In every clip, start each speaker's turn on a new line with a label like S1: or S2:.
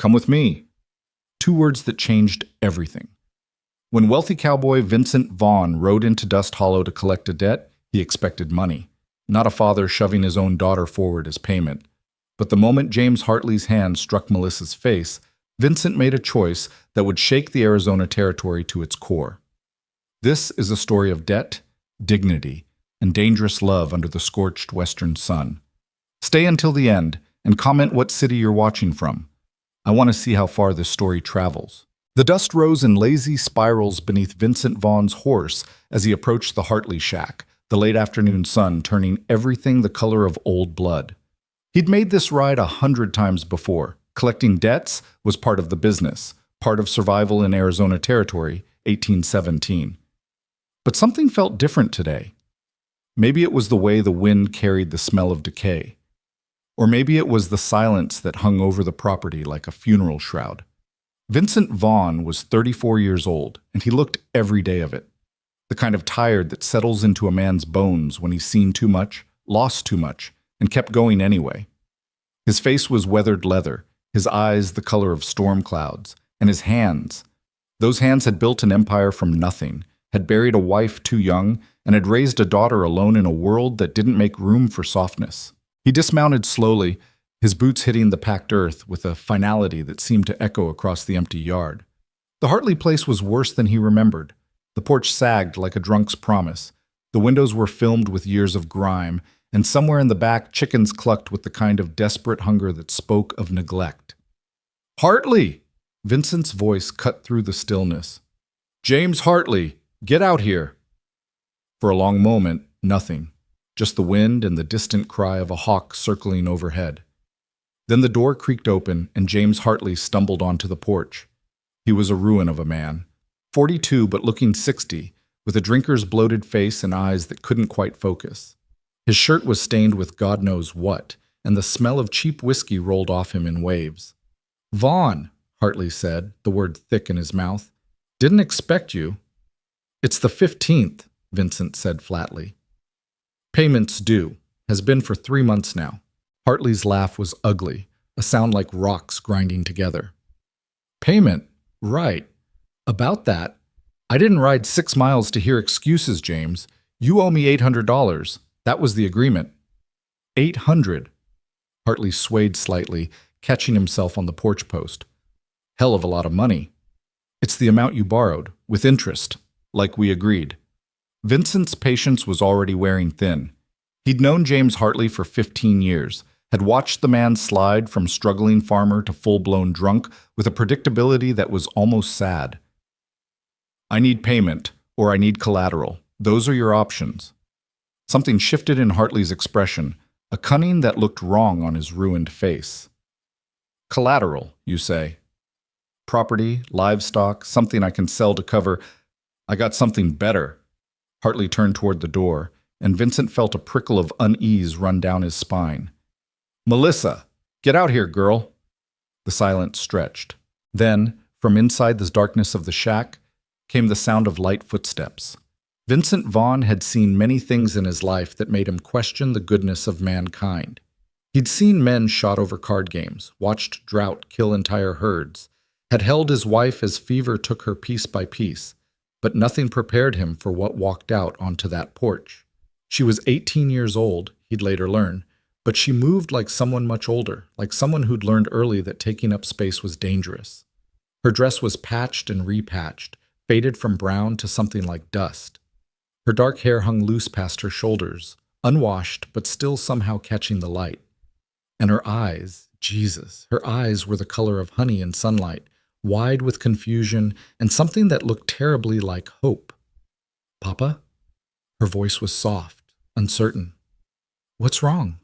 S1: Come with me. Two words that changed everything. When wealthy cowboy Vincent Vaughn rode into Dust Hollow to collect a debt, he expected money, not a father shoving his own daughter forward as payment. But the moment James Hartley's hand struck Melissa's face, Vincent made a choice that would shake the Arizona territory to its core. This is a story of debt, dignity, and dangerous love under the scorched western sun. Stay until the end and comment what city you're watching from. I want to see how far this story travels. The dust rose in lazy spirals beneath Vincent Vaughn's horse as he approached the Hartley shack, the late afternoon sun turning everything the color of old blood. He'd made this ride 100 times before. Collecting debts was part of the business, part of survival in Arizona territory, 1817. But something felt different today. Maybe it was the way the wind carried the smell of decay. Or maybe it was the silence that hung over the property like a funeral shroud. Vincent Vaughn was 34 years old, and he looked every day of it. The kind of tired that settles into a man's bones when he's seen too much, lost too much, and kept going anyway. His face was weathered leather, his eyes the color of storm clouds, and his hands. Those hands had built an empire from nothing, had buried a wife too young, and had raised a daughter alone in a world that didn't make room for softness. He dismounted slowly, his boots hitting the packed earth with a finality that seemed to echo across the empty yard. The Hartley place was worse than he remembered. The porch sagged like a drunk's promise. The windows were filmed with years of grime, and somewhere in the back chickens clucked with the kind of desperate hunger that spoke of neglect. "Hartley!" Vincent's voice cut through the stillness. "James Hartley, get out here!" For a long moment, nothing. Just the wind and the distant cry of a hawk circling overhead. Then the door creaked open and James Hartley stumbled onto the porch. He was a ruin of a man, 42 but looking 60, with a drinker's bloated face and eyes that couldn't quite focus. His shirt was stained with God knows what, and the smell of cheap whiskey rolled off him in waves. "Vaughn," Hartley said, the word thick in his mouth. "Didn't expect you." "It's the 15th, Vincent said flatly. "Payment's due. Has been for 3 months now." Hartley's laugh was ugly, a sound like rocks grinding together. "Payment? Right. About that. I didn't ride 6 miles to hear excuses, James. You owe me $800. That was the agreement." "800?" Hartley swayed slightly, catching himself on the porch post. "Hell of a lot of money." "It's the amount you borrowed, with interest, like we agreed." Vincent's patience was already wearing thin. He'd known James Hartley for 15 years, had watched the man slide from struggling farmer to full-blown drunk with a predictability that was almost sad. "I need payment, or I need collateral. Those are your options." Something shifted in Hartley's expression, a cunning that looked wrong on his ruined face. "Collateral, you say? Property, livestock, something I can sell to cover—" "I got something better." Hartley turned toward the door, and Vincent felt a prickle of unease run down his spine. "Melissa, get out here, girl." The silence stretched. Then, from inside the darkness of the shack, came the sound of light footsteps. Vincent Vaughn had seen many things in his life that made him question the goodness of mankind. He'd seen men shot over card games, watched drought kill entire herds, had held his wife as fever took her piece by piece, but nothing prepared him for what walked out onto that porch. She was 18 years old, he'd later learn, but she moved like someone much older, like someone who'd learned early that taking up space was dangerous. Her dress was patched and repatched, faded from brown to something like dust. Her dark hair hung loose past her shoulders, unwashed but still somehow catching the light. And her eyes, Jesus, her eyes were the color of honey in sunlight, wide with confusion and something that looked terribly like hope. "Papa?" Her voice was soft, uncertain. "What's wrong?"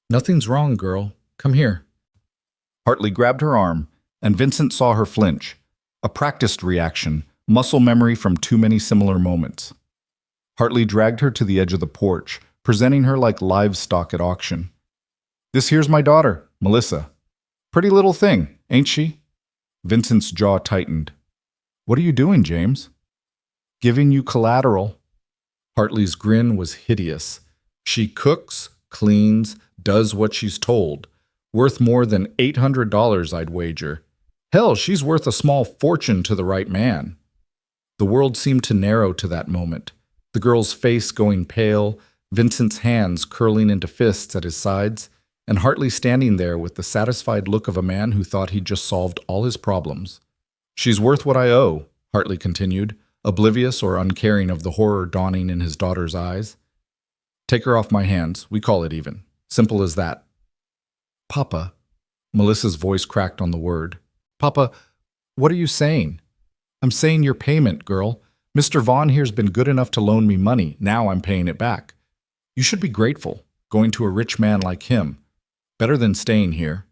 S1: "Nothing's wrong, girl. Come here." Hartley grabbed her arm, and Vincent saw her flinch. A practiced reaction, muscle memory from too many similar moments. Hartley dragged her to the edge of the porch, presenting her like livestock at auction. "This here's my daughter, Melissa. Pretty little thing, ain't she?" Vincent's jaw tightened. "What are you doing, James?" "Giving you collateral." Hartley's grin was hideous. "She cooks, cleans, does what she's told. Worth more than $800, I'd wager. Hell, she's worth a small fortune to the right man. The world seemed to narrow to that moment, the girl's face going pale, Vincent's hands curling into fists at his sides, and Hartley standing there with the satisfied look of a man who thought he'd just solved all his problems. She's worth what I owe, Hartley continued, oblivious or uncaring of the horror dawning in his daughter's eyes. Take her off my hands, we call it even. Simple as that. Papa, Melissa's voice cracked on the word. Papa, what are you saying? I'm saying your payment, girl. Mr. Vaughn here's been good enough to loan me money. Now I'm paying it back. You should be grateful, going to a rich man like him. Better than staying here.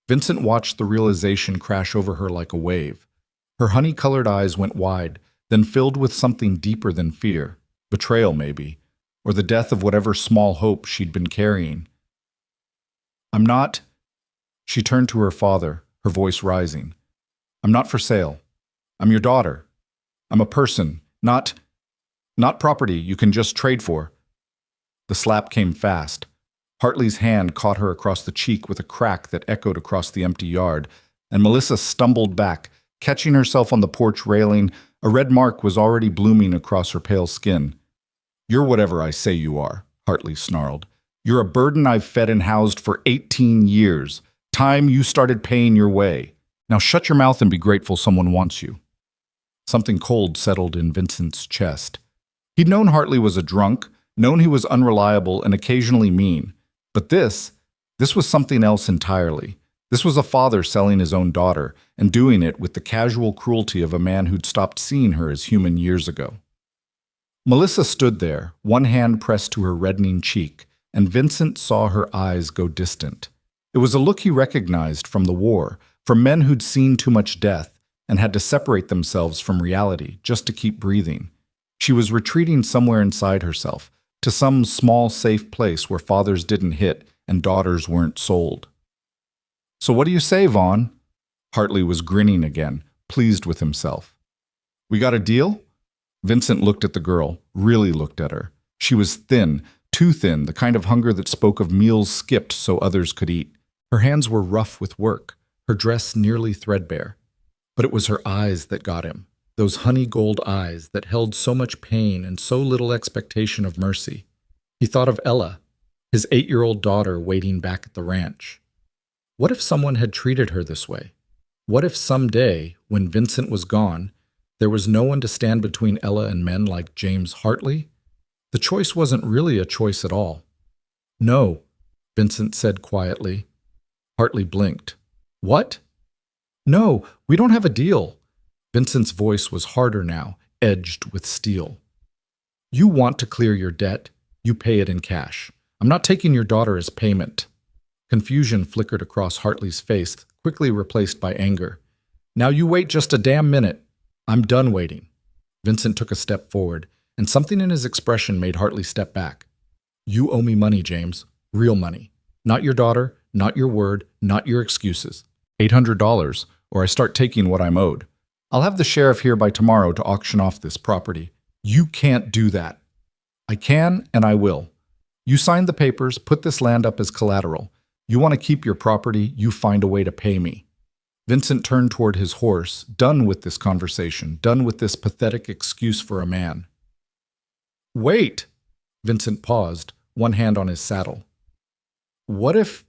S1: Vincent watched the realization crash over her like a wave. Her honey-colored eyes went wide, then filled with something deeper than fear, betrayal maybe, or the death of whatever small hope she'd been carrying. I'm not... She turned to her father, her voice rising. I'm not for sale. I'm your daughter. I'm a person, not property you can just trade for. The slap came fast. Hartley's hand caught her across the cheek with a crack that echoed across the empty yard, and Melissa stumbled back, catching herself on the porch railing. A red mark was already blooming across her pale skin. You're whatever I say you are, Hartley snarled. You're a burden I've fed and housed for 18 years. Time you started paying your way. Now shut your mouth and be grateful someone wants you. Something cold settled in Vincent's chest. He'd known Hartley was a drunk, known he was unreliable and occasionally mean. But this was something else entirely. This was a father selling his own daughter, and doing it with the casual cruelty of a man who'd stopped seeing her as human years ago. Melissa stood there, one hand pressed to her reddening cheek, and Vincent saw her eyes go distant. It was a look he recognized from the war, from men who'd seen too much death and had to separate themselves from reality just to keep breathing. She was retreating somewhere inside herself, to some small, safe place where fathers didn't hit and daughters weren't sold. So what do you say, Vaughn? Hartley was grinning again, pleased with himself. We got a deal? Vincent looked at the girl, really looked at her. She was thin, too thin, the kind of hunger that spoke of meals skipped so others could eat. Her hands were rough with work, her dress nearly threadbare. But it was her eyes that got him, those honey gold eyes that held so much pain and so little expectation of mercy. He thought of Ella, his 8-year-old daughter waiting back at the ranch. What if someone had treated her this way? What if someday, when Vincent was gone, there was no one to stand between Ella and men like James Hartley? The choice wasn't really a choice at all. No, Vincent said quietly. Hartley blinked. What? No, we don't have a deal. Vincent's voice was harder now, edged with steel. You want to clear your debt, you pay it in cash. I'm not taking your daughter as payment. Confusion flickered across Hartley's face, quickly replaced by anger. Now you wait just a damn minute. I'm done waiting. Vincent took a step forward, and something in his expression made Hartley step back. You owe me money, James. Real money. Not your daughter, not your word, not your excuses. $800, or I start taking what I'm owed. I'll have the sheriff here by tomorrow to auction off this property. You can't do that. I can, and I will. You signed the papers, put this land up as collateral. You want to keep your property, you find a way to pay me. Vincent turned toward his horse, done with this conversation, done with this pathetic excuse for a man. Wait! Vincent paused, one hand on his saddle. What if...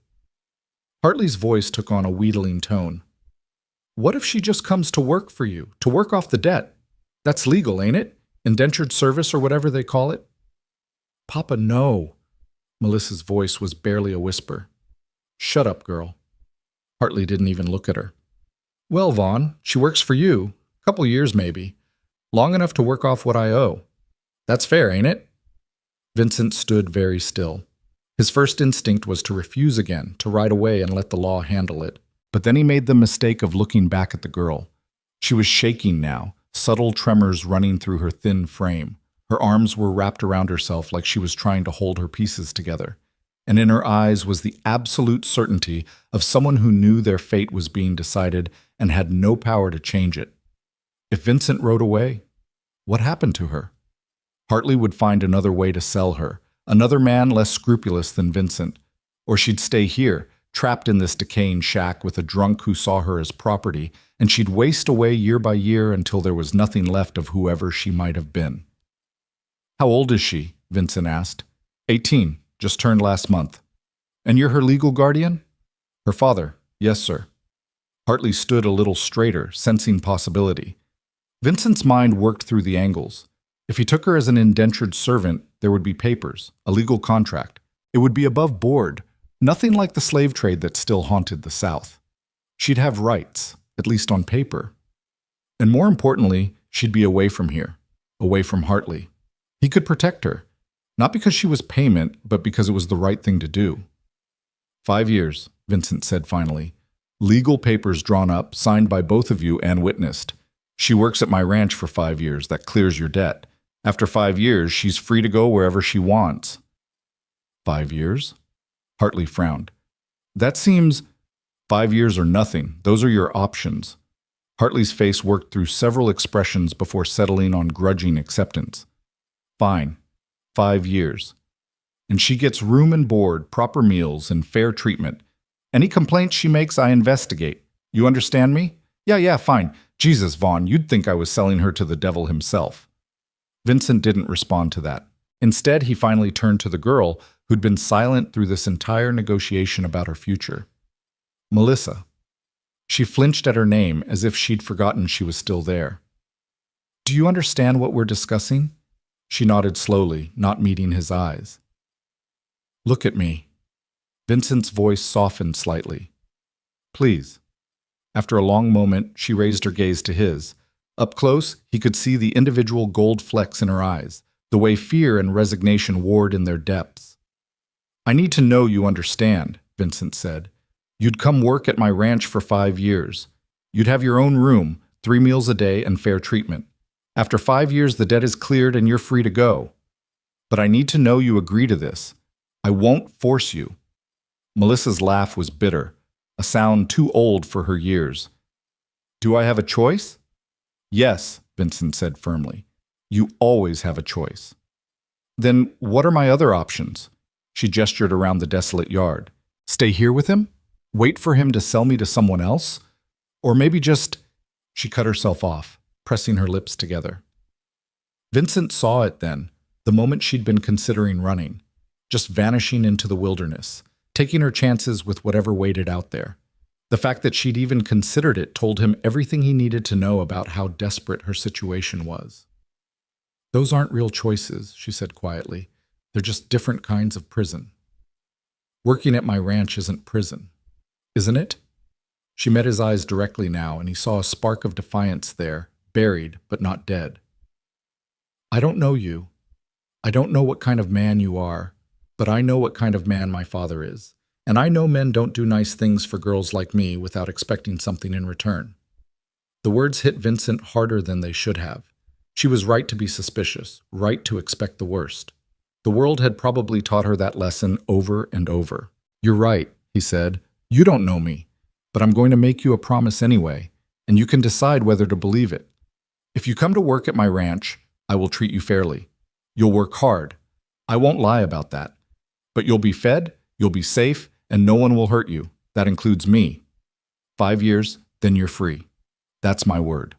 S1: Hartley's voice took on a wheedling tone. What if she just comes to work for you, to work off the debt? That's legal, ain't it? Indentured service or whatever they call it? Papa, no. Melissa's voice was barely a whisper. Shut up, girl. Hartley didn't even look at her. Well, Vaughn, she works for you. A couple years, maybe. Long enough to work off what I owe. That's fair, ain't it? Vincent stood very still. His first instinct was to refuse again, to ride away and let the law handle it. But then he made the mistake of looking back at the girl. She was shaking now, subtle tremors running through her thin frame. Her arms were wrapped around herself like she was trying to hold her pieces together. And in her eyes was the absolute certainty of someone who knew their fate was being decided and had no power to change it. If Vincent rode away, what happened to her? Hartley would find another way to sell her, another man less scrupulous than Vincent, or she'd stay here, trapped in this decaying shack with a drunk who saw her as property, and she'd waste away year by year until there was nothing left of whoever she might have been. "How old is she?" Vincent asked. 18, just turned last month. "And you're her legal guardian?" "Her father, yes, sir." Hartley stood a little straighter, sensing possibility. Vincent's mind worked through the angles. If he took her as an indentured servant, there would be papers, a legal contract. It would be above board, nothing like the slave trade that still haunted the South. She'd have rights, at least on paper. And more importantly, she'd be away from here, away from Hartley. He could protect her, not because she was payment, but because it was the right thing to do. 5 years, Vincent said finally. Legal papers drawn up, signed by both of you and witnessed. She works at my ranch for 5 years. That clears your debt. After 5 years, she's free to go wherever she wants. 5 years? Hartley frowned. That seems 5 years or nothing. Those are your options. Hartley's face worked through several expressions before settling on grudging acceptance. Fine. 5 years. And she gets room and board, proper meals, and fair treatment. Any complaints she makes, I investigate. You understand me? Yeah, fine. Jesus, Vaughn, you'd think I was selling her to the devil himself. Vincent didn't respond to that. Instead, he finally turned to the girl who'd been silent through this entire negotiation about her future. Melissa. She flinched at her name as if she'd forgotten she was still there. Do you understand what we're discussing? She nodded slowly, not meeting his eyes. Look at me. Vincent's voice softened slightly. Please. After a long moment, she raised her gaze to his. Up close, he could see the individual gold flecks in her eyes, the way fear and resignation warred in their depths. I need to know you understand, Vincent said. You'd come work at my ranch for 5 years. You'd have your own room, 3 meals a day, and fair treatment. After 5 years, the debt is cleared and you're free to go. But I need to know you agree to this. I won't force you. Melissa's laugh was bitter, a sound too old for her years. Do I have a choice? Yes, Vincent said firmly. You always have a choice. Then what are my other options? She gestured around the desolate yard. Stay here with him? Wait for him to sell me to someone else? Or maybe just... She cut herself off, pressing her lips together. Vincent saw it then, the moment she'd been considering running, just vanishing into the wilderness, taking her chances with whatever waited out there. The fact that she'd even considered it told him everything he needed to know about how desperate her situation was. Those aren't real choices, she said quietly. They're just different kinds of prison. Working at my ranch isn't prison, isn't it? She met his eyes directly now, and he saw a spark of defiance there, buried but not dead. I don't know you. I don't know what kind of man you are, but I know what kind of man my father is. And I know men don't do nice things for girls like me without expecting something in return. The words hit Vincent harder than they should have. She was right to be suspicious, right to expect the worst. The world had probably taught her that lesson over and over. You're right, he said. You don't know me, but I'm going to make you a promise anyway, and you can decide whether to believe it. If you come to work at my ranch, I will treat you fairly. You'll work hard. I won't lie about that. But you'll be fed, you'll be safe, and no one will hurt you. That includes me. 5 years, then you're free. That's my word.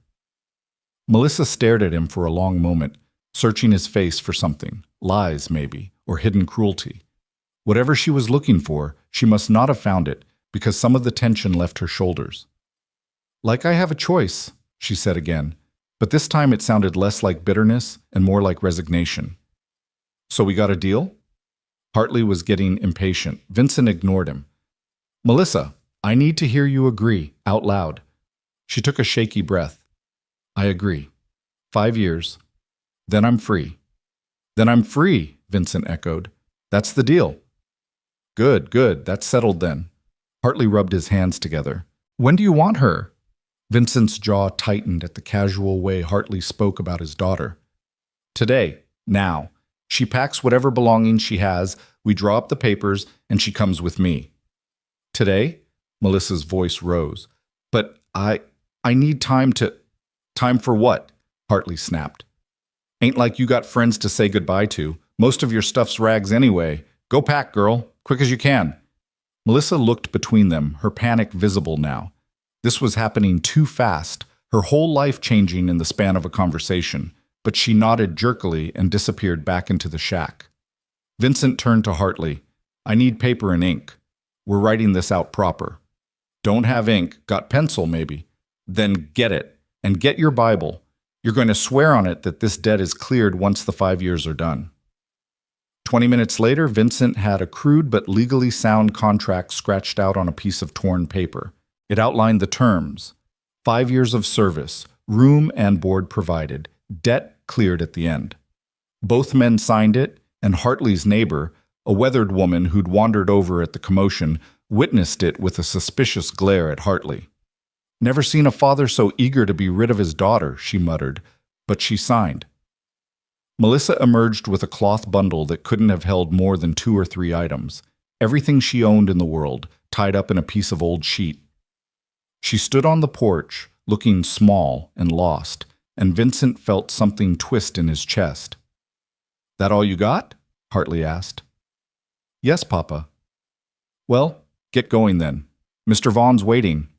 S1: Melissa stared at him for a long moment, searching his face for something, lies maybe, or hidden cruelty. Whatever she was looking for, she must not have found it, because some of the tension left her shoulders. Like I have a choice, she said again, but this time it sounded less like bitterness and more like resignation. So we got a deal? Hartley was getting impatient. Vincent ignored him. Melissa, I need to hear you agree, out loud. She took a shaky breath. I agree. 5 years. Then I'm free. Then I'm free, Vincent echoed. That's the deal. Good. That's settled then. Hartley rubbed his hands together. When do you want her? Vincent's jaw tightened at the casual way Hartley spoke about his daughter. Today. Now. She packs whatever belongings she has, we draw up the papers, and she comes with me. Today? Melissa's voice rose. But I need time to... Time for what? Hartley snapped. Ain't like you got friends to say goodbye to. Most of your stuff's rags anyway. Go pack, girl. Quick as you can. Melissa looked between them, her panic visible now. This was happening too fast, her whole life changing in the span of a conversation, but she nodded jerkily and disappeared back into the shack. Vincent turned to Hartley. I need paper and ink. We're writing this out proper. Don't have ink, got pencil maybe. Then get it, and get your Bible. You're going to swear on it that this debt is cleared once the 5 years are done. 20 minutes later, Vincent had a crude but legally sound contract scratched out on a piece of torn paper. It outlined the terms: 5 years of service, room and board provided, debt cleared at the end. Both men signed it, and Hartley's neighbor, a weathered woman who'd wandered over at the commotion, witnessed it with a suspicious glare at Hartley. Never seen a father so eager to be rid of his daughter, she muttered, but she signed. Melissa emerged with a cloth bundle that couldn't have held more than 2 or 3 items, everything she owned in the world, tied up in a piece of old sheet. She stood on the porch, looking small and lost, and Vincent felt something twist in his chest. That all you got? Hartley asked. Yes, Papa. Well, get going then. Mr. Vaughn's waiting.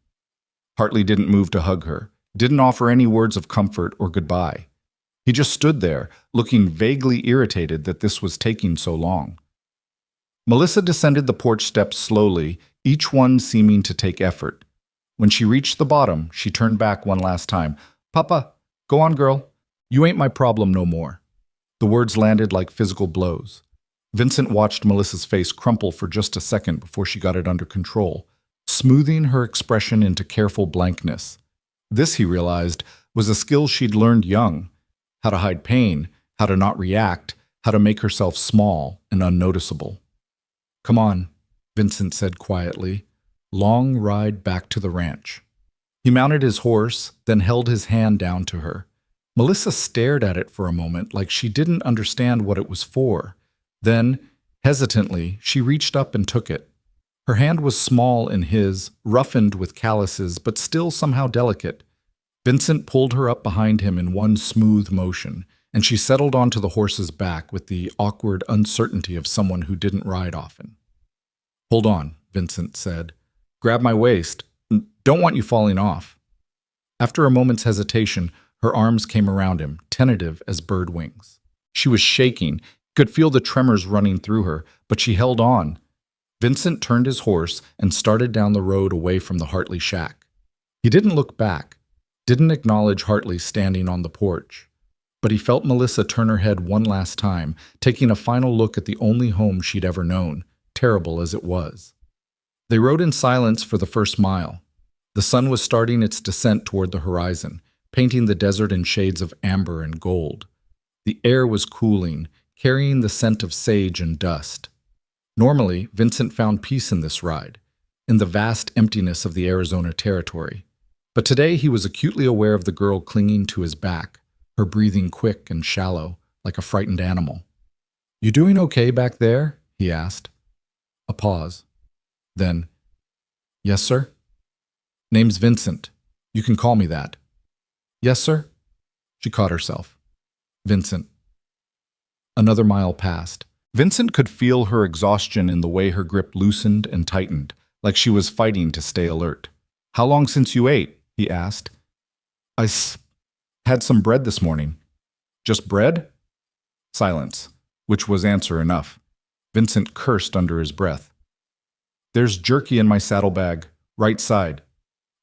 S1: Hartley didn't move to hug her, didn't offer any words of comfort or goodbye. He just stood there, looking vaguely irritated that this was taking so long. Melissa descended the porch steps slowly, each one seeming to take effort. When she reached the bottom, she turned back one last time. Papa, go on, girl. You ain't my problem no more. The words landed like physical blows. Vincent watched Melissa's face crumple for just a second before she got it under control, smoothing her expression into careful blankness. This, he realized, was a skill she'd learned young: how to hide pain, how to not react, how to make herself small and unnoticeable. Come on, Vincent said quietly. Long ride back to the ranch. He mounted his horse, then held his hand down to her. Melissa stared at it for a moment like she didn't understand what it was for. Then, hesitantly, she reached up and took it. Her hand was small in his, roughened with calluses, but still somehow delicate. Vincent pulled her up behind him in one smooth motion, and she settled onto the horse's back with the awkward uncertainty of someone who didn't ride often. Hold on, Vincent said. Grab my waist. Don't want you falling off. After a moment's hesitation, her arms came around him, tentative as bird wings. She was shaking, could feel the tremors running through her, but she held on. Vincent turned his horse and started down the road away from the Hartley shack. He didn't look back, didn't acknowledge Hartley standing on the porch. But he felt Melissa turn her head one last time, taking a final look at the only home she'd ever known, terrible as it was. They rode in silence for the first mile. The sun was starting its descent toward the horizon, painting the desert in shades of amber and gold. The air was cooling, carrying the scent of sage and dust. Normally, Vincent found peace in this ride, in the vast emptiness of the Arizona territory. But today he was acutely aware of the girl clinging to his back, her breathing quick and shallow, like a frightened animal. You doing okay back there? He asked. A pause. Then, yes, sir? Name's Vincent. You can call me that. Yes, sir? She caught herself. Vincent. Another mile passed. Vincent could feel her exhaustion in the way her grip loosened and tightened, like she was fighting to stay alert. How long since you ate? He asked. I had some bread this morning. Just bread? Silence, which was answer enough. Vincent cursed under his breath. There's jerky in my saddlebag, right side.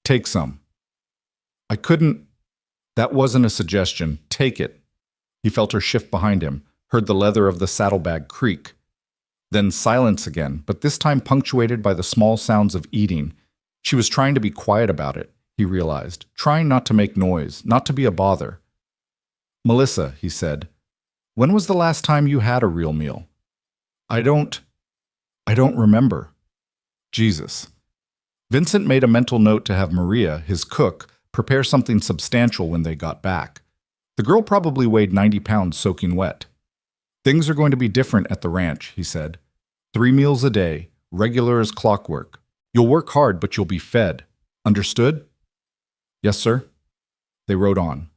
S1: Take some. I couldn't. That wasn't a suggestion. Take it. He felt her shift behind him, heard the leather of the saddlebag creak. Then silence again, but this time punctuated by the small sounds of eating. She was trying to be quiet about it, he realized, trying not to make noise, not to be a bother. Melissa, he said, when was the last time you had a real meal? I don't remember. Jesus. Vincent made a mental note to have Maria, his cook, prepare something substantial when they got back. The girl probably weighed 90 pounds soaking wet. Things are going to be different at the ranch, he said. 3 meals a day, regular as clockwork. You'll work hard, but you'll be fed. Understood? Yes, sir. They rode on.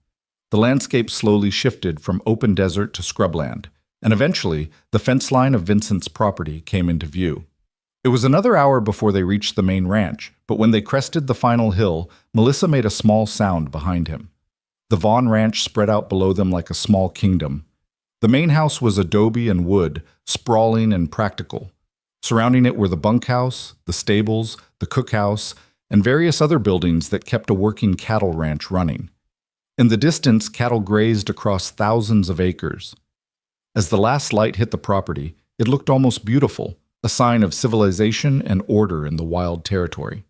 S1: The landscape slowly shifted from open desert to scrubland, and eventually the fence line of Vincent's property came into view. It was another hour before they reached the main ranch, but when they crested the final hill, Melissa made a small sound behind him. The Vaughn Ranch spread out below them like a small kingdom. The main house was adobe and wood, sprawling and practical. Surrounding it were the bunkhouse, the stables, the cookhouse, and various other buildings that kept a working cattle ranch running. In the distance, cattle grazed across thousands of acres. As the last light hit the property, it looked almost beautiful, a sign of civilization and order in the wild territory.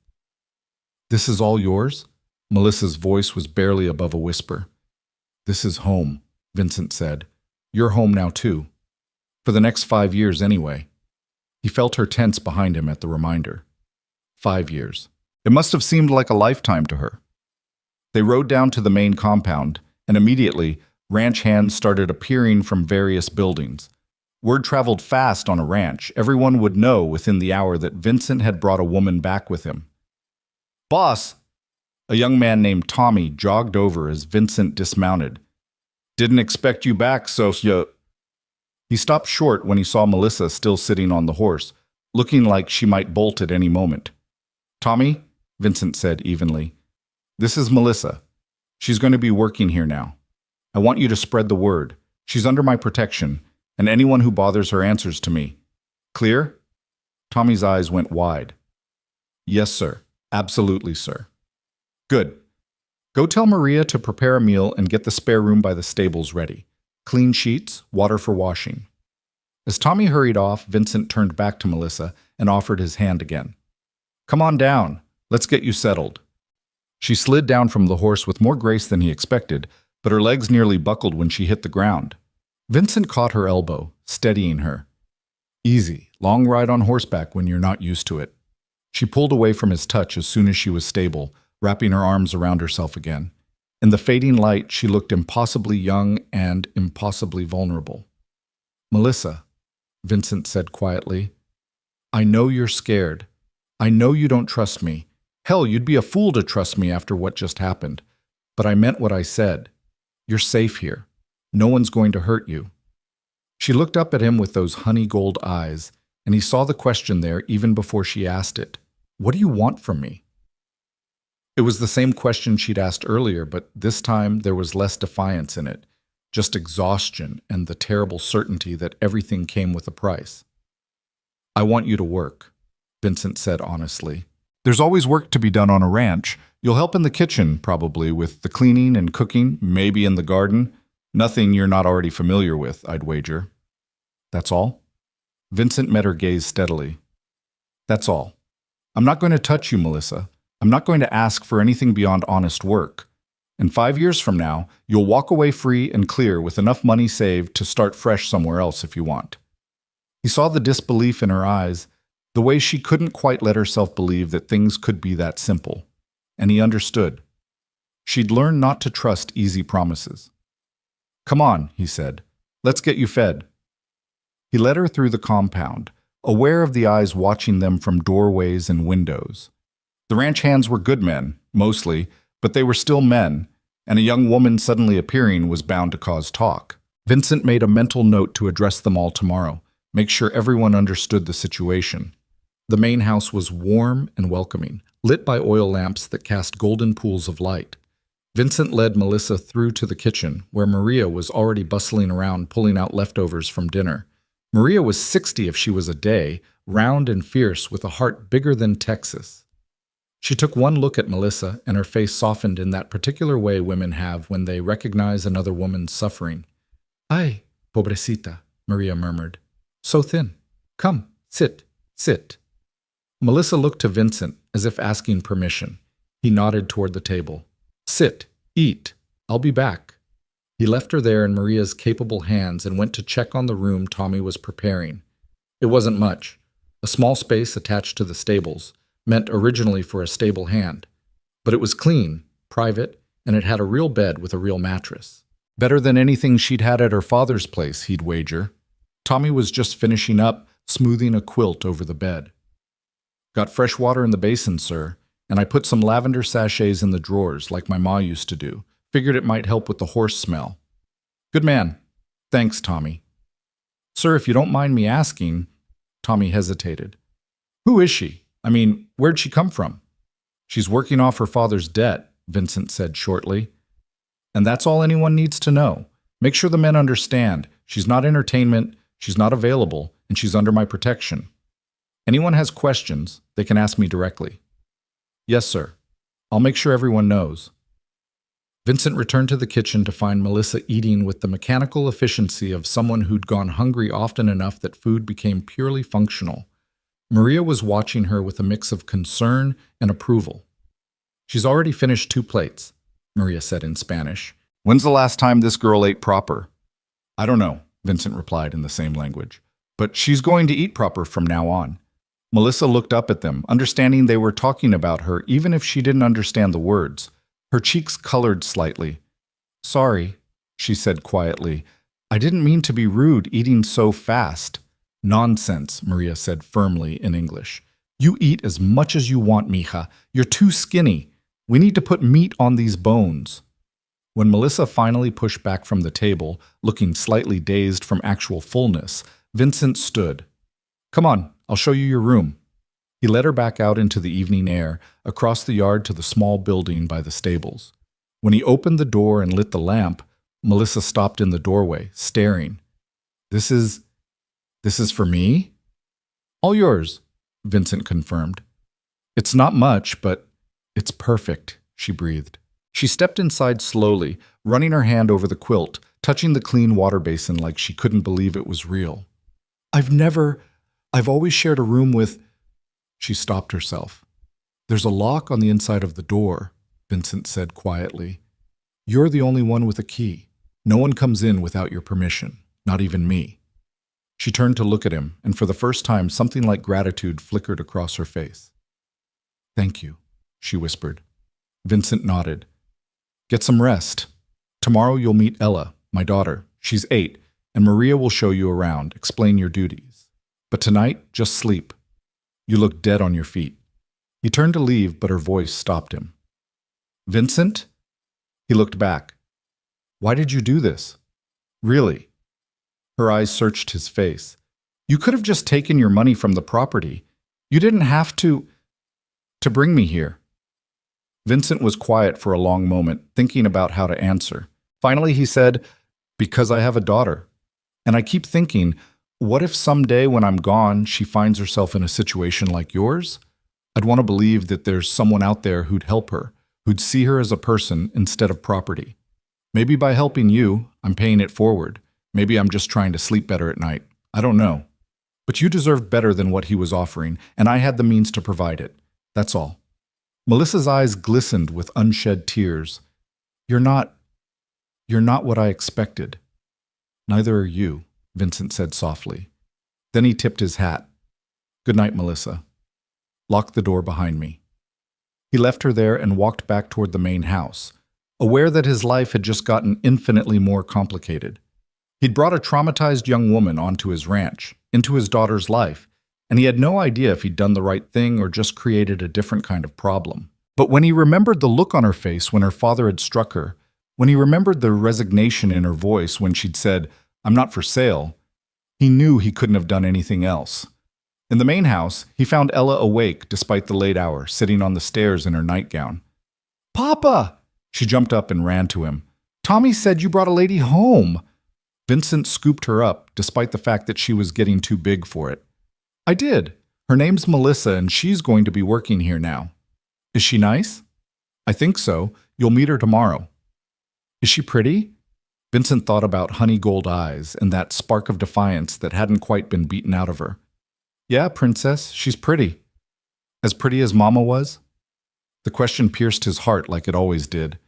S1: "This is all yours?" Melissa's voice was barely above a whisper. "This is home," Vincent said. "You're home now, too. For the next 5 years, anyway." He felt her tense behind him at the reminder. 5 years. It must have seemed like a lifetime to her. They rode down to the main compound, and immediately, ranch hands started appearing from various buildings. Word traveled fast on a ranch. Everyone would know within the hour that Vincent had brought a woman back with him. "Boss!" A young man named Tommy jogged over as Vincent dismounted. "Didn't expect you back, Sophia." He stopped short when he saw Melissa still sitting on the horse, looking like she might bolt at any moment. "Tommy," Vincent said evenly, "this is Melissa. She's going to be working here now. I want you to spread the word. She's under my protection, and anyone who bothers her answers to me. Clear?" Tommy's eyes went wide. "Yes, sir. Absolutely, sir." "Good. Go tell Maria to prepare a meal and get the spare room by the stables ready. Clean sheets, water for washing." As Tommy hurried off, Vincent turned back to Melissa and offered his hand again. "Come on down. Let's get you settled." She slid down from the horse with more grace than he expected, but her legs nearly buckled when she hit the ground. Vincent caught her elbow, steadying her. "Easy. Long ride on horseback when you're not used to it." She pulled away from his touch as soon as she was stable, wrapping her arms around herself again. In the fading light, she looked impossibly young and impossibly vulnerable. "Melissa," Vincent said quietly, "I know you're scared. I know you don't trust me. Hell, you'd be a fool to trust me after what just happened. But I meant what I said. You're safe here. No one's going to hurt you." She looked up at him with those honey gold eyes, and he saw the question there even before she asked it. "What do you want from me?" It was the same question she'd asked earlier, but this time there was less defiance in it, just exhaustion and the terrible certainty that everything came with a price. "I want you to work," Vincent said honestly. "There's always work to be done on a ranch. You'll help in the kitchen, probably, with the cleaning and cooking, maybe in the garden. Nothing you're not already familiar with, I'd wager." "That's all?" Vincent met her gaze steadily. "That's all. I'm not going to touch you, Melissa. I'm not going to ask for anything beyond honest work. And 5 years from now, you'll walk away free and clear with enough money saved to start fresh somewhere else if you want." He saw the disbelief in her eyes, the way she couldn't quite let herself believe that things could be that simple. And he understood. She'd learned not to trust easy promises. "Come on," he said. "Let's get you fed." He led her through the compound, aware of the eyes watching them from doorways and windows. The ranch hands were good men, mostly, but they were still men, and a young woman suddenly appearing was bound to cause talk. Vincent made a mental note to address them all tomorrow, make sure everyone understood the situation. The main house was warm and welcoming, lit by oil lamps that cast golden pools of light. Vincent led Melissa through to the kitchen, where Maria was already bustling around pulling out leftovers from dinner. Maria was 60 if she was a day, round and fierce with a heart bigger than Texas. She took one look at Melissa, and her face softened in that particular way women have when they recognize another woman's suffering. "Ay, pobrecita," Maria murmured. "So thin. Come, sit, sit." Melissa looked to Vincent, as if asking permission. He nodded toward the table. "Sit, eat. I'll be back." He left her there in Maria's capable hands and went to check on the room Tommy was preparing. It wasn't much. A small space attached to the stables, meant originally for a stable hand. But it was clean, private, and it had a real bed with a real mattress. Better than anything she'd had at her father's place, he'd wager. Tommy was just finishing up, smoothing a quilt over the bed. "Got fresh water in the basin, sir, and I put some lavender sachets in the drawers, like my ma used to do. Figured it might help with the horse smell." "Good man. Thanks, Tommy." "Sir, if you don't mind me asking," Tommy hesitated. Who is she? I mean, where'd she come from? She's working off her father's debt, Vincent said shortly. And that's all anyone needs to know. Make sure the men understand. She's not entertainment, she's not available, and she's under my protection. Anyone has questions, they can ask me directly. Yes, sir. I'll make sure everyone knows. Vincent returned to the kitchen to find Melissa eating with the mechanical efficiency of someone who'd gone hungry often enough that food became purely functional. Maria was watching her with a mix of concern and approval. She's already finished 2 plates, Maria said in Spanish. When's the last time this girl ate proper? I don't know, Vincent replied in the same language. But she's going to eat proper from now on. Melissa looked up at them, understanding they were talking about her even if she didn't understand the words. Her cheeks colored slightly. Sorry, she said quietly. I didn't mean to be rude eating so fast. Nonsense, Maria said firmly in English. You eat as much as you want, mija. You're too skinny. We need to put meat on these bones. When Melissa finally pushed back from the table, looking slightly dazed from actual fullness, Vincent stood. Come on, I'll show you your room. He led her back out into the evening air, across the yard to the small building by the stables. When he opened the door and lit the lamp, Melissa stopped in the doorway, staring. This is for me? All yours, Vincent confirmed. It's not much, but it's perfect, she breathed. She stepped inside slowly, running her hand over the quilt, touching the clean water basin like she couldn't believe it was real. I've always shared a room with... She stopped herself. There's a lock on the inside of the door, Vincent said quietly. You're the only one with a key. No one comes in without your permission, not even me. She turned to look at him, and for the first time something like gratitude flickered across her face. Thank you, she whispered. Vincent nodded. Get some rest. Tomorrow you'll meet Ella, my daughter. She's 8, and Maria will show you around, explain your duties. But tonight, just sleep. You look dead on your feet. He turned to leave, but her voice stopped him. Vincent? He looked back. Why did you do this? Really? Her eyes searched his face. You could have just taken your money from the property. You didn't have to bring me here. Vincent was quiet for a long moment, thinking about how to answer. Finally, he said, Because I have a daughter. And I keep thinking, what if someday when I'm gone, she finds herself in a situation like yours? I'd want to believe that there's someone out there who'd help her, who'd see her as a person instead of property. Maybe by helping you, I'm paying it forward. Maybe I'm just trying to sleep better at night. I don't know. But you deserved better than what he was offering, and I had the means to provide it. That's all. Melissa's eyes glistened with unshed tears. You're not what I expected. Neither are you, Vincent said softly. Then he tipped his hat. Good night, Melissa. Lock the door behind me. He left her there and walked back toward the main house, aware that his life had just gotten infinitely more complicated. He'd brought a traumatized young woman onto his ranch, into his daughter's life, and he had no idea if he'd done the right thing or just created a different kind of problem. But when he remembered the look on her face when her father had struck her, when he remembered the resignation in her voice when she'd said, I'm not for sale, he knew he couldn't have done anything else. In the main house, he found Ella awake despite the late hour, sitting on the stairs in her nightgown. Papa! She jumped up and ran to him. Tommy said you brought a lady home. Vincent scooped her up, despite the fact that she was getting too big for it. I did. Her name's Melissa, and she's going to be working here now. Is she nice? I think so. You'll meet her tomorrow. Is she pretty? Vincent thought about honey gold eyes and that spark of defiance that hadn't quite been beaten out of her. Yeah, princess, she's pretty. As pretty as Mama was? The question pierced his heart like it always did.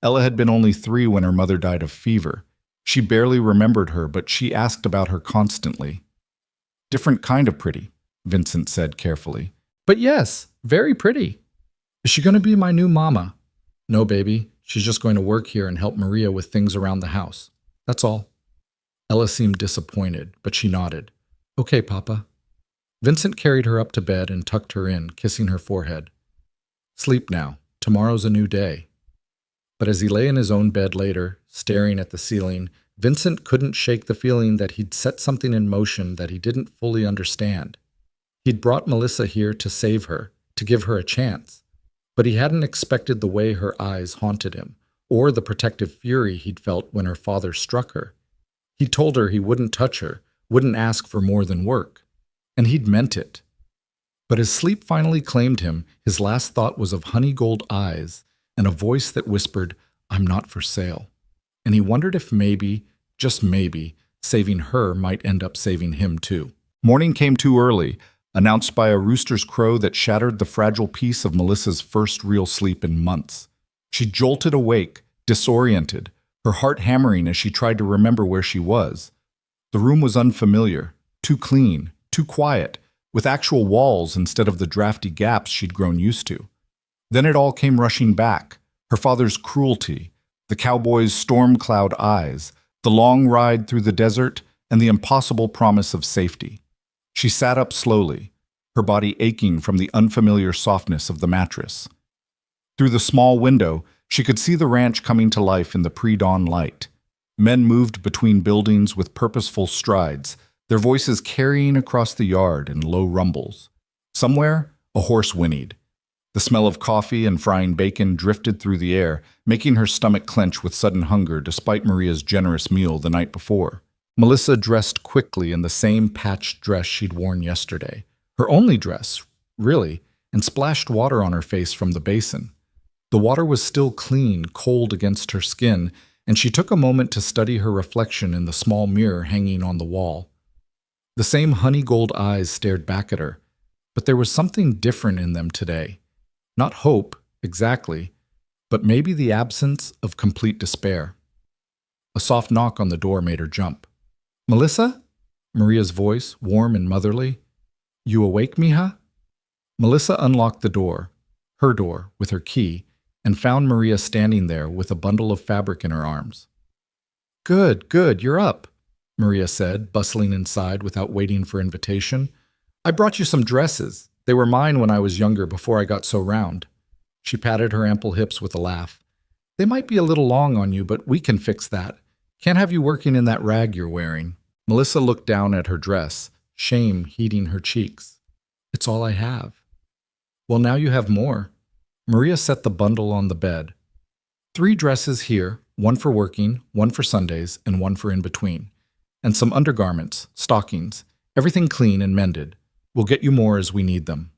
S1: Ella had been only 3 when her mother died of fever. She barely remembered her, but she asked about her constantly. Different kind of pretty, Vincent said carefully. But yes, very pretty. Is she going to be my new mama? No, baby. She's just going to work here and help Maria with things around the house. That's all. Ella seemed disappointed, but she nodded. Okay, Papa. Vincent carried her up to bed and tucked her in, kissing her forehead. Sleep now. Tomorrow's a new day. But as he lay in his own bed later, staring at the ceiling, Vincent couldn't shake the feeling that he'd set something in motion that he didn't fully understand. He'd brought Melissa here to save her, to give her a chance. But he hadn't expected the way her eyes haunted him, or the protective fury he'd felt when her father struck her. He told her he wouldn't touch her, wouldn't ask for more than work. And he'd meant it. But as sleep finally claimed him, his last thought was of honey gold eyes and a voice that whispered, "I'm not for sale." And he wondered if maybe, just maybe, saving her might end up saving him too. Morning came too early, announced by a rooster's crow that shattered the fragile peace of Melissa's first real sleep in months. She jolted awake, disoriented, her heart hammering as she tried to remember where she was. The room was unfamiliar, too clean, too quiet, with actual walls instead of the drafty gaps she'd grown used to. Then it all came rushing back, her father's cruelty, the cowboy's storm cloud eyes, the long ride through the desert, and the impossible promise of safety. She sat up slowly, her body aching from the unfamiliar softness of the mattress. Through the small window, she could see the ranch coming to life in the pre-dawn light. Men moved between buildings with purposeful strides, their voices carrying across the yard in low rumbles. Somewhere, a horse whinnied. The smell of coffee and frying bacon drifted through the air, making her stomach clench with sudden hunger despite Maria's generous meal the night before. Melissa dressed quickly in the same patched dress she'd worn yesterday. Her only dress, really, and splashed water on her face from the basin. The water was still clean, cold against her skin, and she took a moment to study her reflection in the small mirror hanging on the wall. The same honey gold eyes stared back at her, but there was something different in them today. Not hope, exactly, but maybe the absence of complete despair. A soft knock on the door made her jump. "Melissa?" Maria's voice, warm and motherly. "You awake, mija?" Melissa unlocked the door, her door, with her key, and found Maria standing there with a bundle of fabric in her arms. "Good, good, you're up," Maria said, bustling inside without waiting for invitation. "I brought you some dresses. They were mine when I was younger before I got so round." She patted her ample hips with a laugh. "They might be a little long on you, but we can fix that. Can't have you working in that rag you're wearing." Melissa looked down at her dress, shame heating her cheeks. "It's all I have." "Well, now you have more." Maria set the bundle on the bed. "3 dresses here, one for working, one for Sundays, and one for in between. And some undergarments, stockings, everything clean and mended. We'll get you more as we need them."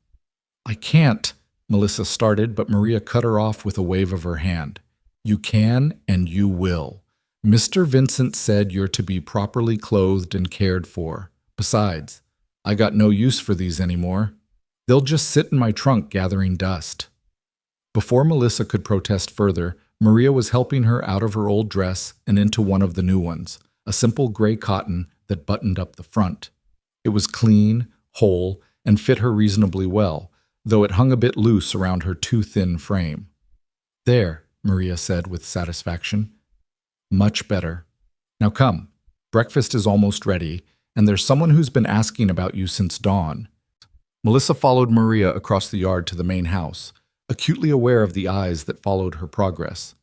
S1: "I can't," Melissa started, but Maria cut her off with a wave of her hand. "You can and you will. Mr. Vincent said you're to be properly clothed and cared for. Besides, I got no use for these anymore. They'll just sit in my trunk gathering dust." Before Melissa could protest further, Maria was helping her out of her old dress and into one of the new ones, a simple gray cotton that buttoned up the front. It was clean, whole, and fit her reasonably well, though it hung a bit loose around her too thin frame. "There," Maria said with satisfaction. "Much better. Now come, breakfast is almost ready, and there's someone who's been asking about you since dawn." Melissa followed Maria across the yard to the main house, acutely aware of the eyes that followed her progress.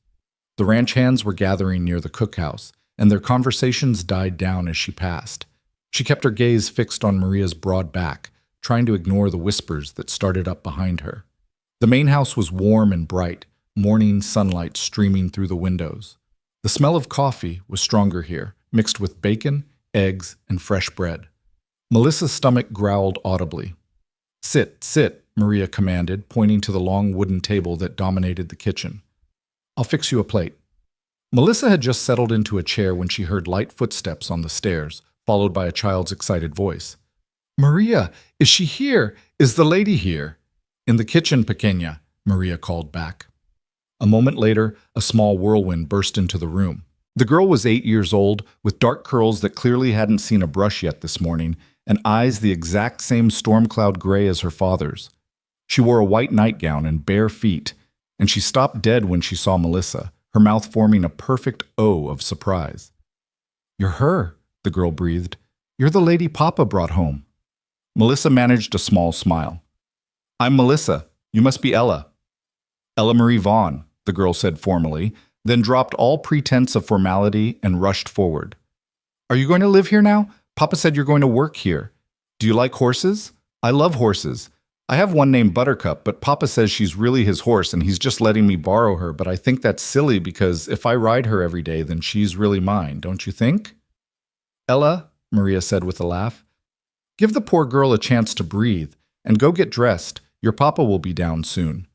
S1: The ranch hands were gathering near the cookhouse, and their conversations died down as she passed. She kept her gaze fixed on Maria's broad back, trying to ignore the whispers that started up behind her. The main house was warm and bright, morning sunlight streaming through the windows. The smell of coffee was stronger here, mixed with bacon, eggs, and fresh bread. Melissa's stomach growled audibly. "Sit, sit," Maria commanded, pointing to the long wooden table that dominated the kitchen. "I'll fix you a plate." Melissa had just settled into a chair when she heard light footsteps on the stairs, followed by a child's excited voice. "Maria, is she here? Is the lady here?" "In the kitchen, pequeña," Maria called back. A moment later, a small whirlwind burst into the room. The girl was 8 years old, with dark curls that clearly hadn't seen a brush yet this morning, and eyes the exact same storm cloud gray as her father's. She wore a white nightgown and bare feet, and she stopped dead when she saw Melissa, her mouth forming a perfect O of surprise. "You're her," the girl breathed. "You're the lady Papa brought home." Melissa managed a small smile. "I'm Melissa. You must be Ella." "Ella Marie Vaughn," the girl said formally, then dropped all pretense of formality and rushed forward. "Are you going to live here now? Papa said you're going to work here. Do you like horses? I love horses. I have one named Buttercup, but Papa says she's really his horse and he's just letting me borrow her, but I think that's silly because if I ride her every day, then she's really mine, don't you think? Ella, Maria said with a laugh, give the poor girl a chance to breathe and go get dressed. Your papa will be down soon.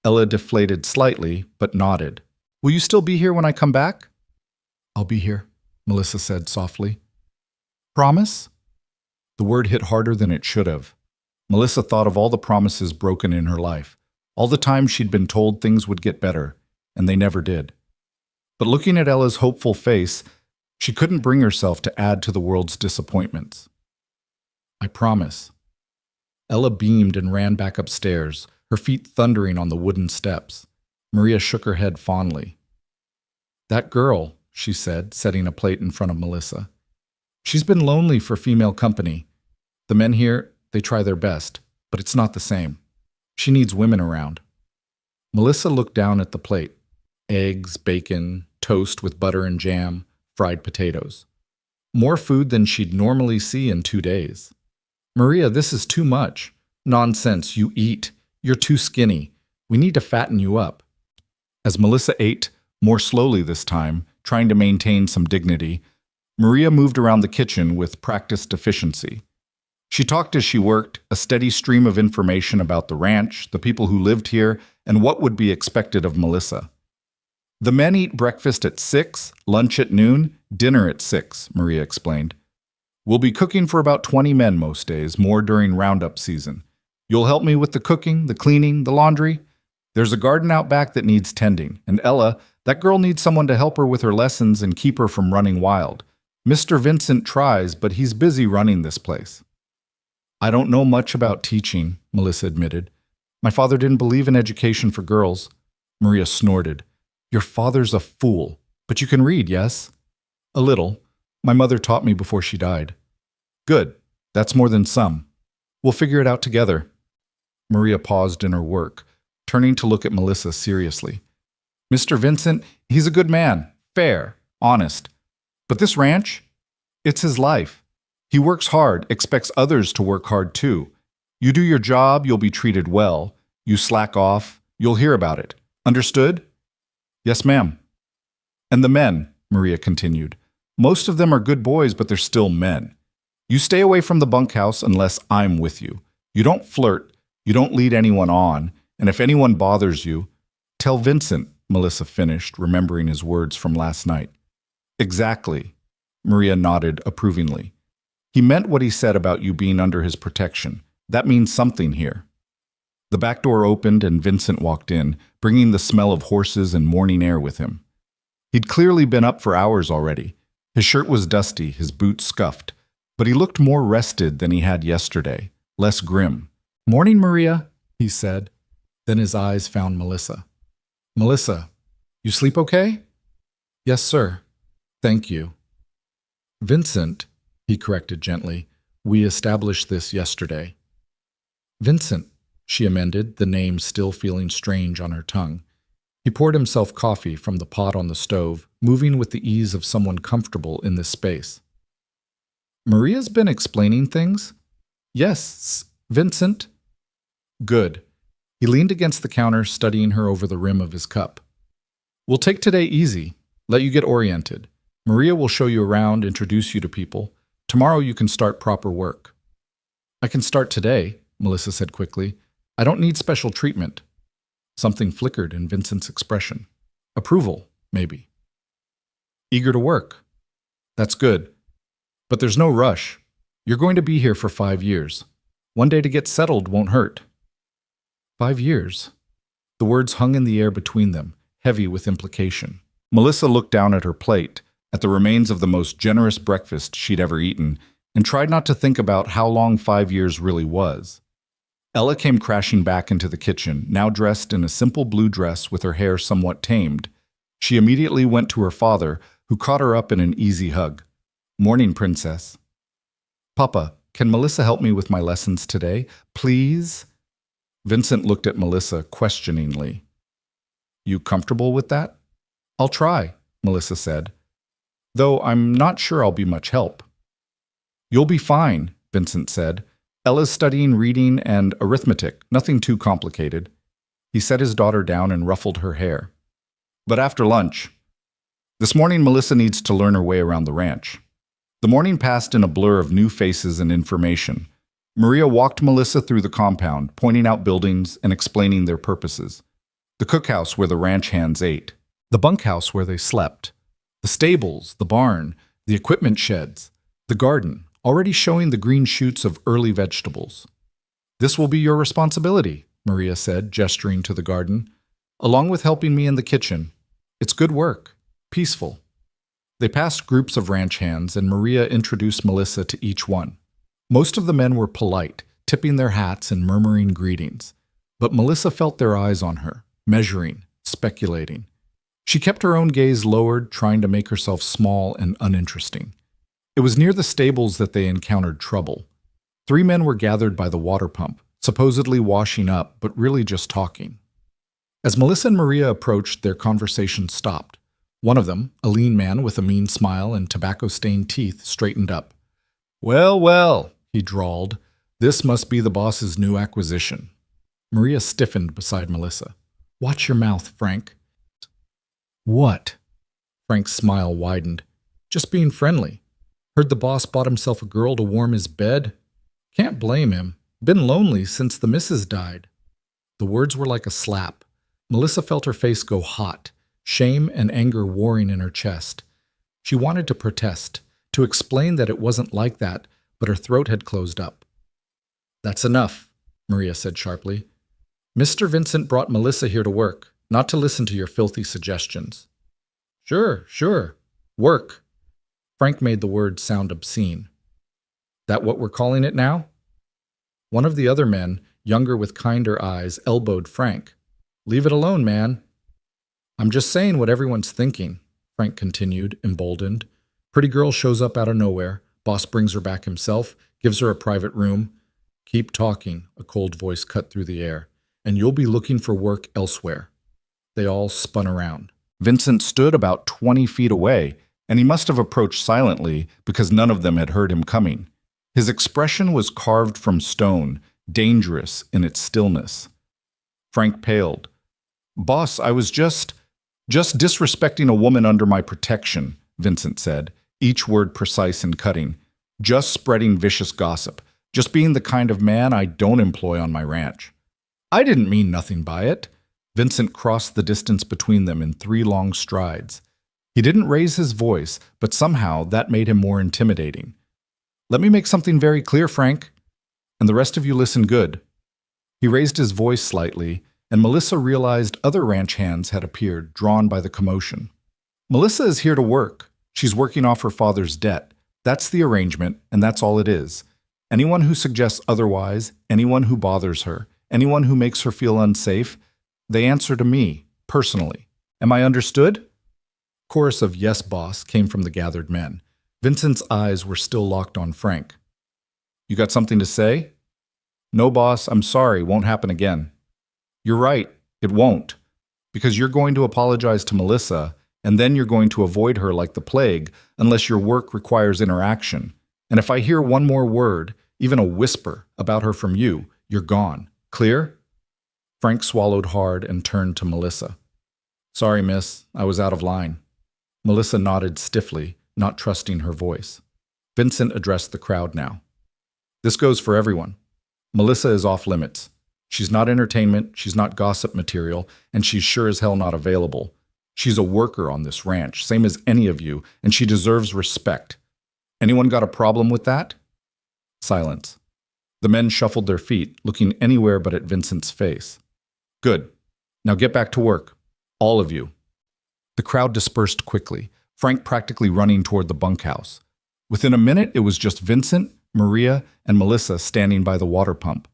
S1: Ella deflated slightly, but nodded. Will you still be here when I come back? I'll be here, Melissa said softly. Promise? The word hit harder than it should have. Melissa thought of all the promises broken in her life, all the times she'd been told things would get better, and they never did. But looking at Ella's hopeful face, she couldn't bring herself to add to the world's disappointments. I promise. Ella beamed and ran back upstairs, her feet thundering on the wooden steps. Maria shook her head fondly. That girl, she said, setting a plate in front of Melissa. She's been lonely for female company. The men here, they try their best, but it's not the same. She needs women around. Melissa looked down at the plate. Eggs, bacon, toast with butter and jam, fried potatoes. More food than she'd normally see in 2 days. Maria, this is too much. Nonsense, you eat. You're too skinny. We need to fatten you up. As Melissa ate, more slowly this time, trying to maintain some dignity, Maria moved around the kitchen with practiced efficiency. She talked as she worked, a steady stream of information about the ranch, the people who lived here, and what would be expected of Melissa. The men eat breakfast at 6, lunch at noon, dinner at 6, Maria explained. We'll be cooking for about 20 men most days, more during roundup season. You'll help me with the cooking, the cleaning, the laundry. There's a garden out back that needs tending, and Ella, that girl needs someone to help her with her lessons and keep her from running wild. Mr. Vincent tries, but he's busy running this place. I don't know much about teaching, Melissa admitted. My father didn't believe in education for girls. Maria snorted. Your father's a fool, but you can read, yes? A little. My mother taught me before she died. Good. That's more than some. We'll figure it out together. Maria paused in her work, turning to look at Melissa seriously. Mr. Vincent, he's a good man, fair, honest. But this ranch, it's his life. He works hard, expects others to work hard too. You do your job, you'll be treated well. You slack off, you'll hear about it. Understood? Yes, ma'am. And the men, Maria continued. Most of them are good boys, but they're still men. You stay away from the bunkhouse unless I'm with you. You don't flirt, you don't lead anyone on, and if anyone bothers you, tell Vincent, Melissa finished, remembering his words from last night. Exactly, Maria nodded approvingly. He meant what he said about you being under his protection. That means something here. The back door opened and Vincent walked in, bringing the smell of horses and morning air with him. He'd clearly been up for hours already. His shirt was dusty, his boots scuffed, but he looked more rested than he had yesterday, less grim. Morning, Maria, he said. Then his eyes found Melissa. Melissa, you sleep okay? Yes, sir. Thank you. Vincent, he corrected gently, we established this yesterday. Vincent, she amended, the name still feeling strange on her tongue. He poured himself coffee from the pot on the stove, moving with the ease of someone comfortable in this space. Maria's been explaining things? Yes, Vincent. Good. He leaned against the counter, studying her over the rim of his cup. We'll take today easy, let you get oriented. Maria will show you around, introduce you to people. Tomorrow you can start proper work. I can start today, Melissa said quickly. I don't need special treatment. Something flickered in Vincent's expression. Approval, maybe. Eager to work. That's good. But there's no rush. You're going to be here for 5 years. One day to get settled won't hurt. 5 years. The words hung in the air between them, heavy with implication. Melissa looked down at her plate, at the remains of the most generous breakfast she'd ever eaten, and tried not to think about how long 5 years really was. Ella came crashing back into the kitchen, now dressed in a simple blue dress with her hair somewhat tamed. She immediately went to her father, who caught her up in an easy hug. Morning, princess. Papa, can Melissa help me with my lessons today? Please? Vincent looked at Melissa questioningly. You comfortable with that? I'll try, Melissa said. Though I'm not sure I'll be much help. You'll be fine, Vincent said. Ella's studying reading and arithmetic, nothing too complicated. He set his daughter down and ruffled her hair. But after lunch, this morning Melissa needs to learn her way around the ranch. The morning passed in a blur of new faces and information. Maria walked Melissa through the compound, pointing out buildings and explaining their purposes. The cookhouse where the ranch hands ate. The bunkhouse where they slept. The stables, the barn, the equipment sheds. The garden, already showing the green shoots of early vegetables. "This will be your responsibility," Maria said, gesturing to the garden, "along with helping me in the kitchen. It's good work. Peaceful." They passed groups of ranch hands, and Maria introduced Melissa to each one. Most of the men were polite, tipping their hats and murmuring greetings. But Melissa felt their eyes on her, measuring, speculating. She kept her own gaze lowered, trying to make herself small and uninteresting. It was near the stables that they encountered trouble. 3 men were gathered by the water pump, supposedly washing up, but really just talking. As Melissa and Maria approached, their conversation stopped. One of them, a lean man with a mean smile and tobacco-stained teeth, straightened up. "Well, well," he drawled, "this must be the boss's new acquisition." Maria stiffened beside Melissa. "Watch your mouth, Frank." "What?" Frank's smile widened. "Just being friendly. Heard the boss bought himself a girl to warm his bed. Can't blame him. Been lonely since the missus died." The words were like a slap. Melissa felt her face go hot, shame and anger warring in her chest. She wanted to protest, to explain that it wasn't like that, but her throat had closed up. "That's enough," Maria said sharply. "Mr. Vincent brought Melissa here to work, not to listen to your filthy suggestions." Sure. Work." Frank made the word sound obscene. "That what we're calling it now?" One of the other men, younger with kinder eyes, elbowed Frank. "Leave it alone, man." "I'm just saying what everyone's thinking," Frank continued, emboldened. "Pretty girl shows up out of nowhere. Boss brings her back himself, gives her a private room." "Keep talking," a cold voice cut through the air, "and you'll be looking for work elsewhere." They all spun around. Vincent stood about 20 feet away, and he must have approached silently because none of them had heard him coming. His expression was carved from stone, dangerous in its stillness. Frank paled. "Boss, I was just disrespecting a woman under my protection," Vincent said, each word precise and cutting. "Just spreading vicious gossip. Just being the kind of man I don't employ on my ranch." "I didn't mean nothing by it." Vincent crossed the distance between them in 3 long strides. He didn't raise his voice, but somehow that made him more intimidating. "Let me make something very clear, Frank, and the rest of you listen good." He raised his voice slightly, and Melissa realized other ranch hands had appeared, drawn by the commotion. "Melissa is here to work. She's working off her father's debt. That's the arrangement, and that's all it is. Anyone who suggests otherwise, anyone who bothers her, anyone who makes her feel unsafe, they answer to me, personally. Am I understood?" Chorus of "Yes, boss" came from the gathered men. Vincent's eyes were still locked on Frank. "You got something to say?" "No, boss, I'm sorry, won't happen again." "You're right, it won't. Because you're going to apologize to Melissa, and then you're going to avoid her like the plague unless your work requires interaction. And if I hear one more word, even a whisper, about her from you, you're gone. Clear?" Frank swallowed hard and turned to Melissa. "Sorry, miss, I was out of line." Melissa nodded stiffly, not trusting her voice. Vincent addressed the crowd now. "This goes for everyone. Melissa is off limits. She's not entertainment, she's not gossip material, and she's sure as hell not available. She's a worker on this ranch, same as any of you, and she deserves respect. Anyone got a problem with that?" Silence. The men shuffled their feet, looking anywhere but at Vincent's face. "Good. Now get back to work. All of you." The crowd dispersed quickly, Frank practically running toward the bunkhouse. Within a minute, it was just Vincent, Maria, and Melissa standing by the water pump.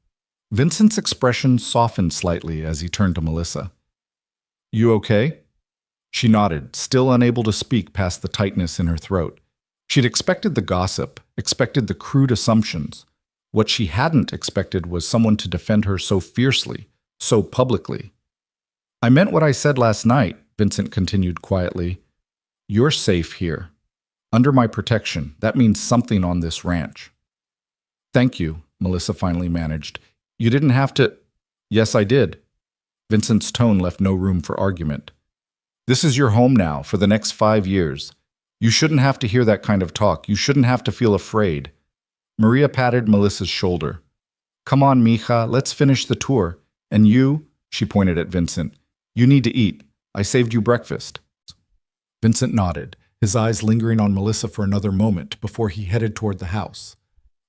S1: Vincent's expression softened slightly as he turned to Melissa. "You okay?" She nodded, still unable to speak past the tightness in her throat. She'd expected the gossip, expected the crude assumptions. What she hadn't expected was someone to defend her so fiercely, so publicly. "I meant what I said last night," Vincent continued quietly. "You're safe here. Under my protection. That means something on this ranch." "Thank you," Melissa finally managed. You didn't have to. Yes, I did. Vincent's tone left no room for argument. This is your home now for the next 5 years. You shouldn't have to hear that kind of talk. You shouldn't have to feel afraid. Maria patted Melissa's shoulder. Come on, mija, let's finish the tour. And you, she pointed at Vincent, you need to eat. I saved you breakfast. Vincent nodded, his eyes lingering on Melissa for another moment before he headed toward the house.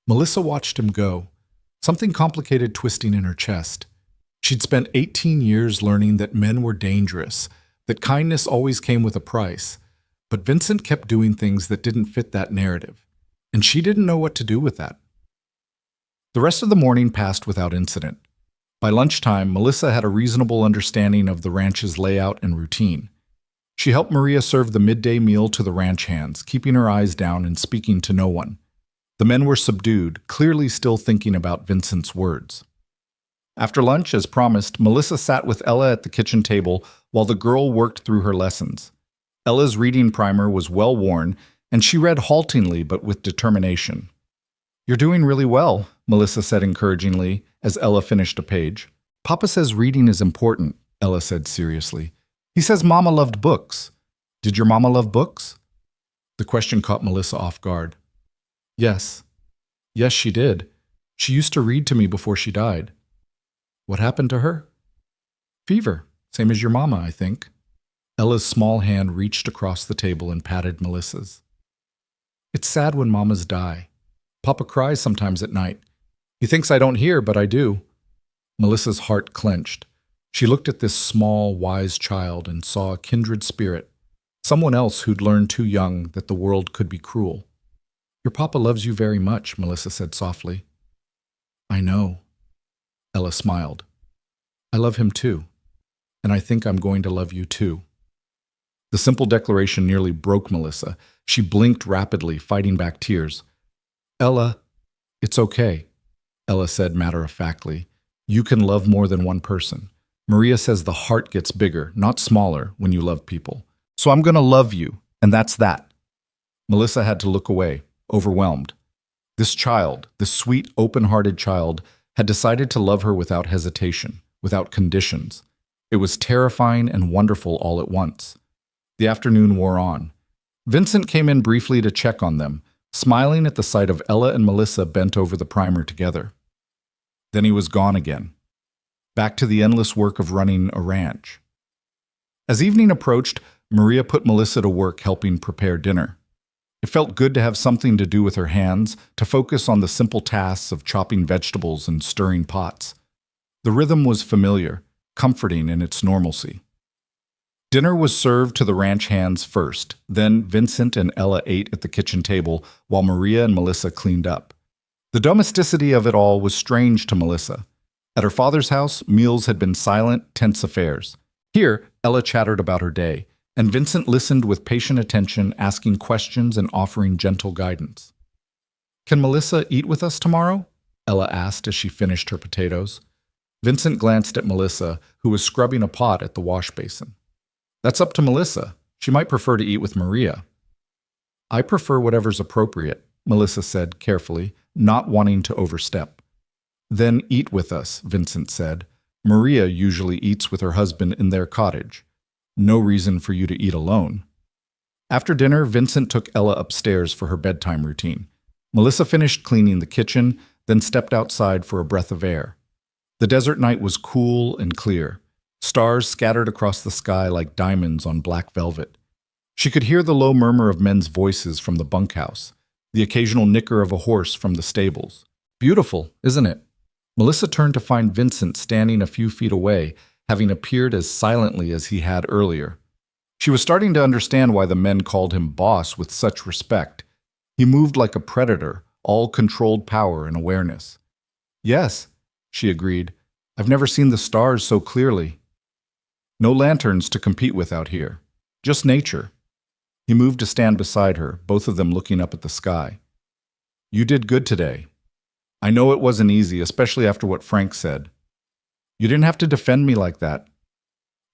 S1: Melissa watched him go, something complicated twisting in her chest. She'd spent 18 years learning that men were dangerous, that kindness always came with a price, but Vincent kept doing things that didn't fit that narrative, and she didn't know what to do with that. The rest of the morning passed without incident. By lunchtime, Melissa had a reasonable understanding of the ranch's layout and routine. She helped Maria serve the midday meal to the ranch hands, keeping her eyes down and speaking to no one. The men were subdued, clearly still thinking about Vincent's words. After lunch, as promised, Melissa sat with Ella at the kitchen table while the girl worked through her lessons. Ella's reading primer was well worn, and she read haltingly but with determination. You're doing really well, Melissa said encouragingly as Ella finished a page. Papa says reading is important, Ella said seriously. He says Mama loved books. Did your mama love books? The question caught Melissa off guard. Yes. Yes, she did. She used to read to me before she died. What happened to her? Fever, same as your mama, I think. Ella's small hand reached across the table and patted Melissa's. It's sad when mamas die. Papa cries sometimes at night. He thinks I don't hear, but I do. Melissa's heart clenched. She looked at this small, wise child and saw a kindred spirit, someone else who'd learned too young that the world could be cruel. Your papa loves you very much, Melissa said softly. I know. Ella smiled. I love him too, and I think I'm going to love you too. The simple declaration nearly broke Melissa. She blinked rapidly, fighting back tears. Ella, it's okay, Ella said matter-of-factly. You can love more than one person. Maria says the heart gets bigger, not smaller, when you love people. So I'm going to love you, and that's that. Melissa had to look away, overwhelmed. This child, this sweet, open-hearted child, had decided to love her without hesitation, without conditions. It was terrifying and wonderful all at once. The afternoon wore on. Vincent came in briefly to check on them, smiling at the sight of Ella and Melissa bent over the primer together. Then he was gone again, back to the endless work of running a ranch. As evening approached, Maria put Melissa to work helping prepare dinner. It felt good to have something to do with her hands, to focus on the simple tasks of chopping vegetables and stirring pots. The rhythm was familiar, comforting in its normalcy. Dinner was served to the ranch hands first, then Vincent and Ella ate at the kitchen table while Maria and Melissa cleaned up. The domesticity of it all was strange to Melissa. At her father's house, meals had been silent, tense affairs. Here, Ella chattered about her day, and Vincent listened with patient attention, asking questions and offering gentle guidance. Can Melissa eat with us tomorrow? Ella asked as she finished her potatoes. Vincent glanced at Melissa, who was scrubbing a pot at the wash basin. That's up to Melissa. She might prefer to eat with Maria. I prefer whatever's appropriate, Melissa said carefully, not wanting to overstep. Then eat with us, Vincent said. Maria usually eats with her husband in their cottage. No reason for you to eat alone. After dinner, Vincent took Ella upstairs for her bedtime routine. Melissa finished cleaning the kitchen, then stepped outside for a breath of air. The desert night was cool and clear. Stars scattered across the sky like diamonds on black velvet. She could hear the low murmur of men's voices from the bunkhouse, the occasional nicker of a horse from the stables. Beautiful, isn't it? Melissa turned to find Vincent standing a few feet away, having appeared as silently as he had earlier. She was starting to understand why the men called him boss with such respect. He moved like a predator, all controlled power and awareness. Yes, she agreed. I've never seen the stars so clearly. No lanterns to compete with out here. Just nature. He moved to stand beside her, both of them looking up at the sky. You did good today. I know it wasn't easy, especially after what Frank said. You didn't have to defend me like that.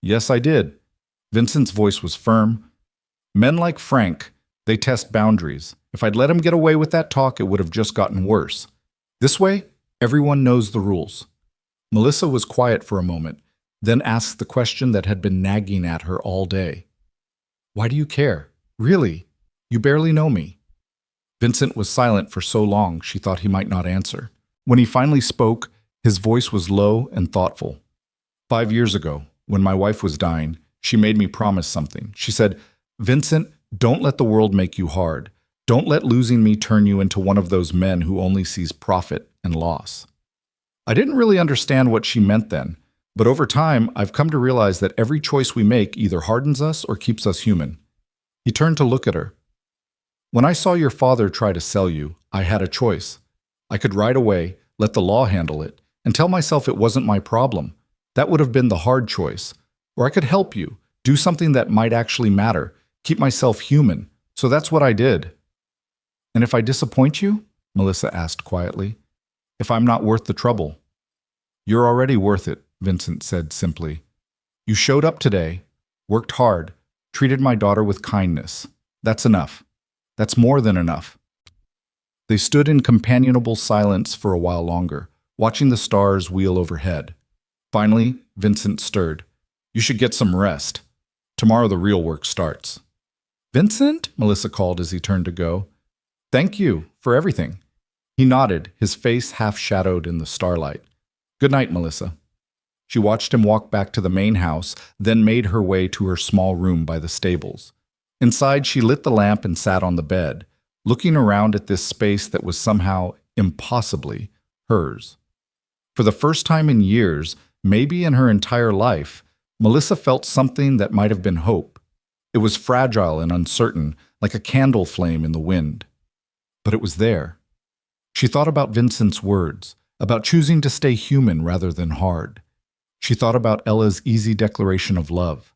S1: Yes, I did. Vincent's voice was firm. Men like Frank, they test boundaries. If I'd let him get away with that talk, it would have just gotten worse. This way, Everyone knows the rules. Melissa was quiet for a moment, then asked the question that had been nagging at her all day. Why do you care? Really? You barely know me. Vincent was silent for so long she thought he might not answer. When he finally spoke, his voice was low and thoughtful. 5 years ago, when my wife was dying, she made me promise something. She said, Vincent, don't let the world make you hard. Don't let losing me turn you into one of those men who only sees profit and loss. I didn't really understand what she meant then, but over time, I've come to realize that every choice we make either hardens us or keeps us human. He turned to look at her. When I saw your father try to sell you, I had a choice. I could ride away, let the law handle it, and tell myself it wasn't my problem. That would have been the hard choice. Or I could help you, do something that might actually matter, keep myself human. So that's what I did. And if I disappoint you? Melissa asked quietly. If I'm not worth the trouble? You're already worth it, Vincent said simply. You showed up today, worked hard, treated my daughter with kindness. That's enough. That's more than enough. They stood in companionable silence for a while longer, watching the stars wheel overhead. Finally, Vincent stirred. You should get some rest. Tomorrow the real work starts. Vincent? Melissa called as he turned to go. Thank you for everything. He nodded, his face half-shadowed in the starlight. Good night, Melissa. She watched him walk back to the main house, then made her way to her small room by the stables. Inside, she lit the lamp and sat on the bed, looking around at this space that was somehow, impossibly, hers. For the first time in years, maybe in her entire life, Melissa felt something that might have been hope. It was fragile and uncertain, like a candle flame in the wind. But it was there. She thought about Vincent's words, about choosing to stay human rather than hard. She thought about Ella's easy declaration of love.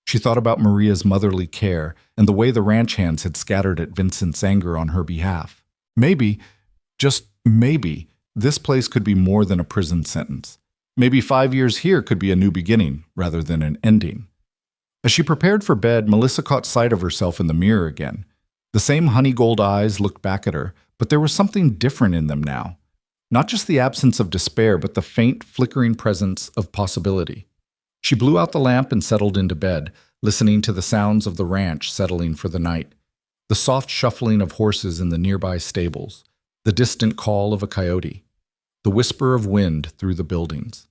S1: She thought about Maria's motherly care and the way the ranch hands had scattered at Vincent's anger on her behalf. Maybe, just maybe, this place could be more than a prison sentence. Maybe 5 years here could be a new beginning rather than an ending. As she prepared for bed, Melissa caught sight of herself in the mirror again. The same honey-gold eyes looked back at her, but there was something different in them now. Not just the absence of despair, but the faint, flickering presence of possibility. She blew out the lamp and settled into bed, listening to the sounds of the ranch settling for the night. The soft shuffling of horses in the nearby stables, the distant call of a coyote, the whisper of wind through the buildings.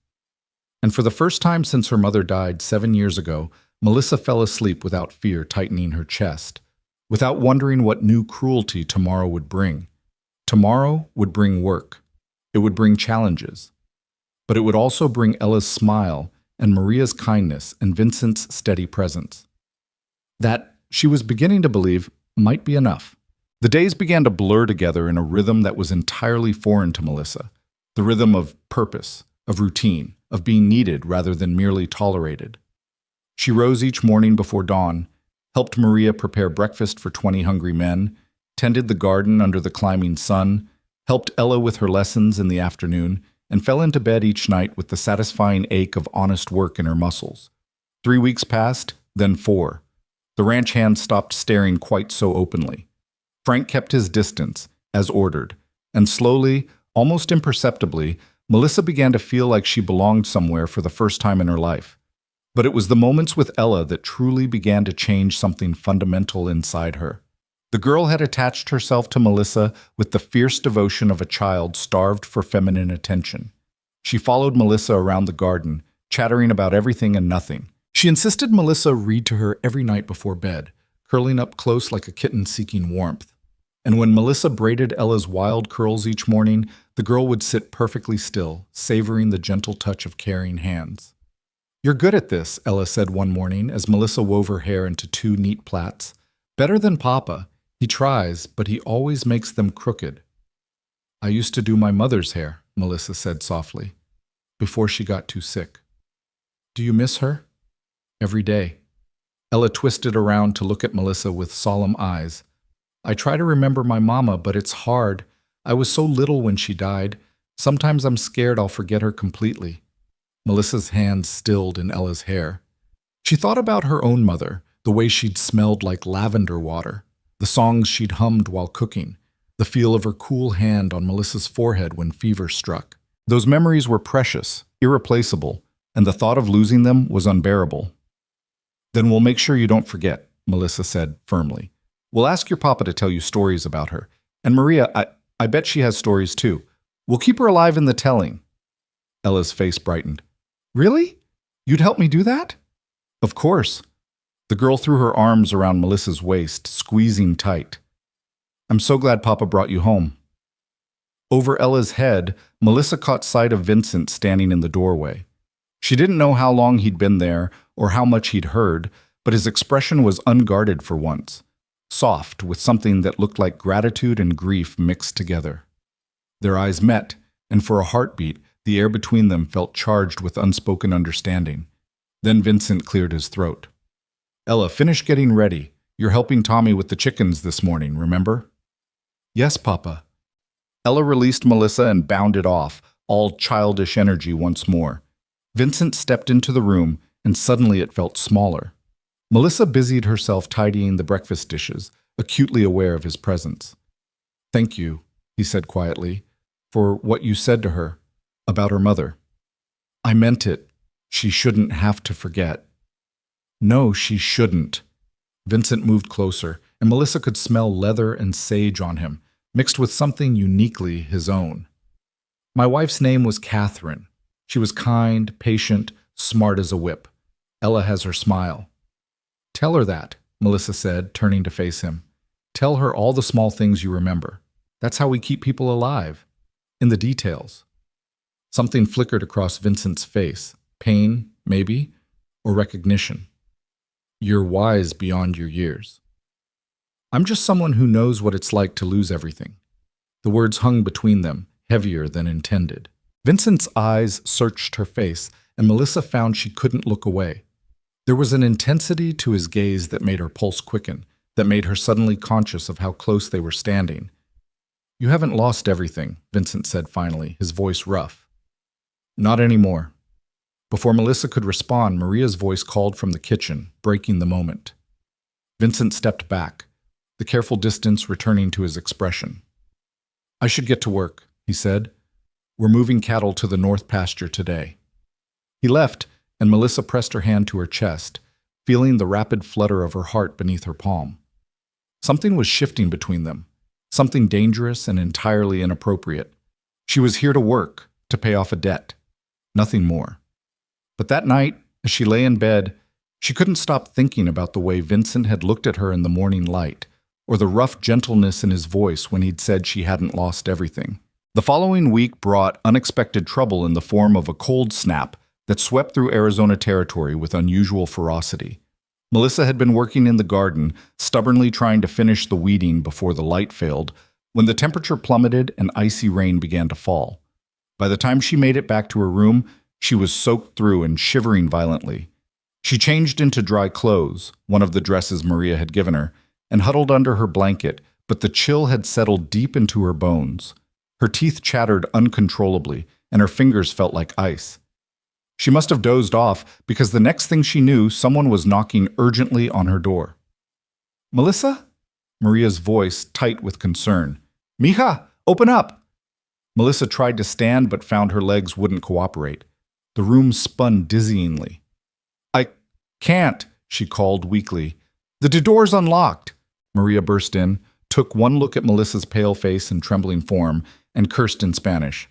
S1: And for the first time since her mother died 7 years ago, Melissa fell asleep without fear tightening her chest, without wondering what new cruelty tomorrow would bring. Tomorrow would bring work. It would bring challenges. But it would also bring Ella's smile and Maria's kindness and Vincent's steady presence. That, she was beginning to believe, might be enough. The days began to blur together in a rhythm that was entirely foreign to Melissa. The rhythm of purpose, of routine, of being needed rather than merely tolerated. She rose each morning before dawn, helped Maria prepare breakfast for 20 hungry men, tended the garden under the climbing sun, helped Ella with her lessons in the afternoon, and fell into bed each night with the satisfying ache of honest work in her muscles. 3 weeks passed, then 4. The ranch hands stopped staring quite so openly. Frank kept his distance, as ordered, and slowly, almost imperceptibly, Melissa began to feel like she belonged somewhere for the first time in her life. But it was the moments with Ella that truly began to change something fundamental inside her. The girl had attached herself to Melissa with the fierce devotion of a child starved for feminine attention. She followed Melissa around the garden, chattering about everything and nothing. She insisted Melissa read to her every night before bed, curling up close like a kitten seeking warmth. And when Melissa braided Ella's wild curls each morning, the girl would sit perfectly still, savoring the gentle touch of caring hands. You're good at this, Ella said one morning as Melissa wove her hair into 2 neat plaits. Better than Papa. He tries, but he always makes them crooked. I used to do my mother's hair, Melissa said softly, before she got too sick. Do you miss her? Every day. Ella twisted around to look at Melissa with solemn eyes. I try to remember my mama, but it's hard. I was so little when she died. Sometimes I'm scared I'll forget her completely. Melissa's hands stilled in Ella's hair. She thought about her own mother, the way she'd smelled like lavender water, the songs she'd hummed while cooking, the feel of her cool hand on Melissa's forehead when fever struck. Those memories were precious, irreplaceable, and the thought of losing them was unbearable. "Then we'll make sure you don't forget," Melissa said firmly. "We'll ask your papa to tell you stories about her. And Maria, I bet she has stories too. We'll keep her alive in the telling." Ella's face brightened. "Really? You'd help me do that?" "Of course." The girl threw her arms around Melissa's waist, squeezing tight. "I'm so glad Papa brought you home." Over Ella's head, Melissa caught sight of Vincent standing in the doorway. She didn't know how long he'd been there or how much he'd heard, but his expression was unguarded for once, soft with something that looked like gratitude and grief mixed together. Their eyes met, and for a heartbeat, the air between them felt charged with unspoken understanding. Then Vincent cleared his throat. "Ella, finish getting ready. You're helping Tommy with the chickens this morning, remember?" "Yes, Papa." Ella released Melissa and bounded off, all childish energy once more. Vincent stepped into the room, and suddenly it felt smaller. Melissa busied herself tidying the breakfast dishes, acutely aware of his presence. "Thank you," he said quietly, "for what you said to her about her mother. I meant it. She shouldn't have to forget." "No, she shouldn't." Vincent moved closer, and Melissa could smell leather and sage on him, mixed with something uniquely his own. "My wife's name was Catherine. She was kind, patient, smart as a whip. Ella has her smile." "Tell her that," Melissa said, turning to face him. "Tell her all the small things you remember. That's how we keep people alive. In the details." Something flickered across Vincent's face. Pain, maybe, or recognition. "You're wise beyond your years." "I'm just someone who knows what it's like to lose everything." The words hung between them, heavier than intended. Vincent's eyes searched her face, and Melissa found she couldn't look away. There was an intensity to his gaze that made her pulse quicken, that made her suddenly conscious of how close they were standing. "You haven't lost everything," Vincent said finally, his voice rough. "Not anymore." Before Melissa could respond, Maria's voice called from the kitchen, breaking the moment. Vincent stepped back, the careful distance returning to his expression. "I should get to work," he said. "We're moving cattle to the north pasture today." He left, and Melissa pressed her hand to her chest, feeling the rapid flutter of her heart beneath her palm. Something was shifting between them, something dangerous and entirely inappropriate. She was here to work, to pay off a debt, nothing more. But that night, as she lay in bed, she couldn't stop thinking about the way Vincent had looked at her in the morning light, or the rough gentleness in his voice when he'd said she hadn't lost everything. The following week brought unexpected trouble in the form of a cold snap that swept through Arizona territory with unusual ferocity. Melissa had been working in the garden, stubbornly trying to finish the weeding before the light failed, when the temperature plummeted and icy rain began to fall. By the time she made it back to her room, she was soaked through and shivering violently. She changed into dry clothes, one of the dresses Maria had given her, and huddled under her blanket, but the chill had settled deep into her bones. Her teeth chattered uncontrollably, and her fingers felt like ice. She must have dozed off, because the next thing she knew, someone was knocking urgently on her door. "Melissa?" Maria's voice tight with concern. "Mija, open up!" Melissa tried to stand but found her legs wouldn't cooperate. The room spun dizzyingly. "I can't," she called weakly. "The door's unlocked." Maria burst in, took one look at Melissa's pale face and trembling form, and cursed in Spanish.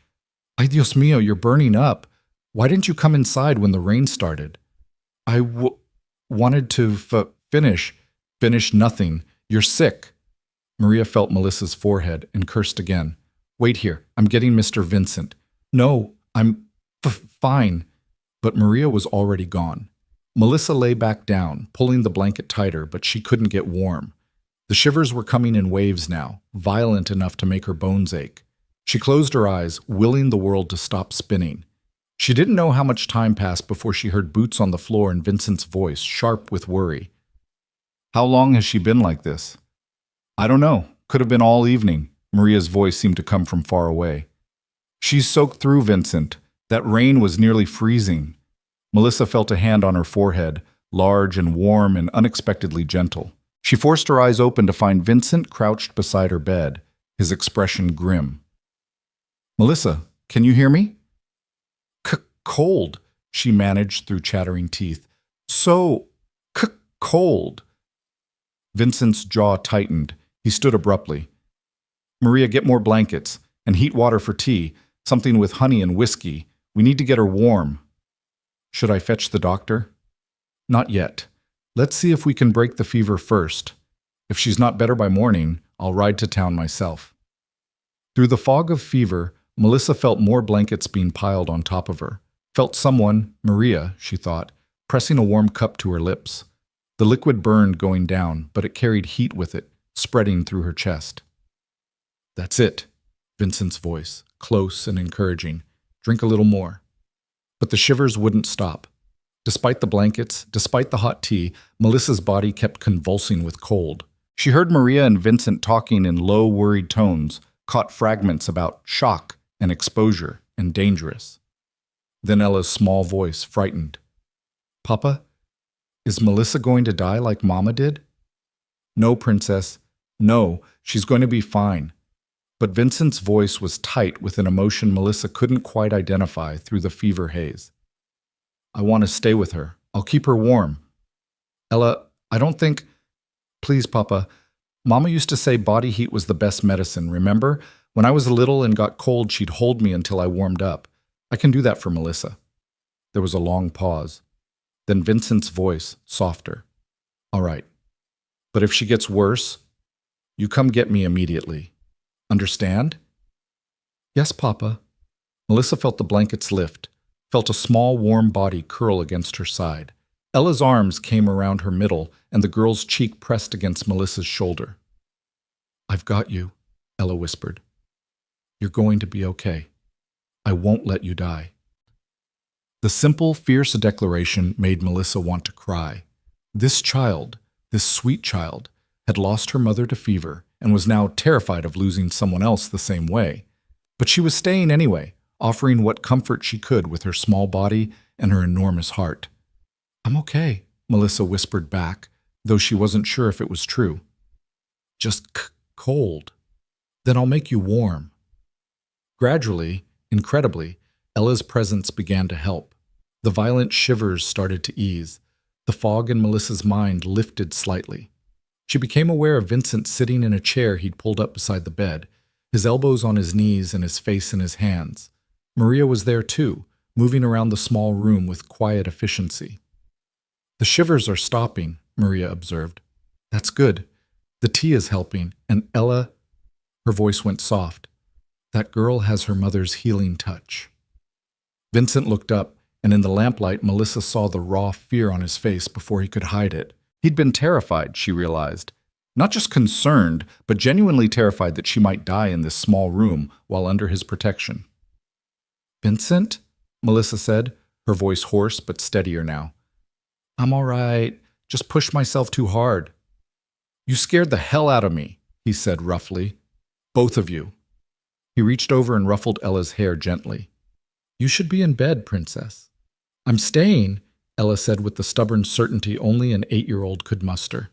S1: "Ay, Dios mío, you're burning up. Why didn't you come inside when the rain started?" "I wanted to finish." "Finish nothing. You're sick." Maria felt Melissa's forehead and cursed again. "Wait here. I'm getting Mr. Vincent." "No, I'm fine." But Maria was already gone. Melissa lay back down, pulling the blanket tighter, but she couldn't get warm. The shivers were coming in waves now, violent enough to make her bones ache. She closed her eyes, willing the world to stop spinning. She didn't know how much time passed before she heard boots on the floor and Vincent's voice, sharp with worry. "How long has she been like this?" "I don't know. Could have been all evening." Maria's voice seemed to come from far away. "She's soaked through, Vincent. That rain was nearly freezing." Melissa felt a hand on her forehead, large and warm and unexpectedly gentle. She forced her eyes open to find Vincent crouched beside her bed, his expression grim. "Melissa, can you hear me?" Cold, she managed through chattering teeth. "So cold." Vincent's jaw tightened. He stood abruptly. "Maria, get more blankets and heat water for tea, something with honey and whiskey. We need to get her warm." "Should I fetch the doctor?" "Not yet. Let's see if we can break the fever first. If she's not better by morning, I'll ride to town myself." Through the fog of fever, Melissa felt more blankets being piled on top of her. Felt someone, Maria, she thought, pressing a warm cup to her lips. The liquid burned going down, but it carried heat with it, spreading through her chest. "That's it," Vincent's voice, close and encouraging. "Drink a little more." But the shivers wouldn't stop. Despite the blankets, despite the hot tea, Melissa's body kept convulsing with cold. She heard Maria and Vincent talking in low, worried tones, caught fragments about shock and exposure and dangerous. Then Ella's small voice, frightened. "Papa, is Melissa going to die like Mama did?" "No, Princess. No, she's going to be fine." But Vincent's voice was tight with an emotion Melissa couldn't quite identify through the fever haze. "I want to stay with her. I'll keep her warm." "Ella, I don't think—" "Please, Papa. Mama used to say body heat was the best medicine, remember? When I was little and got cold, she'd hold me until I warmed up. I can do that for Melissa." There was a long pause. Then Vincent's voice, softer. "All right. But if she gets worse, you come get me immediately. Understand?" "Yes, Papa." Melissa felt the blankets lift, felt a small, warm body curl against her side. Ella's arms came around her middle, and the girl's cheek pressed against Melissa's shoulder. "I've got you," Ella whispered. "You're going to be okay. I won't let you die." The simple, fierce declaration made Melissa want to cry. This child, this sweet child, had lost her mother to fever and was now terrified of losing someone else the same way. But she was staying anyway, offering what comfort she could with her small body and her enormous heart. "I'm okay," Melissa whispered back, though she wasn't sure if it was true. "Just cold. Then I'll make you warm." Gradually, incredibly, Ella's presence began to help. The violent shivers started to ease. The fog in Melissa's mind lifted slightly. She became aware of Vincent sitting in a chair he'd pulled up beside the bed, his elbows on his knees and his face in his hands. Maria was there too, moving around the small room with quiet efficiency. "The shivers are stopping," Maria observed. "That's good. The tea is helping, and Ella—" Her voice went soft. "That girl has her mother's healing touch." Vincent looked up, and in the lamplight, Melissa saw the raw fear on his face before he could hide it. He'd been terrified, she realized. Not just concerned, but genuinely terrified that she might die in this small room while under his protection. "Vincent?" Melissa said, her voice hoarse but steadier now. "I'm all right. Just pushed myself too hard." "You scared the hell out of me," he said roughly. "Both of you." He reached over and ruffled Ella's hair gently. "You should be in bed, Princess." "I'm staying," Ella said with the stubborn certainty only an 8-year-old could muster.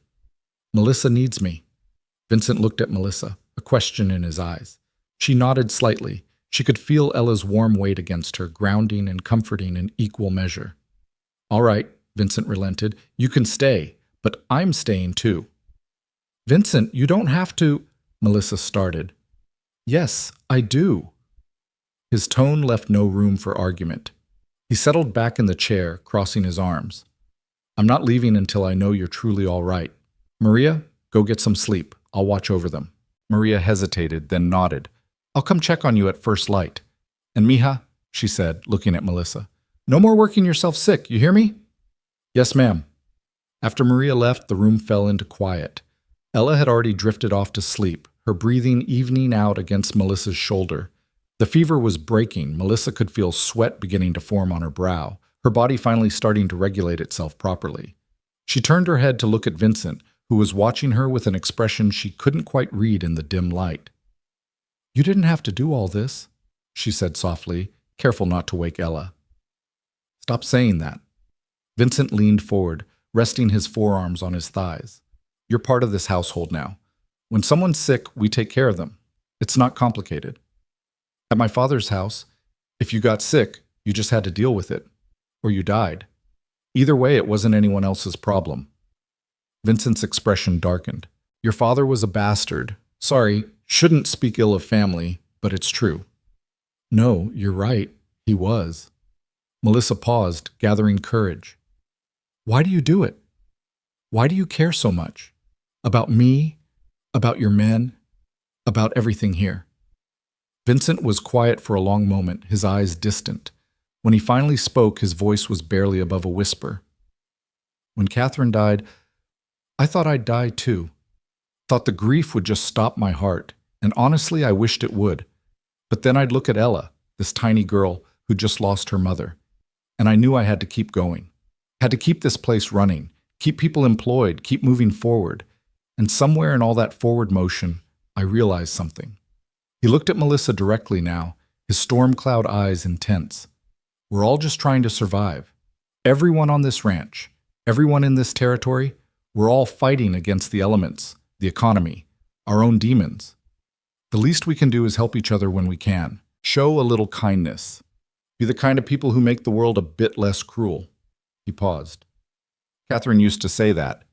S1: "Melissa needs me." Vincent looked at Melissa, a question in his eyes. She nodded slightly. She could feel Ella's warm weight against her, grounding and comforting in equal measure. "All right," Vincent relented. "You can stay, but I'm staying too." "Vincent, you don't have to," Melissa started. "Yes, I do." His tone left no room for argument. He settled back in the chair, crossing his arms. "I'm not leaving until I know you're truly all right. Maria, go get some sleep. I'll watch over them." Maria hesitated, then nodded. "I'll come check on you at first light." "And Mija," she said, looking at Melissa, "no more working yourself sick, you hear me?" "Yes, ma'am." After Maria left, the room fell into quiet. Ella had already drifted off to sleep, her breathing evening out against Melissa's shoulder. The fever was breaking. Melissa could feel sweat beginning to form on her brow, her body finally starting to regulate itself properly. She turned her head to look at Vincent, who was watching her with an expression she couldn't quite read in the dim light. "You didn't have to do all this," she said softly, careful not to wake Ella. "Stop saying that." Vincent leaned forward, resting his forearms on his thighs. "You're part of this household now. When someone's sick, we take care of them. It's not complicated. At my father's house, if you got sick, you just had to deal with it, or you died. Either way, it wasn't anyone else's problem. Vincent's expression darkened. Your father was a bastard. Sorry, shouldn't speak ill of family, but it's true. No, you're right. He was. Melissa paused, gathering courage. Why do you do it? Why do you care so much? About me? About your men? About everything here? Vincent was quiet for a long moment, his eyes distant. When he finally spoke, his voice was barely above a whisper. When Catherine died, I thought I'd die too. Thought the grief would just stop my heart, and honestly, I wished it would. But then I'd look at Ella, this tiny girl who just lost her mother, and I knew I had to keep going. Had to keep this place running, keep people employed, keep moving forward. And somewhere in all that forward motion, I realized something. He looked at Melissa directly now, his storm cloud eyes intense. We're all just trying to survive. Everyone on this ranch, everyone in this territory, we're all fighting against the elements, the economy, our own demons. The least we can do is help each other when we can. Show a little kindness. Be the kind of people who make the world a bit less cruel. He paused. Catherine used to say that.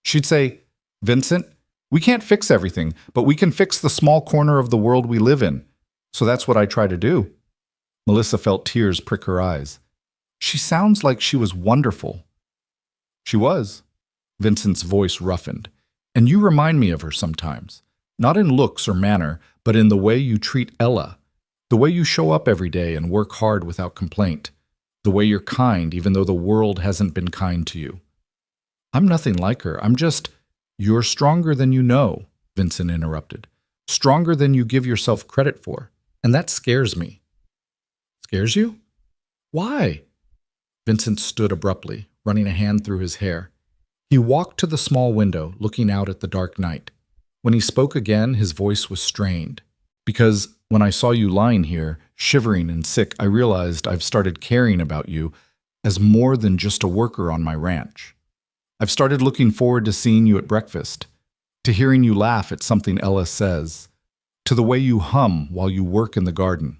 S1: She'd say, Vincent, we can't fix everything, but we can fix the small corner of the world we live in. So that's what I try to do. Melissa felt tears prick her eyes. She sounds like she was wonderful. She was. Vincent's voice roughened. And you remind me of her sometimes. Not in looks or manner, but in the way you treat Ella. The way you show up every day and work hard without complaint. The way you're kind, even though the world hasn't been kind to you. I'm nothing like her. I'm just... You're stronger than you know, Vincent interrupted. Stronger than you give yourself credit for. And that scares me. Scares you? Why? Vincent stood abruptly, running a hand through his hair. He walked to the small window, looking out at the dark night. When he spoke again, his voice was strained. Because when I saw you lying here, shivering and sick, I realized I've started caring about you as more than just a worker on my ranch. I've started looking forward to seeing you at breakfast, to hearing you laugh at something Ella says, to the way you hum while you work in the garden.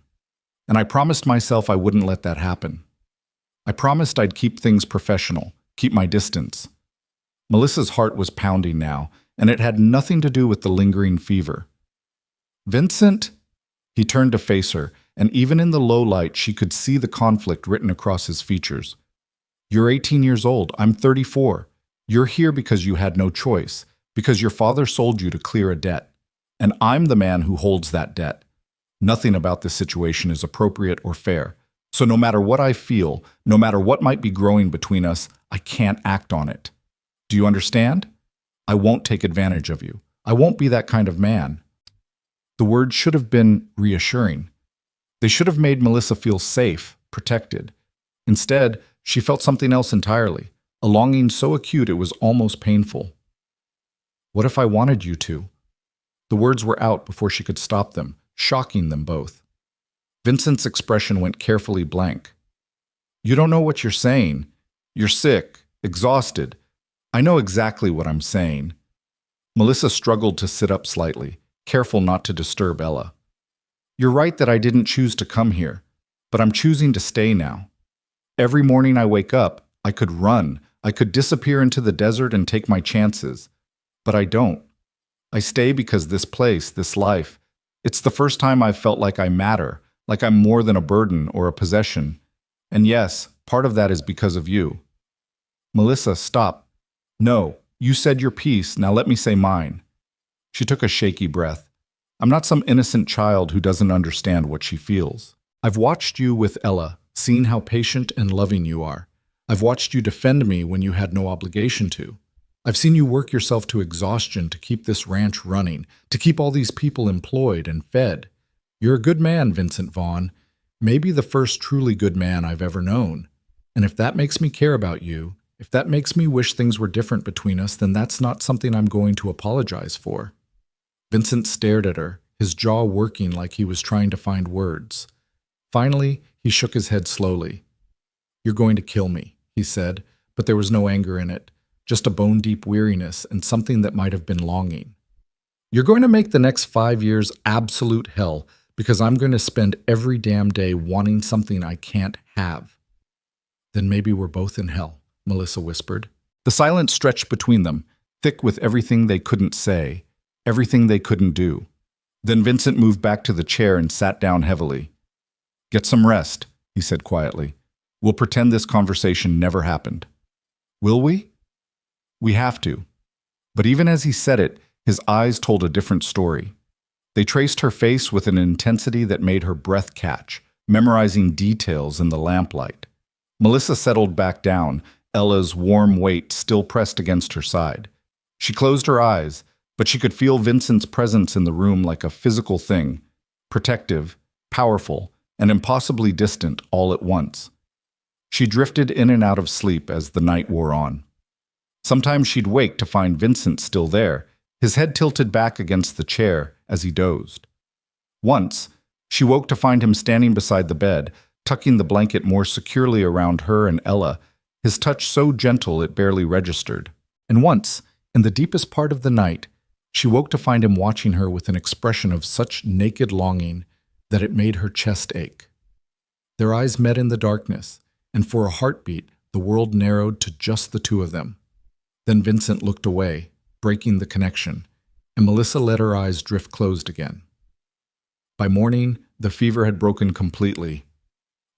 S1: And I promised myself I wouldn't let that happen. I promised I'd keep things professional, keep my distance. Melissa's heart was pounding now, and it had nothing to do with the lingering fever. Vincent? He turned to face her, and even in the low light she could see the conflict written across his features. You're 18 years old. I'm 34. You're here because you had no choice, because your father sold you to clear a debt. And I'm the man who holds that debt. Nothing about this situation is appropriate or fair. So no matter what I feel, no matter what might be growing between us, I can't act on it. Do you understand? I won't take advantage of you. I won't be that kind of man. The words should have been reassuring. They should have made Melissa feel safe, protected. Instead, she felt something else entirely, a longing so acute it was almost painful. What if I wanted you to? The words were out before she could stop them, shocking them both. Vincent's expression went carefully blank. You don't know what you're saying. You're sick, exhausted. I know exactly what I'm saying. Melissa struggled to sit up slightly, careful not to disturb Ella. You're right that I didn't choose to come here, but I'm choosing to stay now. Every morning I wake up, I could run, I could disappear into the desert and take my chances. But I don't. I stay because this place, this life, it's the first time I've felt like I matter, like I'm more than a burden or a possession. And yes, part of that is because of you. Melissa, stop. No, you said your piece, now let me say mine. She took a shaky breath. I'm not some innocent child who doesn't understand what she feels. I've watched you with Ella, seen how patient and loving you are. I've watched you defend me when you had no obligation to. I've seen you work yourself to exhaustion to keep this ranch running, to keep all these people employed and fed. You're a good man, Vincent Vaughn. Maybe the first truly good man I've ever known. And if that makes me care about you, if that makes me wish things were different between us, then that's not something I'm going to apologize for. Vincent stared at her, his jaw working like he was trying to find words. Finally, he shook his head slowly. You're going to kill me, he said, but there was no anger in it, just a bone-deep weariness and something that might have been longing. You're going to make the next 5 years absolute hell because I'm going to spend every damn day wanting something I can't have. Then maybe we're both in hell, Melissa whispered. The silence stretched between them, thick with everything they couldn't say, everything they couldn't do. Then Vincent moved back to the chair and sat down heavily. Get some rest, he said quietly. We'll pretend this conversation never happened. Will we? We have to. But even as he said it, his eyes told a different story. They traced her face with an intensity that made her breath catch, memorizing details in the lamplight. Melissa settled back down, Ella's warm weight still pressed against her side. She closed her eyes, but she could feel Vincent's presence in the room like a physical thing, protective, powerful, and impossibly distant all at once. She drifted in and out of sleep as the night wore on. Sometimes she'd wake to find Vincent still there, his head tilted back against the chair as he dozed. Once, she woke to find him standing beside the bed, tucking the blanket more securely around her and Ella, his touch so gentle it barely registered. And once, in the deepest part of the night, she woke to find him watching her with an expression of such naked longing that it made her chest ache. Their eyes met in the darkness, and for a heartbeat, the world narrowed to just the two of them. Then Vincent looked away, breaking the connection, and Melissa let her eyes drift closed again. By morning, the fever had broken completely.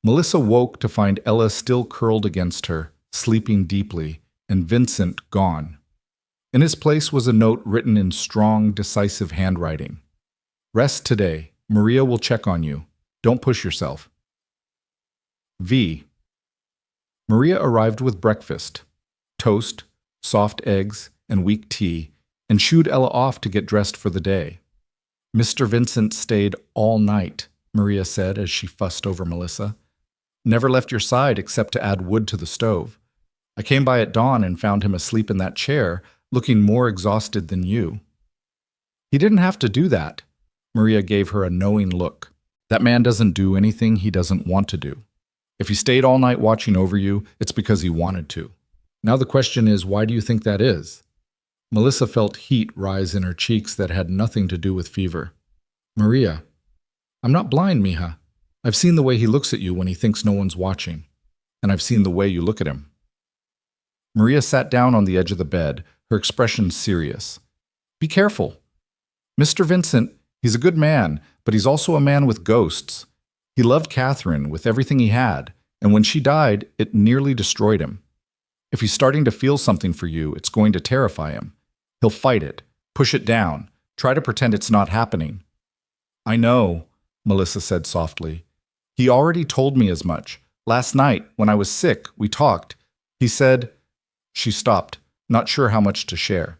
S1: Melissa woke to find Ella still curled against her, sleeping deeply, and Vincent gone. In his place was a note written in strong, decisive handwriting. Rest today. Maria will check on you. Don't push yourself. V. Maria arrived with breakfast, toast, soft eggs, and weak tea, and shooed Ella off to get dressed for the day. Mr. Vincent stayed all night, Maria said as she fussed over Melissa. Never left your side except to add wood to the stove. I came by at dawn and found him asleep in that chair, looking more exhausted than you. He didn't have to do that. Maria gave her a knowing look. That man doesn't do anything he doesn't want to do. If he stayed all night watching over you, it's because he wanted to. Now the question is, why do you think that is? Melissa felt heat rise in her cheeks that had nothing to do with fever. Maria, I'm not blind, mija. I've seen the way he looks at you when he thinks no one's watching. And I've seen the way you look at him. Maria sat down on the edge of the bed, her expression serious. Be careful. Mr. Vincent, he's a good man, but he's also a man with ghosts. He loved Catherine with everything he had, and when she died, it nearly destroyed him. If he's starting to feel something for you, it's going to terrify him. He'll fight it, push it down, try to pretend it's not happening. I know, Melissa said softly. He already told me as much. Last night, when I was sick, we talked. He said... She stopped, not sure how much to share.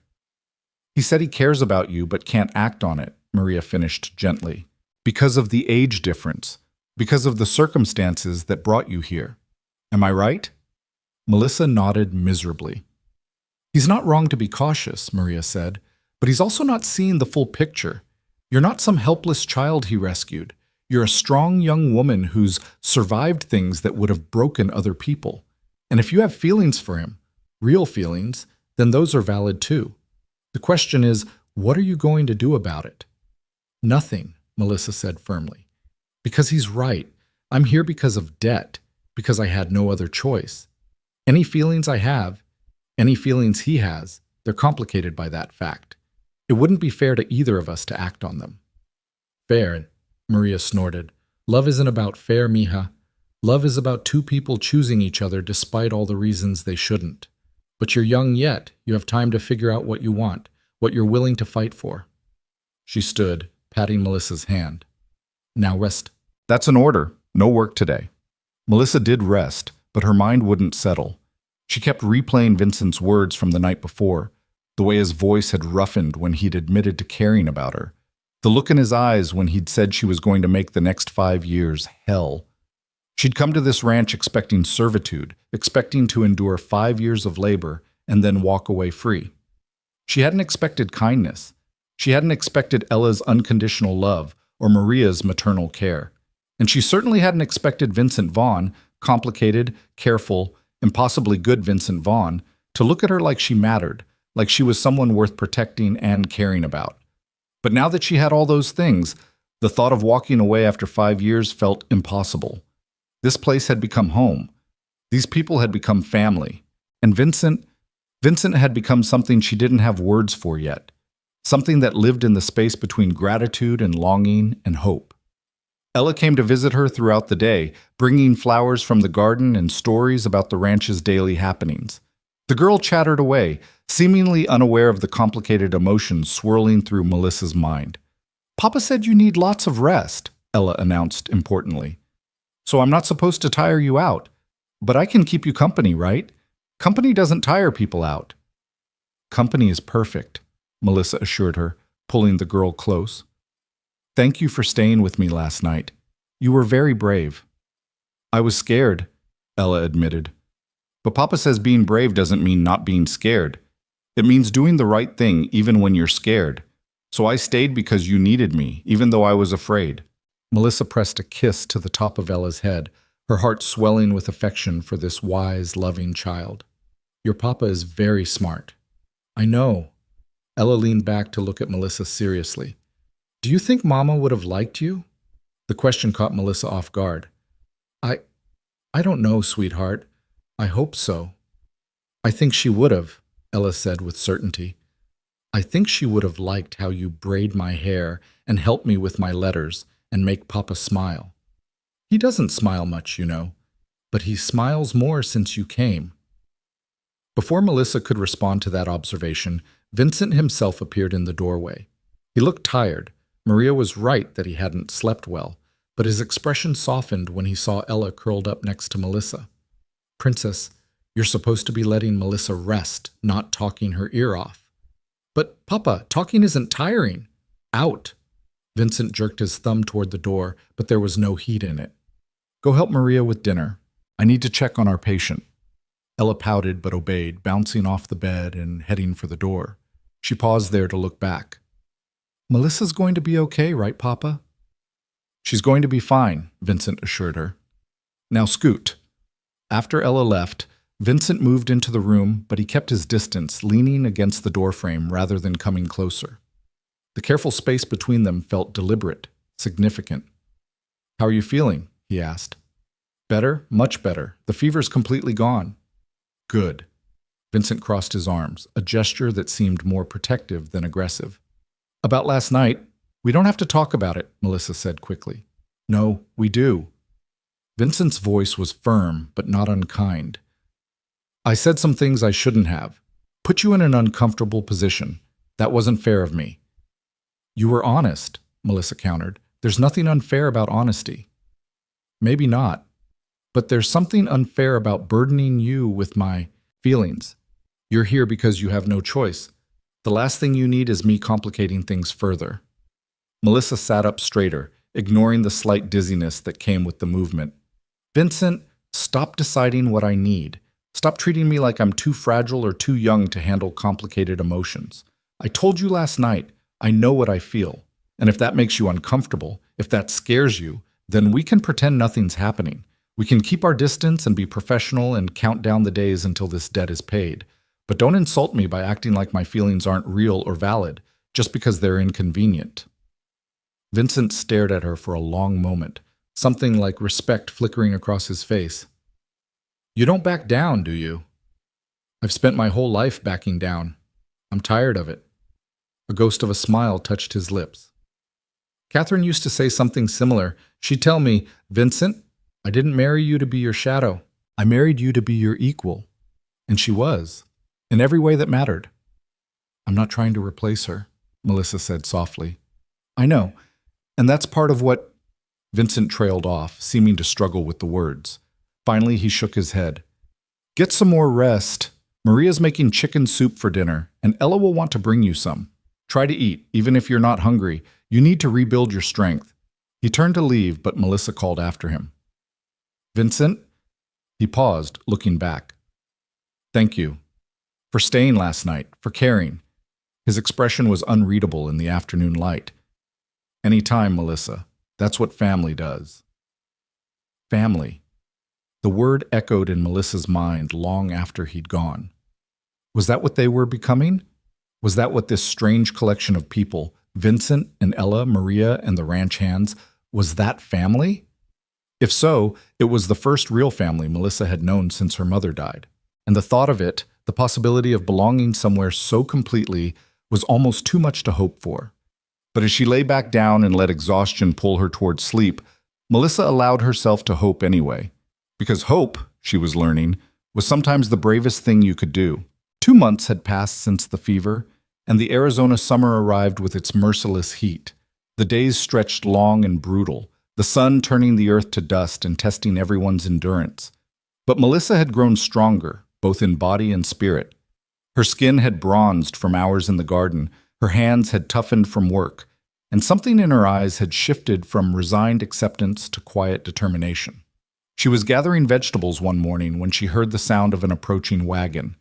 S1: He said he cares about you but can't act on it, Maria finished gently. Because of the age difference. Because of the circumstances that brought you here. Am I right? Melissa nodded miserably. He's not wrong to be cautious, Maria said, but he's also not seeing the full picture. You're not some helpless child he rescued. You're a strong young woman who's survived things that would have broken other people. And if you have feelings for him, real feelings, then those are valid too. The question is, what are you going to do about it? Nothing, Melissa said firmly. Because he's right. I'm here because of debt, because I had no other choice. Any feelings I have, any feelings he has, they're complicated by that fact. It wouldn't be fair to either of us to act on them. Fair, Maria snorted. Love isn't about fair, mija. Love is about two people choosing each other despite all the reasons they shouldn't. But you're young yet. You have time to figure out what you want, what you're willing to fight for. She stood, patting Melissa's hand. Now rest. That's an order. No work today. Melissa did rest, but her mind wouldn't settle. She kept replaying Vincent's words from the night before, the way his voice had roughened when he'd admitted to caring about her, the look in his eyes when he'd said she was going to make the next 5 years hell. She'd come to this ranch expecting servitude, expecting to endure 5 years of labor and then walk away free. She hadn't expected kindness. She hadn't expected Ella's unconditional love or Maria's maternal care. And she certainly hadn't expected Vincent Vaughn, complicated, careful, impossibly good Vincent Vaughn, to look at her like she mattered, like she was someone worth protecting and caring about. But now that she had all those things, the thought of walking away after 5 years felt impossible. This place had become home. These people had become family. And Vincent had become something she didn't have words for yet. Something that lived in the space between gratitude and longing and hope. Ella came to visit her throughout the day, bringing flowers from the garden and stories about the ranch's daily happenings. The girl chattered away, seemingly unaware of the complicated emotions swirling through Melissa's mind. "Papa said you need lots of rest," Ella announced importantly. "So I'm not supposed to tire you out. But I can keep you company, right? Company doesn't tire people out." "Company is perfect," Melissa assured her, pulling the girl close. "Thank you for staying with me last night. You were very brave." "I was scared," Ella admitted. "But Papa says being brave doesn't mean not being scared. It means doing the right thing even when you're scared. So I stayed because you needed me, even though I was afraid." Melissa pressed a kiss to the top of Ella's head, her heart swelling with affection for this wise, loving child. "Your papa is very smart." "I know." Ella leaned back to look at Melissa seriously. "Do you think Mama would have liked you?" The question caught Melissa off guard. I don't know, sweetheart. I hope so." "I think she would have," Ella said with certainty. "I think she would have liked how you braid my hair and help me with my letters and make Papa smile. He doesn't smile much, you know, but he smiles more since you came." Before Melissa could respond to that observation, Vincent himself appeared in the doorway. He looked tired. Maria was right that he hadn't slept well, but his expression softened when he saw Ella curled up next to Melissa. "Princess, you're supposed to be letting Melissa rest, not talking her ear off." "But, Papa, talking isn't tiring." "Out." Vincent jerked his thumb toward the door, but there was no heat in it. "Go help Maria with dinner. I need to check on our patient." Ella pouted but obeyed, bouncing off the bed and heading for the door. She paused there to look back. "Melissa's going to be okay, right, Papa?" "She's going to be fine," Vincent assured her. "Now scoot." After Ella left, Vincent moved into the room, but he kept his distance, leaning against the doorframe rather than coming closer. The careful space between them felt deliberate, significant. "How are you feeling?" he asked. "Better, much better. The fever's completely gone." "Good." Vincent crossed his arms, a gesture that seemed more protective than aggressive. "About last night, we don't have to talk about it," Melissa said quickly. "No, we do." Vincent's voice was firm, but not unkind. "I said some things I shouldn't have. Put you in an uncomfortable position. That wasn't fair of me." "You were honest," Melissa countered. "There's nothing unfair about honesty." "Maybe not. But there's something unfair about burdening you with my feelings. You're here because you have no choice. The last thing you need is me complicating things further." Melissa sat up straighter, ignoring the slight dizziness that came with the movement. "Vincent, stop deciding what I need. Stop treating me like I'm too fragile or too young to handle complicated emotions. I told you last night, I know what I feel. And if that makes you uncomfortable, if that scares you, then we can pretend nothing's happening. We can keep our distance and be professional and count down the days until this debt is paid. But don't insult me by acting like my feelings aren't real or valid, just because they're inconvenient." Vincent stared at her for a long moment, something like respect flickering across his face. "You don't back down, do you?" "I've spent my whole life backing down. I'm tired of it." A ghost of a smile touched his lips. "Catherine used to say something similar. She'd tell me, 'Vincent, I didn't marry you to be your shadow. I married you to be your equal.' And she was, in every way that mattered." "I'm not trying to replace her," Melissa said softly. "I know, and that's part of what—" Vincent trailed off, seeming to struggle with the words. Finally, he shook his head. "Get some more rest. Maria's making chicken soup for dinner, and Ella will want to bring you some. Try to eat, even if you're not hungry. You need to rebuild your strength." He turned to leave, but Melissa called after him. "Vincent?" He paused, looking back. "Thank you. For staying last night, for caring." His expression was unreadable in the afternoon light. "Any time, Melissa. That's what family does." Family. The word echoed in Melissa's mind long after he'd gone. Was that what they were becoming? Was that what this strange collection of people, Vincent and Ella, Maria, and the ranch hands, was that family? If so, it was the first real family Melissa had known since her mother died. And the thought of it, the possibility of belonging somewhere so completely, was almost too much to hope for. But as she lay back down and let exhaustion pull her towards sleep, Melissa allowed herself to hope anyway. Because hope, she was learning, was sometimes the bravest thing you could do. 2 months had passed since the fever, and the Arizona summer arrived with its merciless heat. The days stretched long and brutal, the sun turning the earth to dust and testing everyone's endurance. But Melissa had grown stronger, both in body and spirit. Her skin had bronzed from hours in the garden, her hands had toughened from work, and something in her eyes had shifted from resigned acceptance to quiet determination. She was gathering vegetables one morning when she heard the sound of an approaching wagon.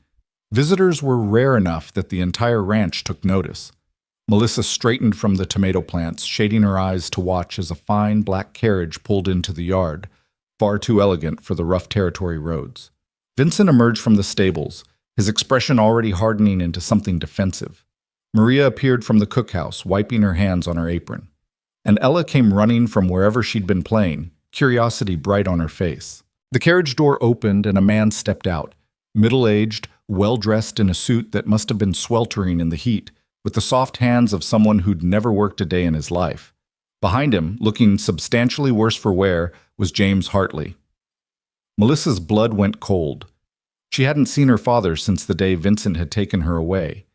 S1: Visitors were rare enough that the entire ranch took notice. Melissa straightened from the tomato plants, shading her eyes to watch as a fine black carriage pulled into the yard, far too elegant for the rough territory roads. Vincent emerged from the stables, his expression already hardening into something defensive. Maria appeared from the cookhouse, wiping her hands on her apron. And Ella came running from wherever she'd been playing, curiosity bright on her face. The carriage door opened and a man stepped out, middle-aged, well-dressed in a suit that must have been sweltering in the heat, with the soft hands of someone who'd never worked a day in his life. Behind him, looking substantially worse for wear, was James Hartley. Melissa's blood went cold. She hadn't seen her father since the day Vincent had taken her away,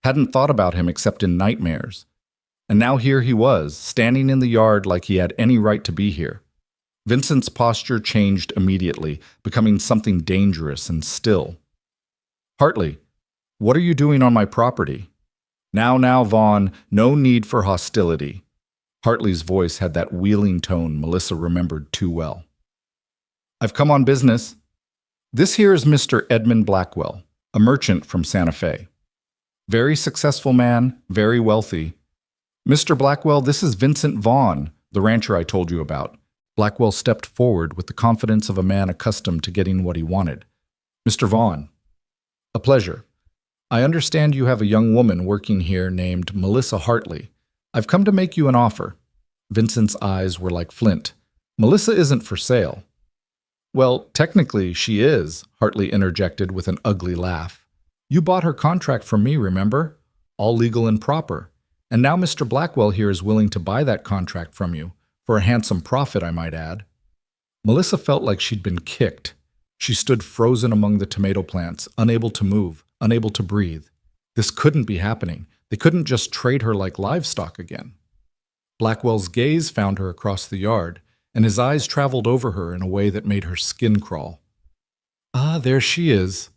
S1: hadn't thought about him except in nightmares. And now here he was, standing in the yard like he had any right to be here. Vincent's posture changed immediately, becoming something dangerous and still. "Hartley, what are you doing on my property?" Now, Vaughn, no need for hostility." Hartley's voice had that wheeling tone Melissa remembered too well. "I've come on business. This here is Mr. Edmund Blackwell, a merchant from Santa Fe. Very successful man, very wealthy. Mr. Blackwell, this is Vincent Vaughn, the rancher I told you about." Blackwell stepped forward with the confidence of a man accustomed to getting what he wanted. "Mr. Vaughn, a pleasure. I understand you have a young woman working here named Melissa Hartley. I've come to make you an offer." Vincent's eyes were like flint. "Melissa isn't for sale." "Well, technically she is," Hartley interjected with an ugly laugh. "You bought her contract from me, remember? All legal and proper. And now Mr. Blackwell here is willing to buy that contract from you, for a handsome profit, I might add." Melissa felt like she'd been kicked. She stood frozen among the tomato plants, unable to move, unable to breathe. This couldn't be happening. They couldn't just trade her like livestock again. Blackwell's gaze found her across the yard, and his eyes traveled over her in a way that made her skin crawl. "Ah, there she is.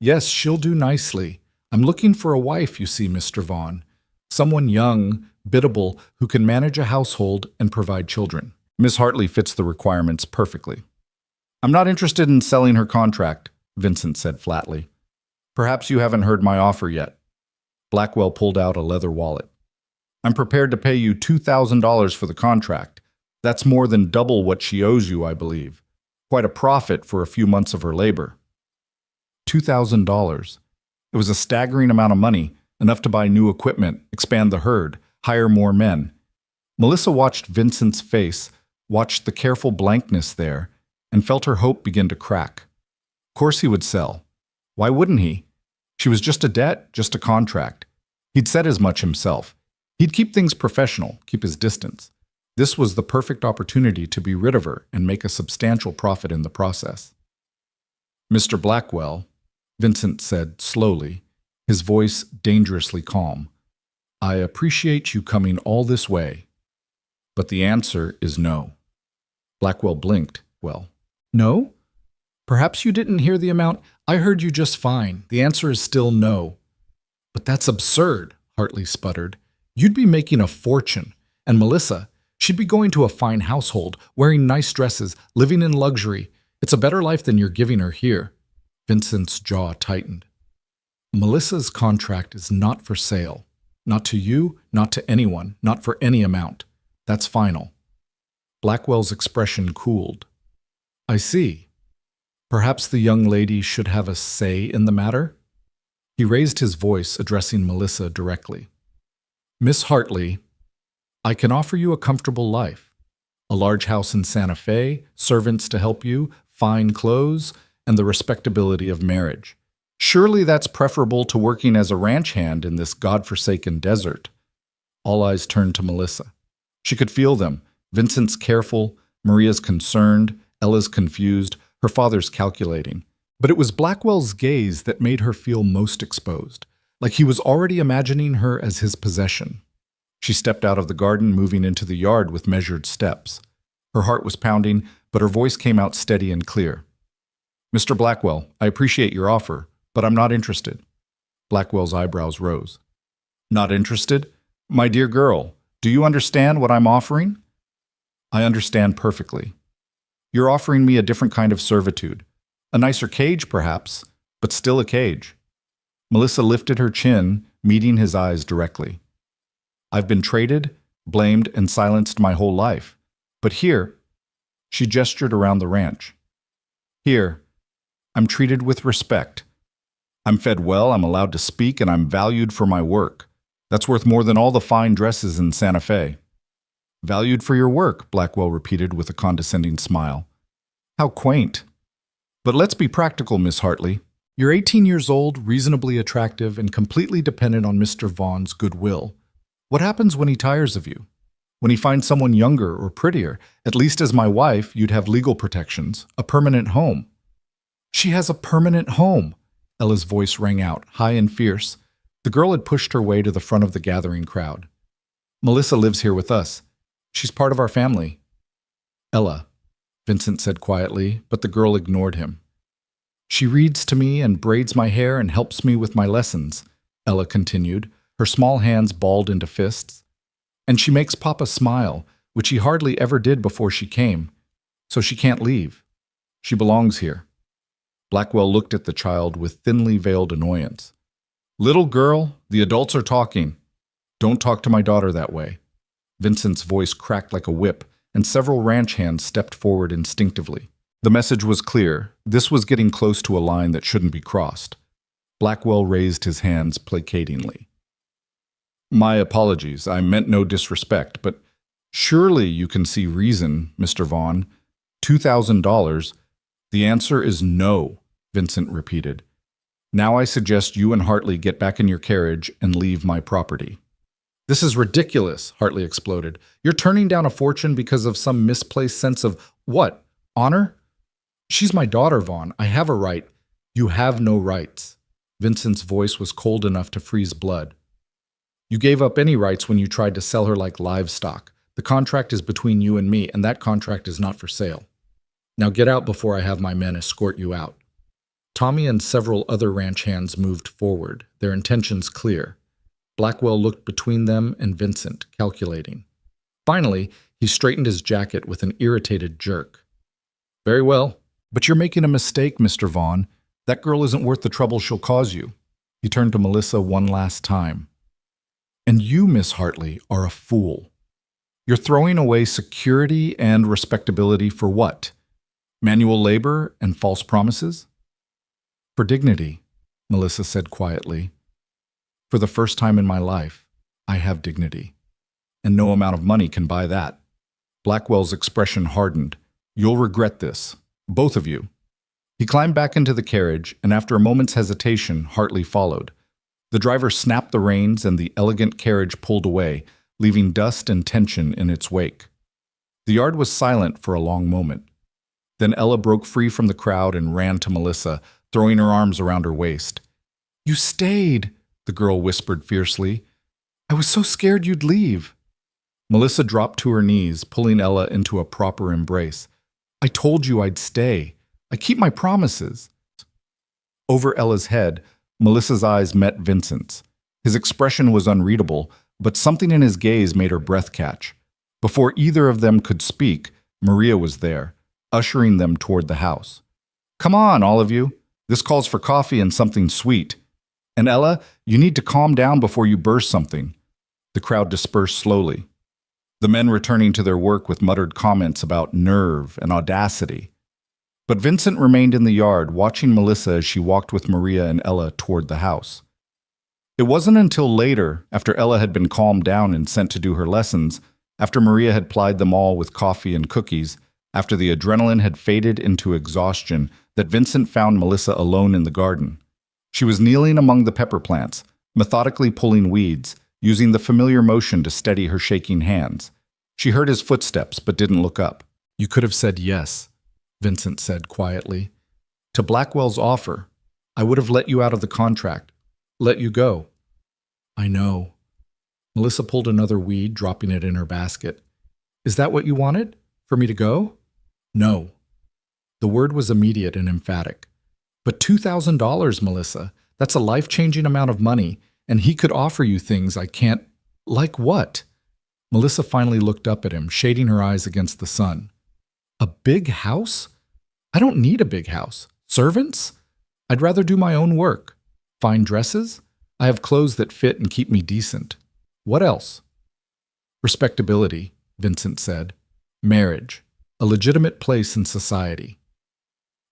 S1: Yes, she'll do nicely. I'm looking for a wife, you see, Mr. Vaughn. Someone young, biddable, who can manage a household and provide children. Miss Hartley fits the requirements perfectly." "I'm not interested in selling her contract," Vincent said flatly. "Perhaps you haven't heard my offer yet." Blackwell pulled out a leather wallet. "I'm prepared to pay you $2,000 for the contract. That's more than double what she owes you, I believe. Quite a profit for a few months of her labor." $2,000. It was a staggering amount of money, enough to buy new equipment, expand the herd, hire more men. Melissa watched Vincent's face, watched the careful blankness there, and felt her hope begin to crack. Of course he would sell. Why wouldn't he? She was just a debt, just a contract. He'd said as much himself. He'd keep things professional, keep his distance. This was the perfect opportunity to be rid of her and make a substantial profit in the process. "Mr. Blackwell," Vincent said slowly, his voice dangerously calm, "I appreciate you coming all this way, but the answer is no." Blackwell blinked. "Well, no? Perhaps you didn't hear the amount. I heard you just fine. The answer is still no." "But that's absurd," Hartley sputtered. "You'd be making a fortune. And Melissa, she'd be going to a fine household, wearing nice dresses, living in luxury. It's a better life than you're giving her here." Vincent's jaw tightened. "Melissa's contract is not for sale. Not to you, not to anyone, not for any amount. That's final." Blackwell's expression cooled. "I see. Perhaps the young lady should have a say in the matter?" He raised his voice, addressing Melissa directly. Miss Hartley, I can offer you a comfortable life. A large house in Santa Fe, servants to help you, fine clothes, and the respectability of marriage. Surely that's preferable to working as a ranch hand in this godforsaken desert. All eyes turned to Melissa. She could feel them. Vincent's careful, Maria's concerned, Ella's confused, her father's calculating. But it was Blackwell's gaze that made her feel most exposed, like he was already imagining her as his possession. She stepped out of the garden, moving into the yard with measured steps. Her heart was pounding, but her voice came out steady and clear. Mr. Blackwell, I appreciate your offer, but I'm not interested. Blackwell's eyebrows rose. Not interested? My dear girl, do you understand what I'm offering? I understand perfectly. You're offering me a different kind of servitude. A nicer cage, perhaps, but still a cage. Melissa lifted her chin, meeting his eyes directly. I've been traded, blamed, and silenced my whole life. But here, she gestured around the ranch. Here, I'm treated with respect. I'm fed well, I'm allowed to speak, and I'm valued for my work. That's worth more than all the fine dresses in Santa Fe. Valued for your work, Blackwell repeated with a condescending smile. How quaint. But let's be practical, Miss Hartley. You're 18 years old, reasonably attractive, and completely dependent on Mr. Vaughn's goodwill. What happens when he tires of you? When he finds someone younger or prettier? At least as my wife, you'd have legal protections, a permanent home. She has a permanent home, Ella's voice rang out, high and fierce. The girl had pushed her way to the front of the gathering crowd. Melissa lives here with us. She's part of our family. Ella, Vincent said quietly, but the girl ignored him. She reads to me and braids my hair and helps me with my lessons, Ella continued, her small hands balled into fists. And she makes Papa smile, which he hardly ever did before she came, so she can't leave. She belongs here. Blackwell looked at the child with thinly veiled annoyance. Little girl, the adults are talking. Don't talk to my daughter that way. Vincent's voice cracked like a whip, and several ranch hands stepped forward instinctively. The message was clear. This was getting close to a line that shouldn't be crossed. Blackwell raised his hands placatingly. My apologies. I meant no disrespect, but surely you can see reason, Mr. Vaughn. $2,000. The answer is no, Vincent repeated. Now I suggest you and Hartley get back in your carriage and leave my property. This is ridiculous, Hartley exploded. You're turning down a fortune because of some misplaced sense of, what, honor? She's my daughter, Vaughn. I have a right. You have no rights. Vincent's voice was cold enough to freeze blood. You gave up any rights when you tried to sell her like livestock. The contract is between you and me, and that contract is not for sale. Now get out before I have my men escort you out. Tommy and several other ranch hands moved forward, their intentions clear. Blackwell looked between them and Vincent, calculating. Finally, he straightened his jacket with an irritated jerk. Very well, but you're making a mistake, Mr. Vaughn. That girl isn't worth the trouble she'll cause you. He turned to Melissa one last time. And you, Miss Hartley, are a fool. You're throwing away security and respectability for what? Manual labor and false promises? For dignity, Melissa said quietly. For the first time in my life, I have dignity. And no amount of money can buy that. Blackwell's expression hardened. You'll regret this. Both of you. He climbed back into the carriage, and after a moment's hesitation, Hartley followed. The driver snapped the reins, and the elegant carriage pulled away, leaving dust and tension in its wake. The yard was silent for a long moment. Then Ella broke free from the crowd and ran to Melissa, throwing her arms around her waist. You stayed, the girl whispered fiercely. I was so scared you'd leave. Melissa dropped to her knees, pulling Ella into a proper embrace. I told you I'd stay. I keep my promises. Over Ella's head, Melissa's eyes met Vincent's. His expression was unreadable, but something in his gaze made her breath catch. Before either of them could speak, Maria was there, ushering them toward the house. Come on, all of you. This calls for coffee and something sweet. And Ella, you need to calm down before you burst something. The crowd dispersed slowly, the men returning to their work with muttered comments about nerve and audacity. But Vincent remained in the yard, watching Melissa as she walked with Maria and Ella toward the house. It wasn't until later, after Ella had been calmed down and sent to do her lessons, after Maria had plied them all with coffee and cookies, after the adrenaline had faded into exhaustion, that Vincent found Melissa alone in the garden. She was kneeling among the pepper plants, methodically pulling weeds, using the familiar motion to steady her shaking hands. She heard his footsteps but didn't look up. "You could have said yes," Vincent said quietly. "To Blackwell's offer, I would have let you out of the contract, let you go." "I know." Melissa pulled another weed, dropping it in her basket. "Is that what you wanted? For me to go?" "No." The word was immediate and emphatic. "But $2,000, Melissa, that's a life-changing amount of money, and he could offer you things I can't—" "Like what?" Melissa finally looked up at him, shading her eyes against the sun. "A big house? I don't need a big house. Servants? I'd rather do my own work. Fine dresses? I have clothes that fit and keep me decent. What else?" "Respectability," Vincent said. "Marriage. A legitimate place in society."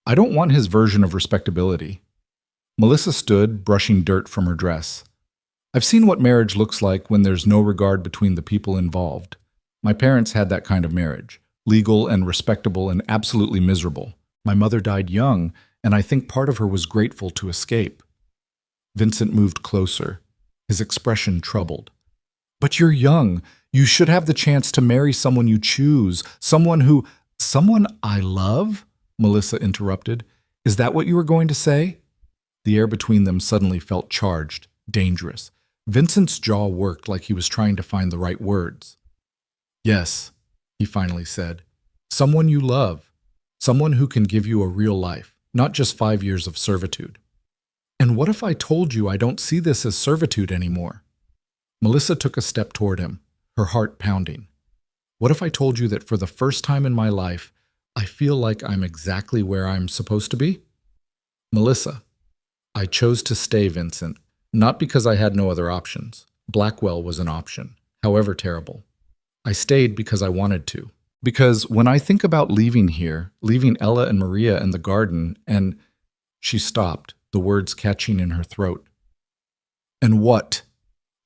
S1: "I don't want his version of respectability." Melissa stood, brushing dirt from her dress. "I've seen what marriage looks like when there's no regard between the people involved. My parents had that kind of marriage, legal and respectable and absolutely miserable. My mother died young, and I think part of her was grateful to escape." Vincent moved closer, his expression troubled. "But you're young. You should have the chance to marry someone you choose, someone who—" "Someone I love?" Melissa interrupted. "Is that what you were going to say?" The air between them suddenly felt charged, dangerous. Vincent's jaw worked like he was trying to find the right words. "Yes," he finally said. "Someone you love. Someone who can give you a real life, not just 5 years of servitude." "And what if I told you I don't see this as servitude anymore?" Melissa took a step toward him, her heart pounding. "What if I told you that for the first time in my life, I feel like I'm exactly where I'm supposed to be?" "Melissa, I chose to stay, Vincent, not because I had no other options. Blackwell was an option, however terrible. I stayed because I wanted to. Because when I think about leaving here, leaving Ella and Maria in the garden, and—" She stopped, the words catching in her throat. "And what?"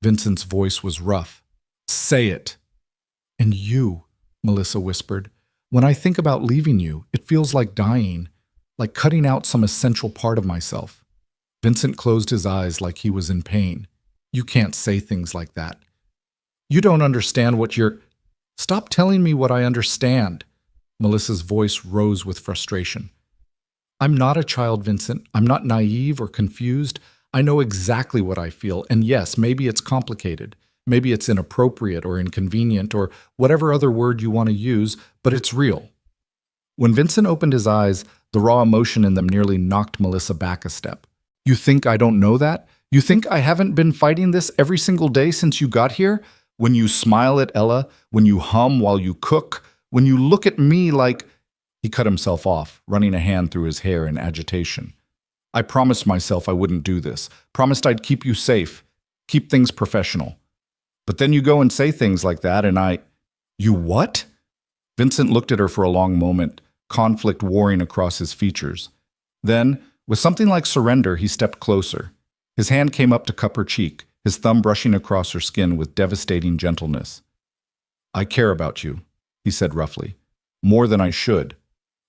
S1: Vincent's voice was rough. "Say it." "And you," Melissa whispered. "When I think about leaving you, it feels like dying, like cutting out some essential part of myself." Vincent closed his eyes like he was in pain. "You can't say things like that. You don't understand what you're—" "Stop telling me what I understand." Melissa's voice rose with frustration. "I'm not a child, Vincent. I'm not naive or confused. I know exactly what I feel, and yes, maybe it's complicated. Maybe it's inappropriate or inconvenient or whatever other word you want to use, but it's real." When Vincent opened his eyes, the raw emotion in them nearly knocked Melissa back a step. "You think I don't know that? You think I haven't been fighting this every single day since you got here? When you smile at Ella, when you hum while you cook, when you look at me like—" He cut himself off, running a hand through his hair in agitation. "I promised myself I wouldn't do this. Promised I'd keep you safe, keep things professional. But then you go and say things like that and I—" "You what?" Vincent looked at her for a long moment, conflict warring across his features. Then, with something like surrender, he stepped closer. His hand came up to cup her cheek, his thumb brushing across her skin with devastating gentleness. "I care about you," he said roughly. "More than I should.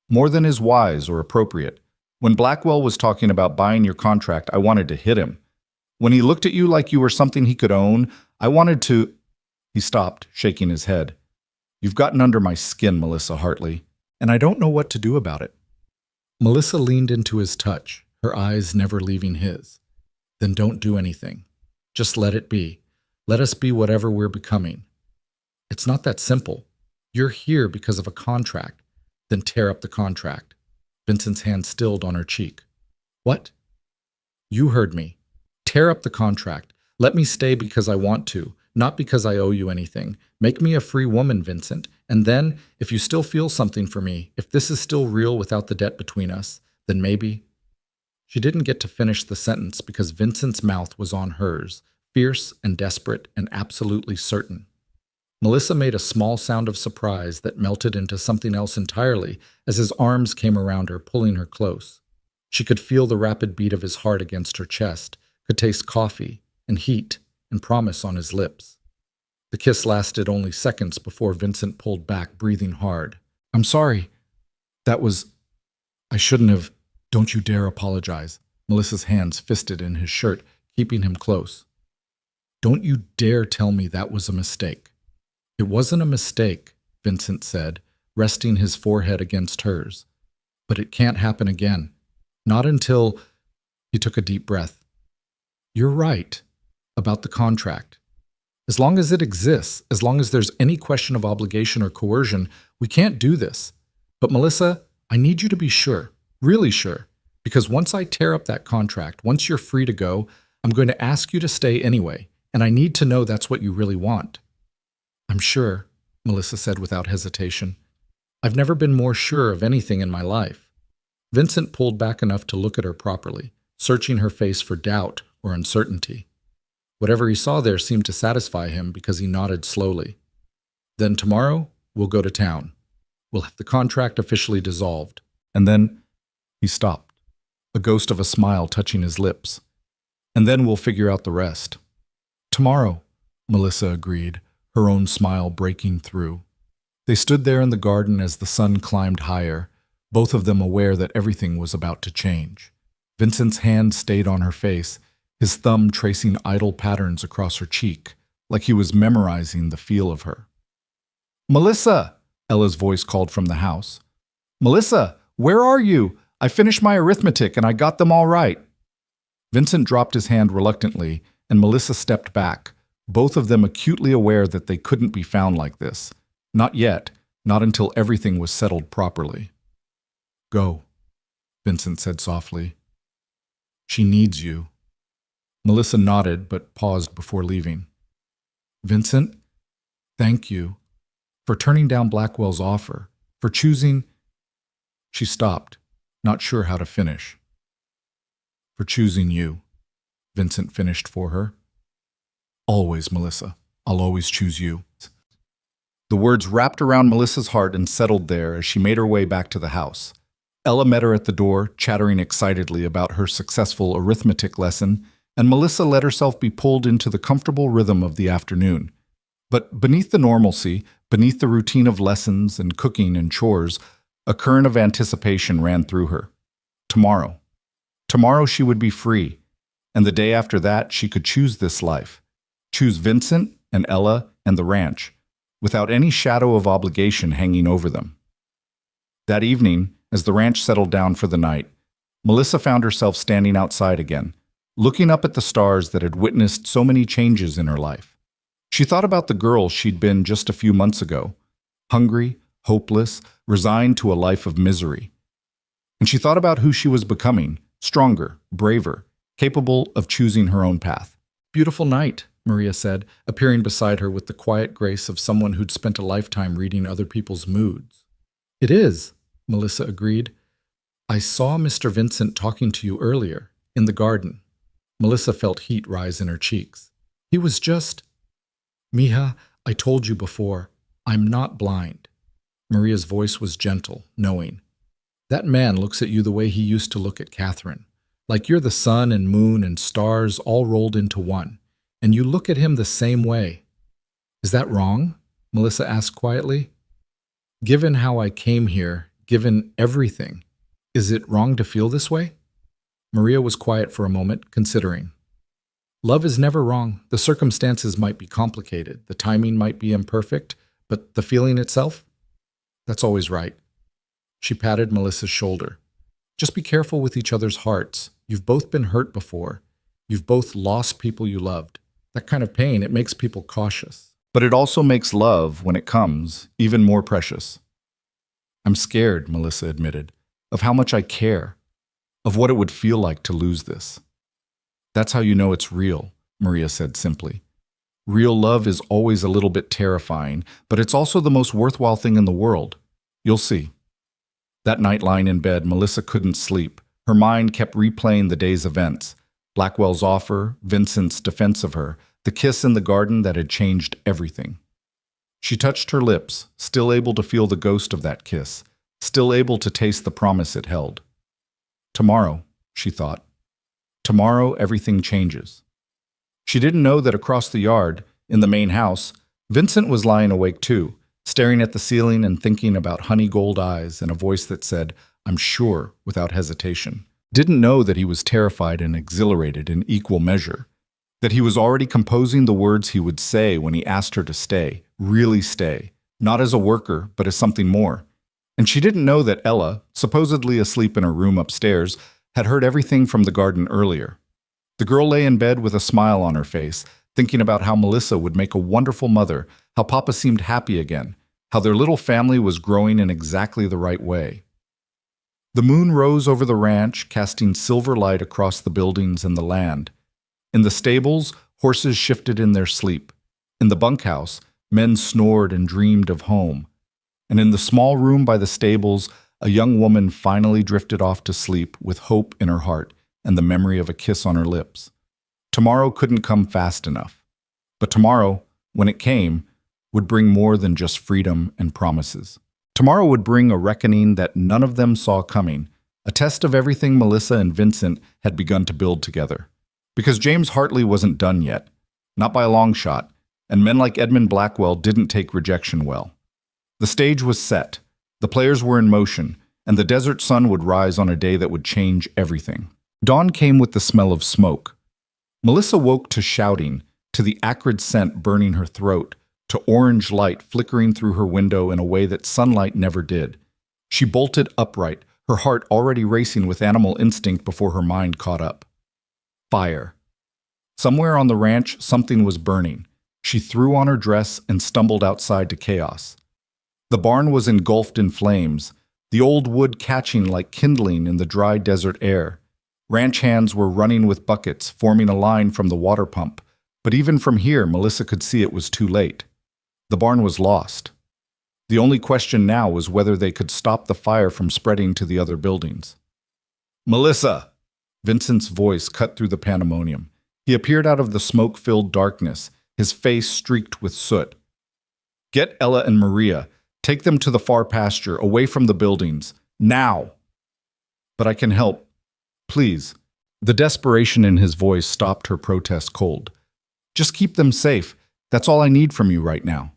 S1: More than is wise or appropriate. When Blackwell was talking about buying your contract, I wanted to hit him. When he looked at you like you were something he could own, I wanted to—" He stopped, shaking his head. "You've gotten under my skin, Melissa Hartley, and I don't know what to do about it." Melissa leaned into his touch, her eyes never leaving his. "Then don't do anything. Just let it be. Let us be whatever we're becoming. It's not that simple. You're here because of a contract. Then tear up the contract." Vincent's hand stilled on her cheek. "What?" "You heard me. Tear up the contract. Let me stay because I want to, not because I owe you anything. Make me a free woman, Vincent. And then, if you still feel something for me, if this is still real without the debt between us, then maybe—" She didn't get to finish the sentence because Vincent's mouth was on hers, fierce and desperate and absolutely certain. Melissa made a small sound of surprise that melted into something else entirely as his arms came around her, pulling her close. She could feel the rapid beat of his heart against her chest, could taste coffee, and heat and promise on his lips. The kiss lasted only seconds before Vincent pulled back, breathing hard. "I'm sorry. That was... I shouldn't have... Don't you dare apologize." Melissa's hands fisted in his shirt, keeping him close. "Don't you dare tell me that was a mistake." "It wasn't a mistake," Vincent said, resting his forehead against hers. "But it can't happen again. Not until..." He took a deep breath. "You're right about the contract. As long as it exists, as long as there's any question of obligation or coercion, we can't do this. But Melissa, I need you to be sure, really sure, because once I tear up that contract, once you're free to go, I'm going to ask you to stay anyway, and I need to know that's what you really want." "I'm sure," Melissa said without hesitation. "I've never been more sure of anything in my life." Vincent pulled back enough to look at her properly, searching her face for doubt or uncertainty. Whatever he saw there seemed to satisfy him because he nodded slowly. "Then tomorrow, we'll go to town. We'll have the contract officially dissolved. And then..." He stopped, a ghost of a smile touching his lips. "And then we'll figure out the rest." "Tomorrow," Melissa agreed, her own smile breaking through. They stood there in the garden as the sun climbed higher, both of them aware that everything was about to change. Vincent's hand stayed on her face, his thumb tracing idle patterns across her cheek, like he was memorizing the feel of her. "Melissa!" Ella's voice called from the house. "Melissa, where are you? I finished my arithmetic and I got them all right." Vincent dropped his hand reluctantly, and Melissa stepped back, both of them acutely aware that they couldn't be found like this. Not yet, not until everything was settled properly. "Go," Vincent said softly. "She needs you." Melissa nodded, but paused before leaving. "Vincent, thank you for turning down Blackwell's offer, for choosing..." She stopped, not sure how to finish. "For choosing you," Vincent finished for her. "Always, Melissa. I'll always choose you." The words wrapped around Melissa's heart and settled there as she made her way back to the house. Ella met her at the door, chattering excitedly about her successful arithmetic lesson, and Melissa let herself be pulled into the comfortable rhythm of the afternoon. But beneath the normalcy, beneath the routine of lessons and cooking and chores, a current of anticipation ran through her. Tomorrow. Tomorrow she would be free, and the day after that she could choose this life. Choose Vincent and Ella and the ranch, without any shadow of obligation hanging over them. That evening, as the ranch settled down for the night, Melissa found herself standing outside again, looking up at the stars that had witnessed so many changes in her life. She thought about the girl she'd been just a few months ago, hungry, hopeless, resigned to a life of misery. And she thought about who she was becoming, stronger, braver, capable of choosing her own path. "Beautiful night," Maria said, appearing beside her with the quiet grace of someone who'd spent a lifetime reading other people's moods. "It is," Melissa agreed. "I saw Mr. Vincent talking to you earlier, in the garden." Melissa felt heat rise in her cheeks. "He was just..." "Mija, I told you before, I'm not blind." Maria's voice was gentle, knowing. "That man looks at you the way he used to look at Catherine, like you're the sun and moon and stars all rolled into one, and you look at him the same way." "Is that wrong?" Melissa asked quietly. "Given how I came here, given everything, is it wrong to feel this way?" Maria was quiet for a moment, considering. "Love is never wrong. The circumstances might be complicated, the timing might be imperfect, but the feeling itself? That's always right." She patted Melissa's shoulder. "Just be careful with each other's hearts. You've both been hurt before. You've both lost people you loved. That kind of pain, it makes people cautious. But it also makes love, when it comes, even more precious." "I'm scared," Melissa admitted, "of how much I care, of what it would feel like to lose this." "That's how you know it's real," Maria said simply. "Real love is always a little bit terrifying, but it's also the most worthwhile thing in the world. You'll see." That night lying in bed, Melissa couldn't sleep. Her mind kept replaying the day's events. Blackwell's offer, Vincent's defense of her, the kiss in the garden that had changed everything. She touched her lips, still able to feel the ghost of that kiss, still able to taste the promise it held. Tomorrow, she thought. Tomorrow everything changes. She didn't know that across the yard, in the main house, Vincent was lying awake too, staring at the ceiling and thinking about honey gold eyes and a voice that said, "I'm sure," without hesitation. Didn't know that he was terrified and exhilarated in equal measure, that he was already composing the words he would say when he asked her to stay, really stay, not as a worker, but as something more. And she didn't know that Ella, supposedly asleep in her room upstairs, had heard everything from the garden earlier. The girl lay in bed with a smile on her face, thinking about how Melissa would make a wonderful mother, how Papa seemed happy again, how their little family was growing in exactly the right way. The moon rose over the ranch, casting silver light across the buildings and the land. In the stables, horses shifted in their sleep. In the bunkhouse, men snored and dreamed of home. And in the small room by the stables, a young woman finally drifted off to sleep with hope in her heart and the memory of a kiss on her lips. Tomorrow couldn't come fast enough. But tomorrow, when it came, would bring more than just freedom and promises. Tomorrow would bring a reckoning that none of them saw coming, a test of everything Melissa and Vincent had begun to build together. Because James Hartley wasn't done yet, not by a long shot, and men like Edmund Blackwell didn't take rejection well. The stage was set, the players were in motion, and the desert sun would rise on a day that would change everything. Dawn came with the smell of smoke. Melissa woke to shouting, to the acrid scent burning her throat, to orange light flickering through her window in a way that sunlight never did. She bolted upright, her heart already racing with animal instinct before her mind caught up. Fire. Somewhere on the ranch, something was burning. She threw on her dress and stumbled outside to chaos. The barn was engulfed in flames, the old wood catching like kindling in the dry desert air. Ranch hands were running with buckets, forming a line from the water pump, but even from here, Melissa could see it was too late. The barn was lost. The only question now was whether they could stop the fire from spreading to the other buildings. "Melissa!" Vincent's voice cut through the pandemonium. He appeared out of the smoke-filled darkness, his face streaked with soot. "Get Ella and Maria. Take them to the far pasture, away from the buildings. Now!" "But I can help. Please." The desperation in his voice stopped her protest cold. "Just keep them safe. That's all I need from you right now."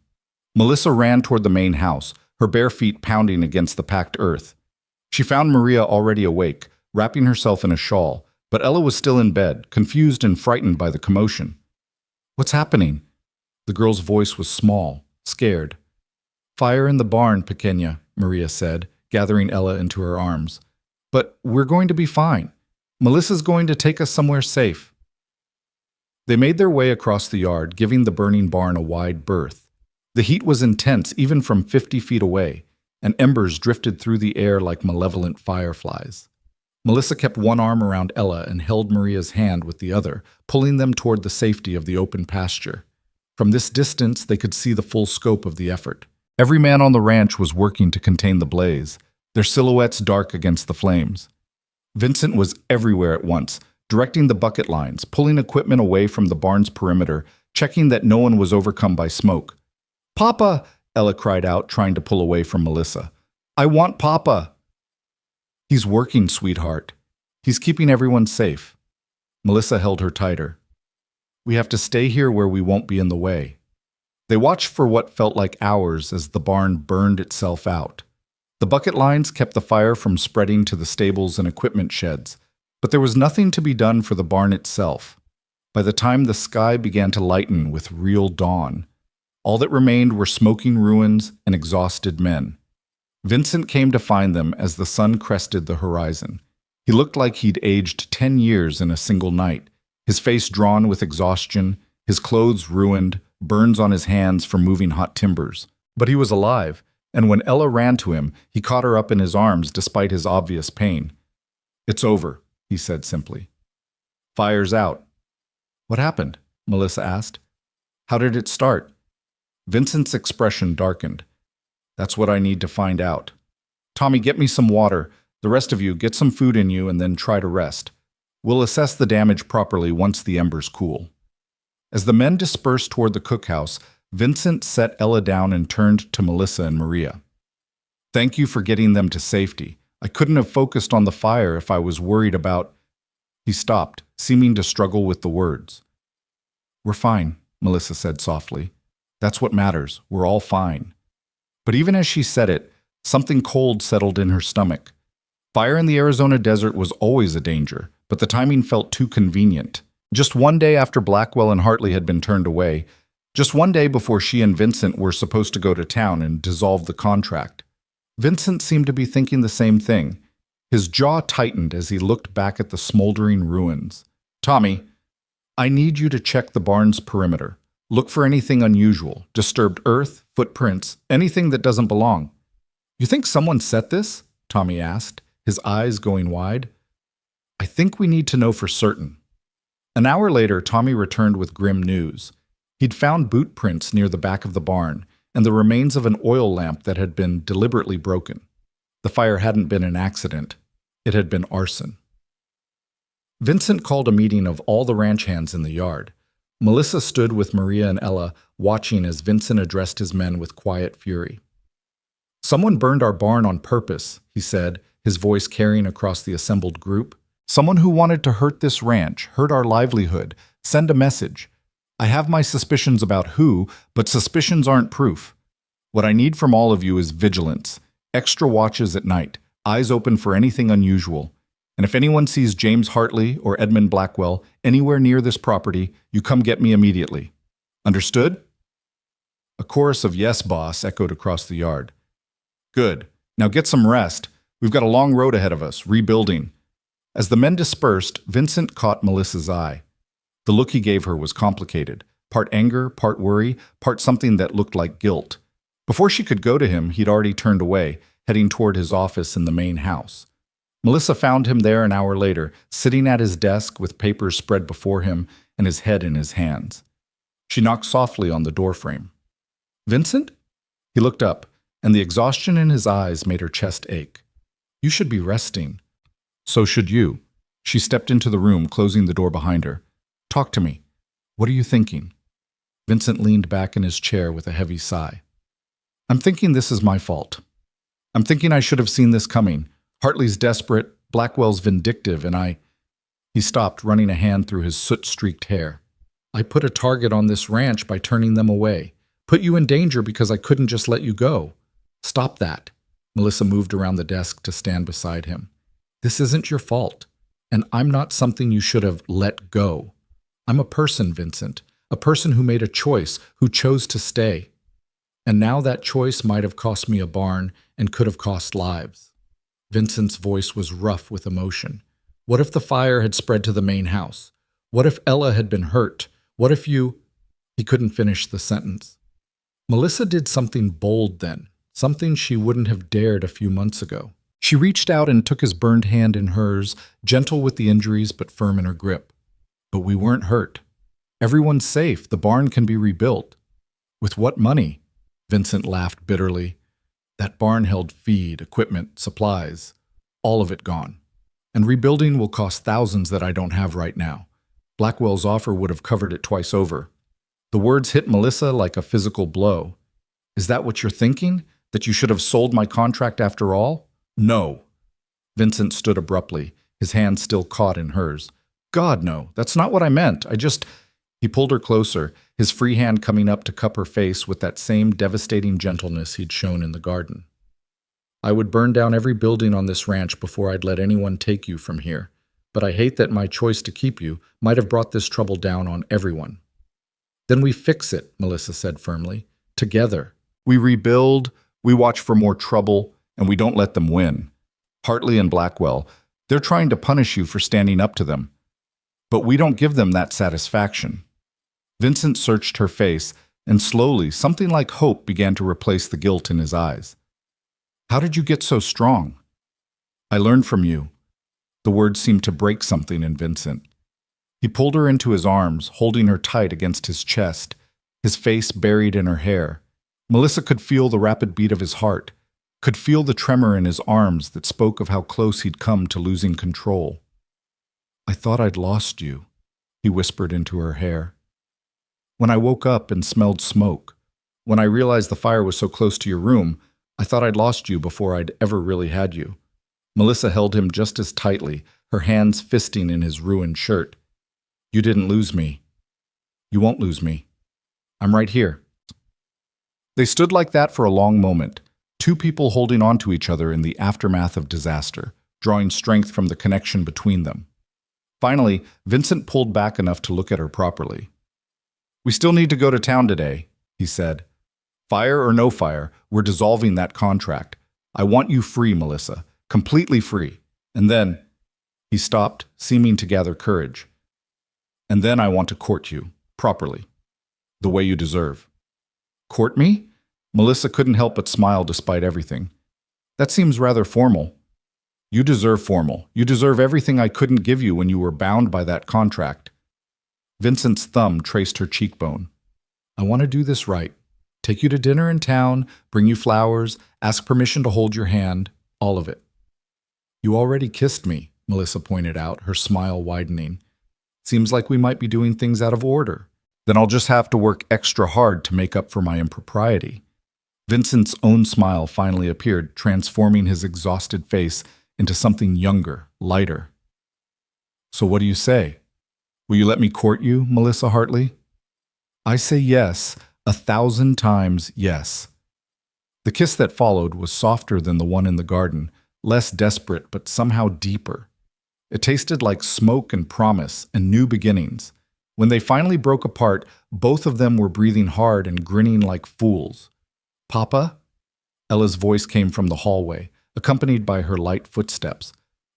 S1: Melissa ran toward the main house, her bare feet pounding against the packed earth. She found Maria already awake, wrapping herself in a shawl, but Ella was still in bed, confused and frightened by the commotion. "What's happening?" The girl's voice was small, scared. "Fire in the barn, Pequeña," Maria said, gathering Ella into her arms. "But we're going to be fine. Melissa's going to take us somewhere safe." They made their way across the yard, giving the burning barn a wide berth. The heat was intense even from 50 feet away, and embers drifted through the air like malevolent fireflies. Melissa kept one arm around Ella and held Maria's hand with the other, pulling them toward the safety of the open pasture. From this distance, they could see the full scope of the effort. Every man on the ranch was working to contain the blaze, their silhouettes dark against the flames. Vincent was everywhere at once, directing the bucket lines, pulling equipment away from the barn's perimeter, checking that no one was overcome by smoke. "Papa!" Ella cried out, trying to pull away from Melissa. "I want Papa!" "He's working, sweetheart. He's keeping everyone safe." Melissa held her tighter. "We have to stay here where we won't be in the way." They watched for what felt like hours as the barn burned itself out. The bucket lines kept the fire from spreading to the stables and equipment sheds, but there was nothing to be done for the barn itself. By the time the sky began to lighten with real dawn, all that remained were smoking ruins and exhausted men. Vincent came to find them as the sun crested the horizon. He looked like he'd aged 10 years in a single night, his face drawn with exhaustion, his clothes ruined, burns on his hands from moving hot timbers. But he was alive, and when Ella ran to him, he caught her up in his arms despite his obvious pain. "It's over," he said simply. "Fire's out." "What happened?" Melissa asked. "How did it start?" Vincent's expression darkened. "That's what I need to find out. Tommy, get me some water. The rest of you, get some food in you and then try to rest. We'll assess the damage properly once the embers cool." As the men dispersed toward the cookhouse, Vincent set Ella down and turned to Melissa and Maria. "Thank you for getting them to safety. I couldn't have focused on the fire if I was worried about—" He stopped, seeming to struggle with the words. We're fine, Melissa said softly. That's what matters. We're all fine. But even as she said it, something cold settled in her stomach. Fire in the Arizona desert was always a danger, but the timing felt too convenient. Just one day after Blackwell and Hartley had been turned away, just one day before she and Vincent were supposed to go to town and dissolve the contract. Vincent seemed to be thinking the same thing. His jaw tightened as he looked back at the smoldering ruins. Tommy, I need you to check the barn's perimeter. Look for anything unusual, disturbed earth, footprints, anything that doesn't belong. You think someone set this? Tommy asked, his eyes going wide. I think we need to know for certain. An hour later, Tommy returned with grim news. He'd found boot prints near the back of the barn and the remains of an oil lamp that had been deliberately broken. The fire hadn't been an accident. It had been arson. Vincent called a meeting of all the ranch hands in the yard. Melissa stood with Maria and Ella, watching as Vincent addressed his men with quiet fury. Someone burned our barn on purpose, he said, his voice carrying across the assembled group. Someone who wanted to hurt this ranch, hurt our livelihood, send a message. I have my suspicions about who, but suspicions aren't proof. What I need from all of you is vigilance, extra watches at night, eyes open for anything unusual. And if anyone sees James Hartley or Edmund Blackwell anywhere near this property, you come get me immediately. Understood? A chorus of "Yes, boss" echoed across the yard. Good. Now get some rest. We've got a long road ahead of us, rebuilding. As the men dispersed, Vincent caught Melissa's eye. The look he gave her was complicated, part anger, part worry, part something that looked like guilt. Before she could go to him, he'd already turned away, heading toward his office in the main house. Melissa found him there an hour later, sitting at his desk with papers spread before him and his head in his hands. She knocked softly on the doorframe. Vincent? He looked up, and the exhaustion in his eyes made her chest ache. You should be resting. So should you. She stepped into the room, closing the door behind her. Talk to me. What are you thinking? Vincent leaned back in his chair with a heavy sigh. I'm thinking this is my fault. I'm thinking I should have seen this coming. Hartley's desperate, Blackwell's vindictive, and I... He stopped, running a hand through his soot-streaked hair. I put a target on this ranch by turning them away. Put you in danger because I couldn't just let you go. Stop that. Melissa moved around the desk to stand beside him. This isn't your fault, and I'm not something you should have let go. I'm a person, Vincent, a person who made a choice, who chose to stay. And now that choice might have cost me a barn and could have cost lives. Vincent's voice was rough with emotion. What if the fire had spread to the main house? What if Ella had been hurt? What if you... He couldn't finish the sentence. Melissa did something bold then, something she wouldn't have dared a few months ago. She reached out and took his burned hand in hers, gentle with the injuries but firm in her grip. But we weren't hurt. Everyone's safe. The barn can be rebuilt. With what money? Vincent laughed bitterly. That barn held feed, equipment, supplies. All of it gone. And rebuilding will cost thousands that I don't have right now. Blackwell's offer would have covered it twice over. The words hit Melissa like a physical blow. Is that what you're thinking? That you should have sold my contract after all? No. Vincent stood abruptly, his hand still caught in hers. God, no. That's not what I meant. He pulled her closer, his free hand coming up to cup her face with that same devastating gentleness he'd shown in the garden. I would burn down every building on this ranch before I'd let anyone take you from here. But I hate that my choice to keep you might have brought this trouble down on everyone. Then we fix it, Melissa said firmly. Together. We rebuild, we watch for more trouble, and we don't let them win. Hartley and Blackwell, they're trying to punish you for standing up to them. But we don't give them that satisfaction. Vincent searched her face, and slowly something like hope began to replace the guilt in his eyes. How did you get so strong? I learned from you. The words seemed to break something in Vincent. He pulled her into his arms, holding her tight against his chest, his face buried in her hair. Melissa could feel the rapid beat of his heart, could feel the tremor in his arms that spoke of how close he'd come to losing control. I thought I'd lost you, he whispered into her hair. When I woke up and smelled smoke, when I realized the fire was so close to your room, I thought I'd lost you before I'd ever really had you. Melissa held him just as tightly, her hands fisting in his ruined shirt. You didn't lose me. You won't lose me. I'm right here." They stood like that for a long moment, two people holding on to each other in the aftermath of disaster, drawing strength from the connection between them. Finally, Vincent pulled back enough to look at her properly. "We still need to go to town today," he said. "Fire or no fire, we're dissolving that contract. I want you free, Melissa, completely free. And then—" He stopped, seeming to gather courage. "And then I want to court you, properly, the way you deserve." "Court me?" Melissa couldn't help but smile despite everything. "That seems rather formal." "You deserve formal. You deserve everything I couldn't give you when you were bound by that contract." Vincent's thumb traced her cheekbone. "I want to do this right. Take you to dinner in town, bring you flowers, ask permission to hold your hand, all of it." "You already kissed me," Melissa pointed out, her smile widening. "Seems like we might be doing things out of order. Then I'll just have to work extra hard to make up for my impropriety." Vincent's own smile finally appeared, transforming his exhausted face into something younger, lighter. "So what do you say? Will you let me court you, Melissa Hartley?" "I say yes, 1,000 times yes." The kiss that followed was softer than the one in the garden, less desperate but somehow deeper. It tasted like smoke and promise and new beginnings. When they finally broke apart, both of them were breathing hard and grinning like fools. "Papa?" Ella's voice came from the hallway, accompanied by her light footsteps.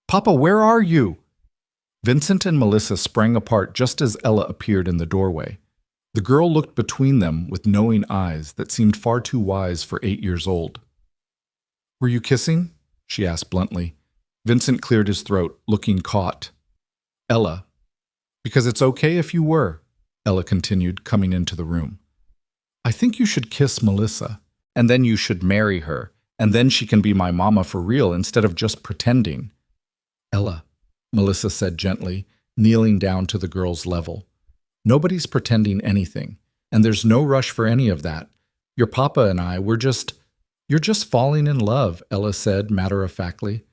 S1: "Papa, where are you?" Vincent and Melissa sprang apart just as Ella appeared in the doorway. The girl looked between them with knowing eyes that seemed far too wise for 8 years old. "Were you kissing?" she asked bluntly. Vincent cleared his throat, looking caught. "Ella." "Because it's okay if you were," Ella continued, coming into the room. "I think you should kiss Melissa, and then you should marry her, and then she can be my mama for real instead of just pretending." "Ella," Melissa said gently, kneeling down to the girl's level. "Nobody's pretending anything, and there's no rush for any of that. Your papa and I, You're just falling in love," Ella said matter-of-factly.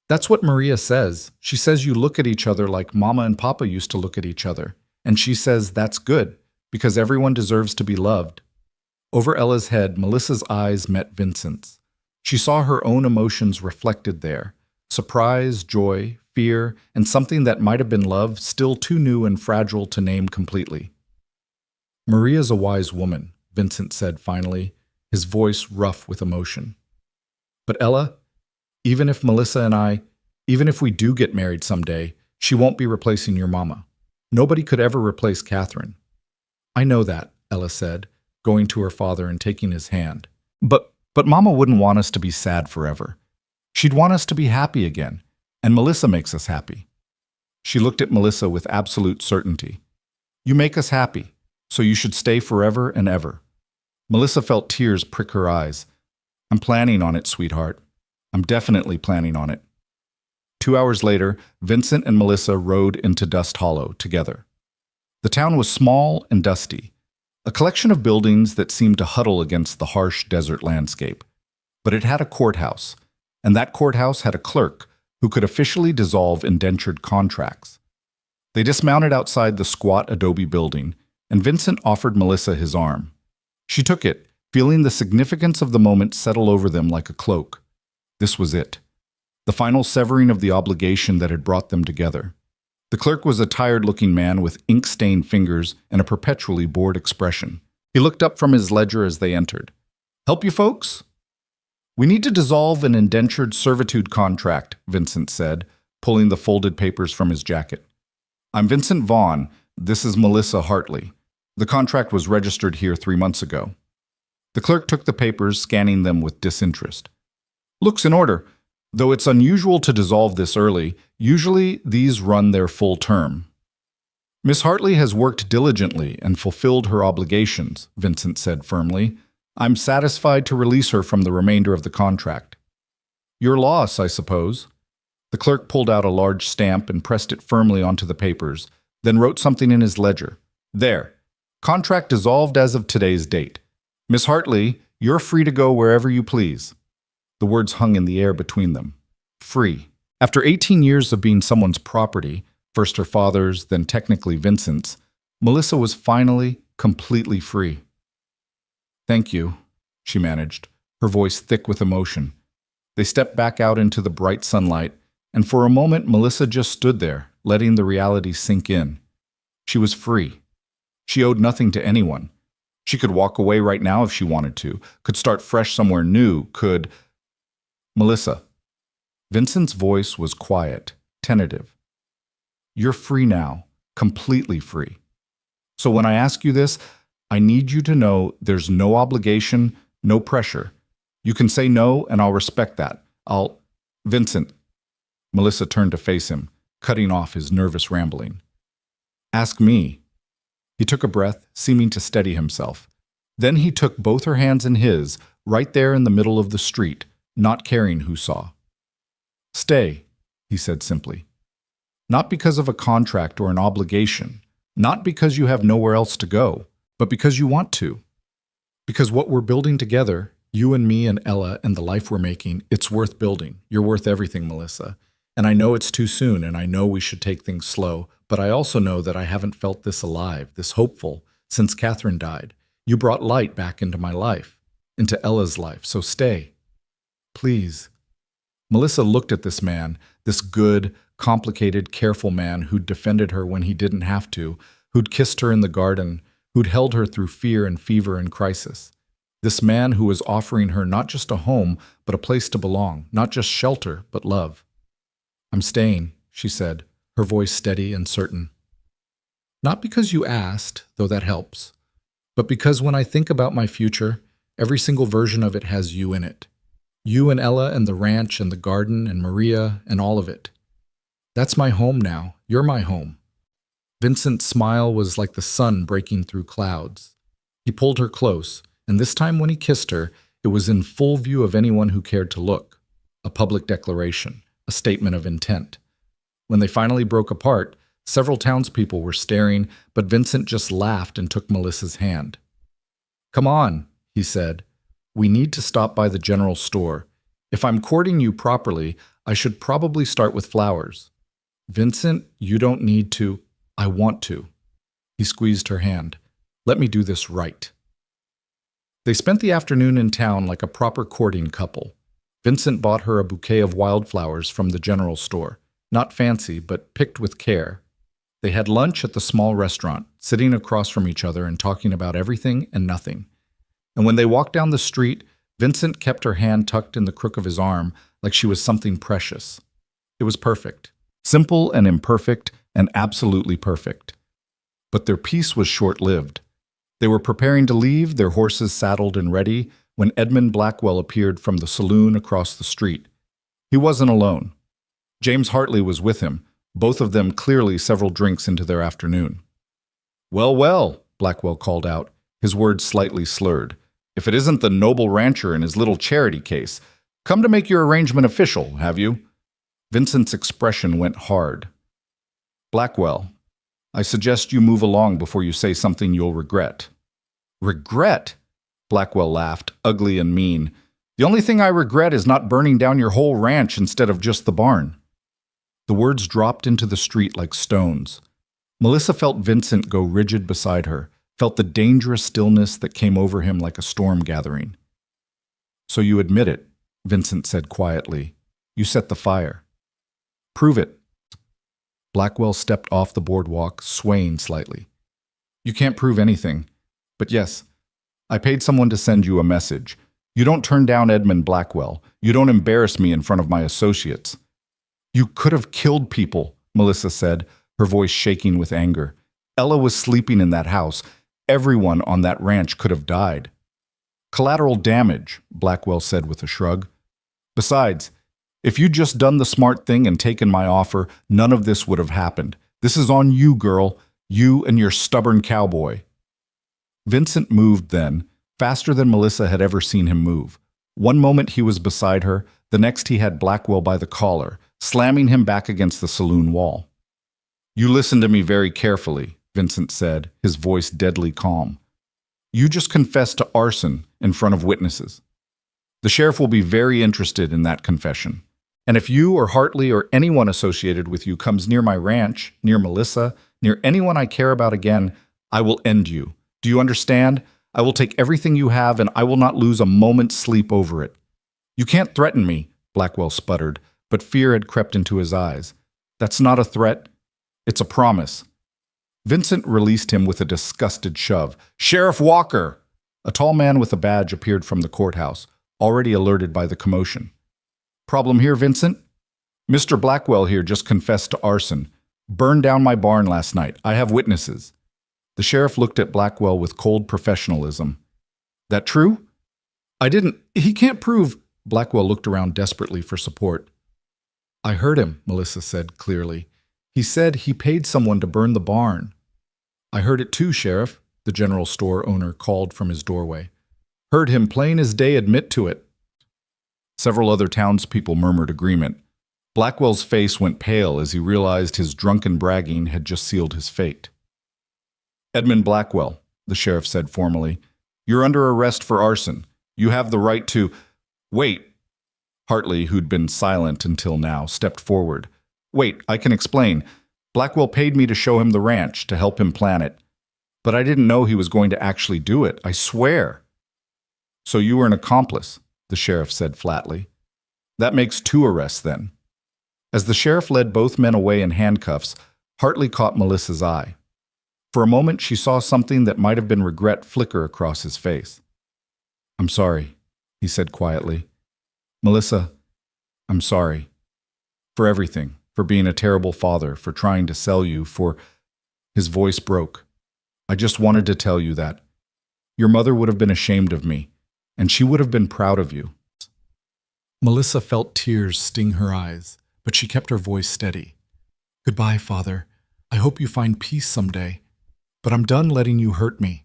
S1: "That's what Maria says. She says you look at each other like Mama and Papa used to look at each other. And she says that's good, because everyone deserves to be loved." Over Ella's head, Melissa's eyes met Vincent's. She saw her own emotions reflected there: surprise, joy, fear, and something that might have been love, still too new and fragile to name completely. "Maria's a wise woman," Vincent said finally, his voice rough with emotion. "But Ella, even if we do get married someday, she won't be replacing your mama. Nobody could ever replace Catherine." "I know that," Ella said, going to her father and taking his hand. But Mama wouldn't want us to be sad forever. She'd want us to be happy again, and Melissa makes us happy." She looked at Melissa with absolute certainty. "You make us happy, so you should stay forever and ever." Melissa felt tears prick her eyes. "I'm planning on it, sweetheart. I'm definitely planning on it." 2 hours later, Vincent and Melissa rode into Dust Hollow together. The town was small and dusty, a collection of buildings that seemed to huddle against the harsh desert landscape. But it had a courthouse, and that courthouse had a clerk who could officially dissolve indentured contracts. They dismounted outside the squat adobe building, and Vincent offered Melissa his arm. She took it, feeling the significance of the moment settle over them like a cloak. This was it, the final severing of the obligation that had brought them together. The clerk was a tired-looking man with ink-stained fingers and a perpetually bored expression. He looked up from his ledger as they entered. "Help you folks?" "We need to dissolve an indentured servitude contract," Vincent said, pulling the folded papers from his jacket. "I'm Vincent Vaughn. This is Melissa Hartley. The contract was registered here 3 months ago." The clerk took the papers, scanning them with disinterest. "Looks in order. Though it's unusual to dissolve this early, usually these run their full term." "Miss Hartley has worked diligently and fulfilled her obligations," Vincent said firmly. "I'm satisfied to release her from the remainder of the contract." "Your loss, I suppose." The clerk pulled out a large stamp and pressed it firmly onto the papers, then wrote something in his ledger. "There. Contract dissolved as of today's date. Miss Hartley, you're free to go wherever you please." The words hung in the air between them. Free. After 18 years of being someone's property, first her father's, then technically Vincent's, Melissa was finally completely free. "Thank you," she managed, her voice thick with emotion. They stepped back out into the bright sunlight, and for a moment Melissa just stood there, letting the reality sink in. She was free. She owed nothing to anyone. She could walk away right now if she wanted to, could start fresh somewhere new, could... "Melissa." Vincent's voice was quiet, tentative. "You're free now, completely free. So when I ask you this, I need you to know there's no obligation, no pressure. You can say no, and I'll respect that. Vincent." Melissa turned to face him, cutting off his nervous rambling. "Ask me." He took a breath, seeming to steady himself. Then he took both her hands in his, right there in the middle of the street, not caring who saw. "Stay," he said simply. "Not because of a contract or an obligation, not because you have nowhere else to go, but because you want to. Because what we're building together, you and me and Ella and the life we're making, it's worth building. You're worth everything, Melissa. And I know it's too soon, and I know we should take things slow, but I also know that I haven't felt this alive, this hopeful, since Catherine died. You brought light back into my life, into Ella's life, so stay. Please." Melissa looked at this man, this good, complicated, careful man who'd defended her when he didn't have to, who'd kissed her in the garden, who'd held her through fear and fever and crisis. This man who was offering her not just a home, but a place to belong, not just shelter, but love. "I'm staying," she said, her voice steady and certain. "Not because you asked, though that helps, but because when I think about my future, every single version of it has you in it. You and Ella and the ranch and the garden and Maria and all of it. That's my home now. You're my home." Vincent's smile was like the sun breaking through clouds. He pulled her close, and this time when he kissed her, it was in full view of anyone who cared to look. A public declaration, a statement of intent. When they finally broke apart, several townspeople were staring, but Vincent just laughed and took Melissa's hand. "Come on," he said. "We need to stop by the general store. If I'm courting you properly, I should probably start with flowers. Vincent, you don't need to. I want to." He squeezed her hand. "Let me do this right." They spent the afternoon in town like a proper courting couple. Vincent bought her a bouquet of wildflowers from the general store. Not fancy, but picked with care. They had lunch at the small restaurant, sitting across from each other and talking about everything and nothing. And when they walked down the street, Vincent kept her hand tucked in the crook of his arm like she was something precious. It was perfect. Simple and imperfect and absolutely perfect. But their peace was short-lived. They were preparing to leave, their horses saddled and ready, when Edmund Blackwell appeared from the saloon across the street. He wasn't alone. James Hartley was with him, both of them clearly several drinks into their afternoon. "Well, well," Blackwell called out, his words slightly slurred. "If it isn't the noble rancher in his little charity case. Come to make your arrangement official, have you?" Vincent's expression went hard. "Blackwell, I suggest you move along before you say something you'll regret." "Regret?" Blackwell laughed, ugly and mean. "The only thing I regret is not burning down your whole ranch instead of just the barn." The words dropped into the street like stones. Melissa felt Vincent go rigid beside her, felt the dangerous stillness that came over him like a storm gathering. "So you admit it," Vincent said quietly. "You set the fire." "Prove it." Blackwell stepped off the boardwalk, swaying slightly. "You can't prove anything. But yes, I paid someone to send you a message. You don't turn down Edmund Blackwell. You don't embarrass me in front of my associates." "You could have killed people," Melissa said, her voice shaking with anger. "Ella was sleeping in that house. Everyone on that ranch could have died." "Collateral damage," Blackwell said with a shrug. "Besides, if you'd just done the smart thing and taken my offer, none of this would have happened. This is on you, girl. You and your stubborn cowboy." Vincent moved then, faster than Melissa had ever seen him move. One moment he was beside her, the next he had Blackwell by the collar, slamming him back against the saloon wall. "You listen to me very carefully," Vincent said, his voice deadly calm. "You just confessed to arson in front of witnesses. The sheriff will be very interested in that confession. And if you or Hartley or anyone associated with you comes near my ranch, near Melissa, near anyone I care about again, I will end you. Do you understand? I will take everything you have, and I will not lose a moment's sleep over it. You can't threaten me, Blackwell sputtered, but fear had crept into his eyes. That's not a threat. It's a promise. Vincent released him with a disgusted shove. Sheriff Walker! A tall man with a badge appeared from the courthouse, already alerted by the commotion. Problem here, Vincent? Mr. Blackwell here just confessed to arson. Burned down my barn last night. I have witnesses. The sheriff looked at Blackwell with cold professionalism. That true? He can't prove. Blackwell looked around desperately for support. I heard him, Melissa said clearly. He said he paid someone to burn the barn. I heard it too, Sheriff, the general store owner called from his doorway. Heard him plain as day admit to it. Several other townspeople murmured agreement. Blackwell's face went pale as he realized his drunken bragging had just sealed his fate. Edmund Blackwell, the sheriff said formally, you're under arrest for arson. You have the right to— Wait. Hartley, who'd been silent until now, stepped forward. Wait, I can explain. Blackwell paid me to show him the ranch, to help him plan it. But I didn't know he was going to actually do it, I swear. So you were an accomplice, the sheriff said flatly. That makes 2 arrests then. As the sheriff led both men away in handcuffs, Hartley caught Melissa's eye. For a moment, she saw something that might have been regret flicker across his face. I'm sorry, he said quietly. Melissa, I'm sorry. For everything, for being a terrible father, for trying to sell you, for— His voice broke. I just wanted to tell you that. Your mother would have been ashamed of me, and she would have been proud of you. Melissa felt tears sting her eyes, but she kept her voice steady. Goodbye, Father. I hope you find peace someday. But I'm done letting you hurt me.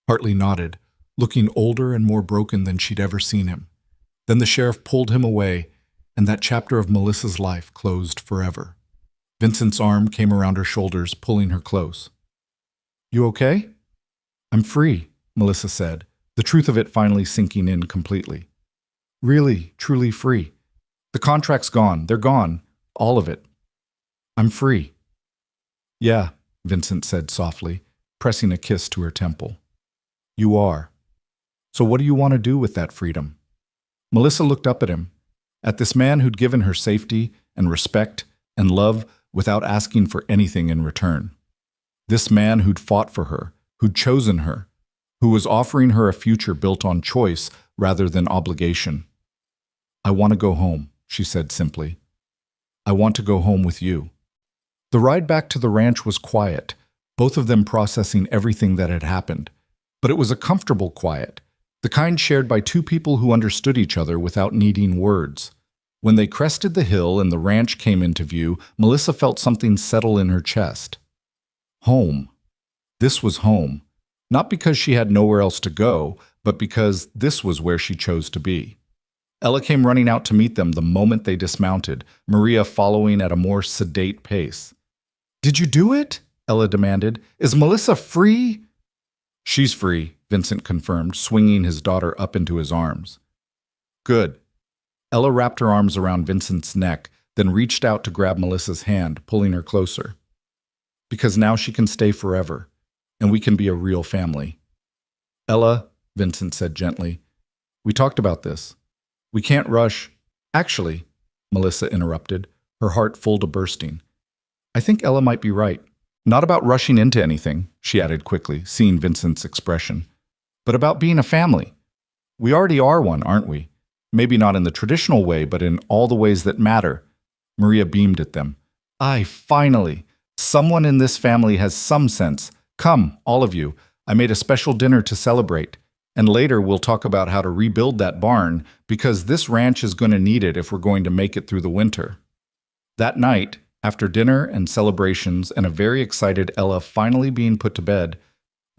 S1: Hartley nodded, looking older and more broken than she'd ever seen him. Then the sheriff pulled him away, and that chapter of Melissa's life closed forever. Vincent's arm came around her shoulders, pulling her close. You okay? I'm free, Melissa said, the truth of it finally sinking in completely. Really, truly free. The contract's gone. They're gone. All of it. I'm free. Yeah, Vincent said softly, pressing a kiss to her temple. You are. So what do you want to do with that freedom? Melissa looked up at him, at this man who'd given her safety and respect and love without asking for anything in return. This man who'd fought for her, who'd chosen her, who was offering her a future built on choice rather than obligation. I want to go home, she said simply. I want to go home with you. The ride back to the ranch was quiet, both of them processing everything that had happened. But it was a comfortable quiet, the kind shared by 2 people who understood each other without needing words. When they crested the hill and the ranch came into view, Melissa felt something settle in her chest. Home. This was home. Not because she had nowhere else to go, but because this was where she chose to be. Ella came running out to meet them the moment they dismounted, Maria following at a more sedate pace. Did you do it? Ella demanded. Is Melissa free? She's free, Vincent confirmed, swinging his daughter up into his arms. Good. Ella wrapped her arms around Vincent's neck, then reached out to grab Melissa's hand, pulling her closer. Because now she can stay forever, and we can be a real family. Ella, Vincent said gently, we talked about this. We can't rush. Actually, Melissa interrupted, her heart full to bursting. I think Ella might be right. Not about rushing into anything, she added quickly, seeing Vincent's expression, but about being a family. We already are one, aren't we? Maybe not in the traditional way, but in all the ways that matter. Maria beamed at them. Finally! Someone in this family has some sense. Come, all of you. I made a special dinner to celebrate. And later we'll talk about how to rebuild that barn, because this ranch is going to need it if we're going to make it through the winter. That night, after dinner and celebrations and a very excited Ella finally being put to bed,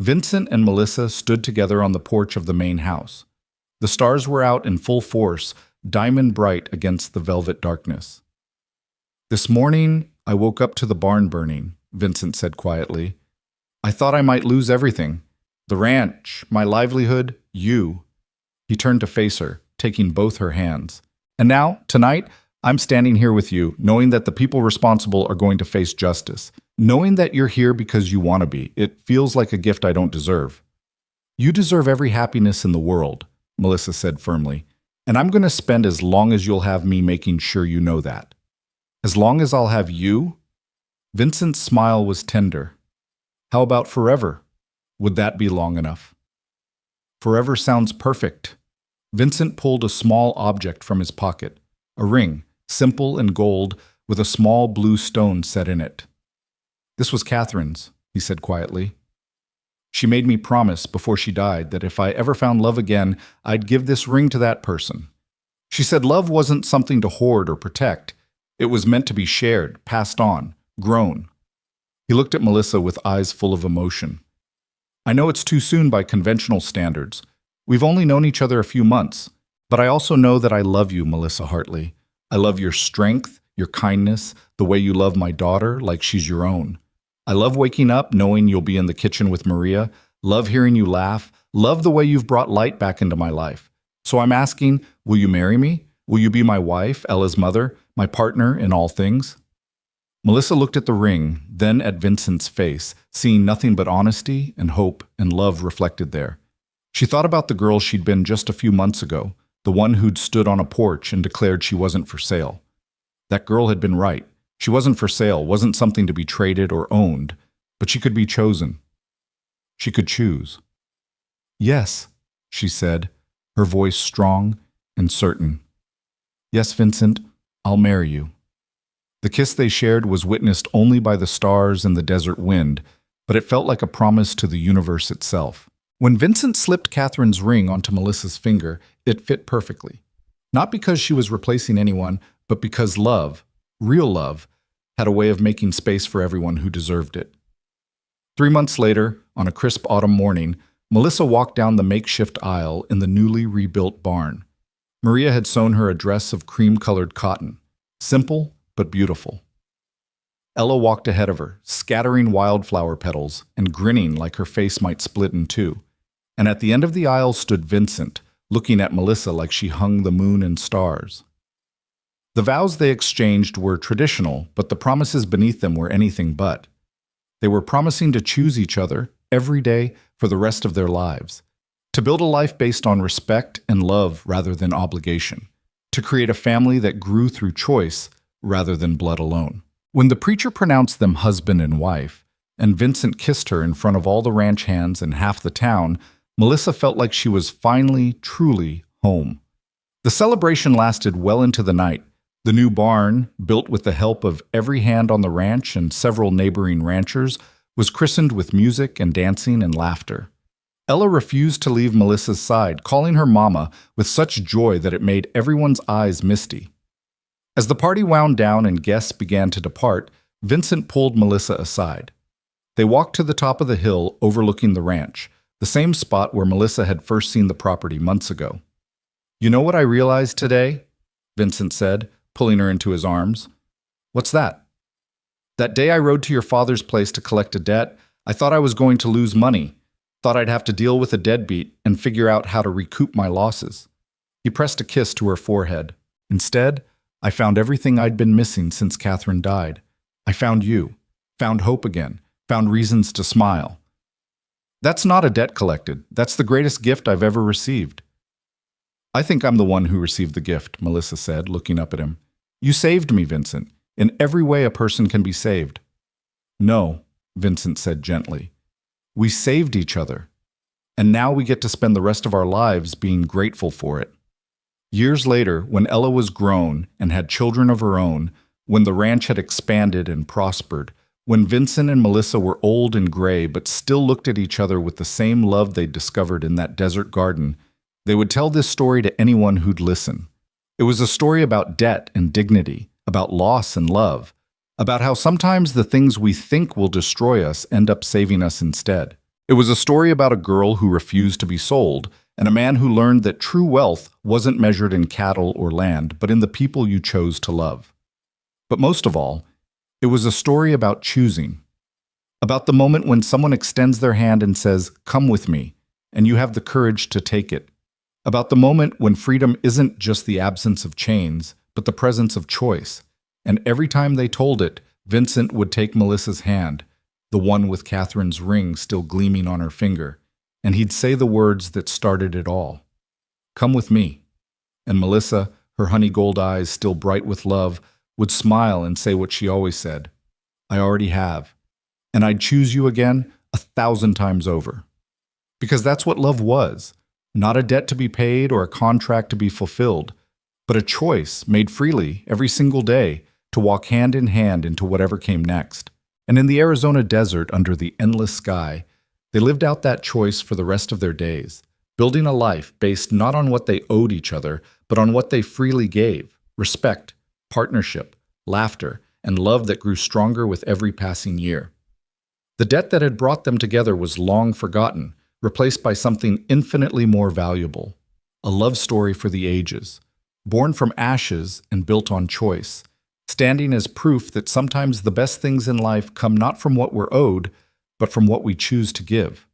S1: Vincent and Melissa stood together on the porch of the main house. The stars were out in full force, diamond bright against the velvet darkness. This morning, I woke up to the barn burning, Vincent said quietly. I thought I might lose everything. The ranch, my livelihood, you. He turned to face her, taking both her hands. And now, tonight, I'm standing here with you, knowing that the people responsible are going to face justice. Knowing that you're here because you want to be, it feels like a gift I don't deserve. You deserve every happiness in the world, Melissa said firmly, and I'm going to spend as long as you'll have me making sure you know that. As long as I'll have you? Vincent's smile was tender. How about forever? Would that be long enough? Forever sounds perfect. Vincent pulled a small object from his pocket, a ring, simple and gold, with a small blue stone set in it. This was Catherine's, he said quietly. She made me promise before she died that if I ever found love again, I'd give this ring to that person. She said love wasn't something to hoard or protect. It was meant to be shared, passed on, grown. He looked at Melissa with eyes full of emotion. I know it's too soon by conventional standards. We've only known each other a few months, but I also know that I love you, Melissa Hartley. I love your strength, your kindness, the way you love my daughter like she's your own. I love waking up knowing you'll be in the kitchen with Maria, love hearing you laugh, love the way you've brought light back into my life. So I'm asking, will you marry me? Will you be my wife, Ella's mother, my partner in all things? Melissa looked at the ring, then at Vincent's face, seeing nothing but honesty and hope and love reflected there. She thought about the girl she'd been just a few months ago, the one who'd stood on a porch and declared she wasn't for sale. That girl had been right. She wasn't for sale, wasn't something to be traded or owned, but she could be chosen. She could choose. Yes, she said, her voice strong and certain. Yes, Vincent, I'll marry you. The kiss they shared was witnessed only by the stars and the desert wind, but it felt like a promise to the universe itself. When Vincent slipped Catherine's ring onto Melissa's finger, it fit perfectly. Not because she was replacing anyone, but because love, real love, had a way of making space for everyone who deserved it. 3 months later, on a crisp autumn morning, Melissa walked down the makeshift aisle in the newly rebuilt barn. Maria had sewn her a dress of cream-colored cotton, simple but beautiful. Ella walked ahead of her, scattering wildflower petals and grinning like her face might split in two. And at the end of the aisle stood Vincent, looking at Melissa like she hung the moon and stars. The vows they exchanged were traditional, but the promises beneath them were anything but. They were promising to choose each other every day for the rest of their lives, to build a life based on respect and love rather than obligation, to create a family that grew through choice rather than blood alone. When the preacher pronounced them husband and wife, and Vincent kissed her in front of all the ranch hands and half the town, Melissa felt like she was finally, truly home. The celebration lasted well into the night. The new barn, built with the help of every hand on the ranch and several neighboring ranchers, was christened with music and dancing and laughter. Ella refused to leave Melissa's side, calling her mama with such joy that it made everyone's eyes misty. As the party wound down and guests began to depart, Vincent pulled Melissa aside. They walked to the top of the hill overlooking the ranch, the same spot where Melissa had first seen the property months ago. You know what I realized today? Vincent said, pulling her into his arms. What's that? That day I rode to your father's place to collect a debt, I thought I was going to lose money. Thought I'd have to deal with a deadbeat and figure out how to recoup my losses. He pressed a kiss to her forehead. Instead, I found everything I'd been missing since Catherine died. I found you, found hope again, found reasons to smile. That's not a debt collected. That's the greatest gift I've ever received. I think I'm the one who received the gift, Melissa said, looking up at him. You saved me, Vincent. In every way a person can be saved. No, Vincent said gently. We saved each other. And now we get to spend the rest of our lives being grateful for it. Years later, when Ella was grown and had children of her own, when the ranch had expanded and prospered, when Vincent and Melissa were old and gray but still looked at each other with the same love they'd discovered in that desert garden, they would tell this story to anyone who'd listen. It was a story about debt and dignity, about loss and love, about how sometimes the things we think will destroy us end up saving us instead. It was a story about a girl who refused to be sold, and a man who learned that true wealth wasn't measured in cattle or land, but in the people you chose to love. But most of all, it was a story about choosing, about the moment when someone extends their hand and says, "Come with me," and you have the courage to take it, about the moment when freedom isn't just the absence of chains, but the presence of choice. And every time they told it, Vincent would take Melissa's hand, the one with Catherine's ring still gleaming on her finger, and he'd say the words that started it all. "Come with me." And Melissa, her honey gold eyes still bright with love, would smile and say what she always said: "I already have. And I'd choose you again 1,000 times over." Because that's what love was. Not a debt to be paid or a contract to be fulfilled, but a choice made freely every single day to walk hand in hand into whatever came next. And in the Arizona desert under the endless sky, they lived out that choice for the rest of their days, building a life based not on what they owed each other, but on what they freely gave: respect, partnership, laughter, and love that grew stronger with every passing year. The debt that had brought them together was long forgotten, replaced by something infinitely more valuable: a love story for the ages, born from ashes and built on choice, standing as proof that sometimes the best things in life come not from what we're owed, but from what we choose to give.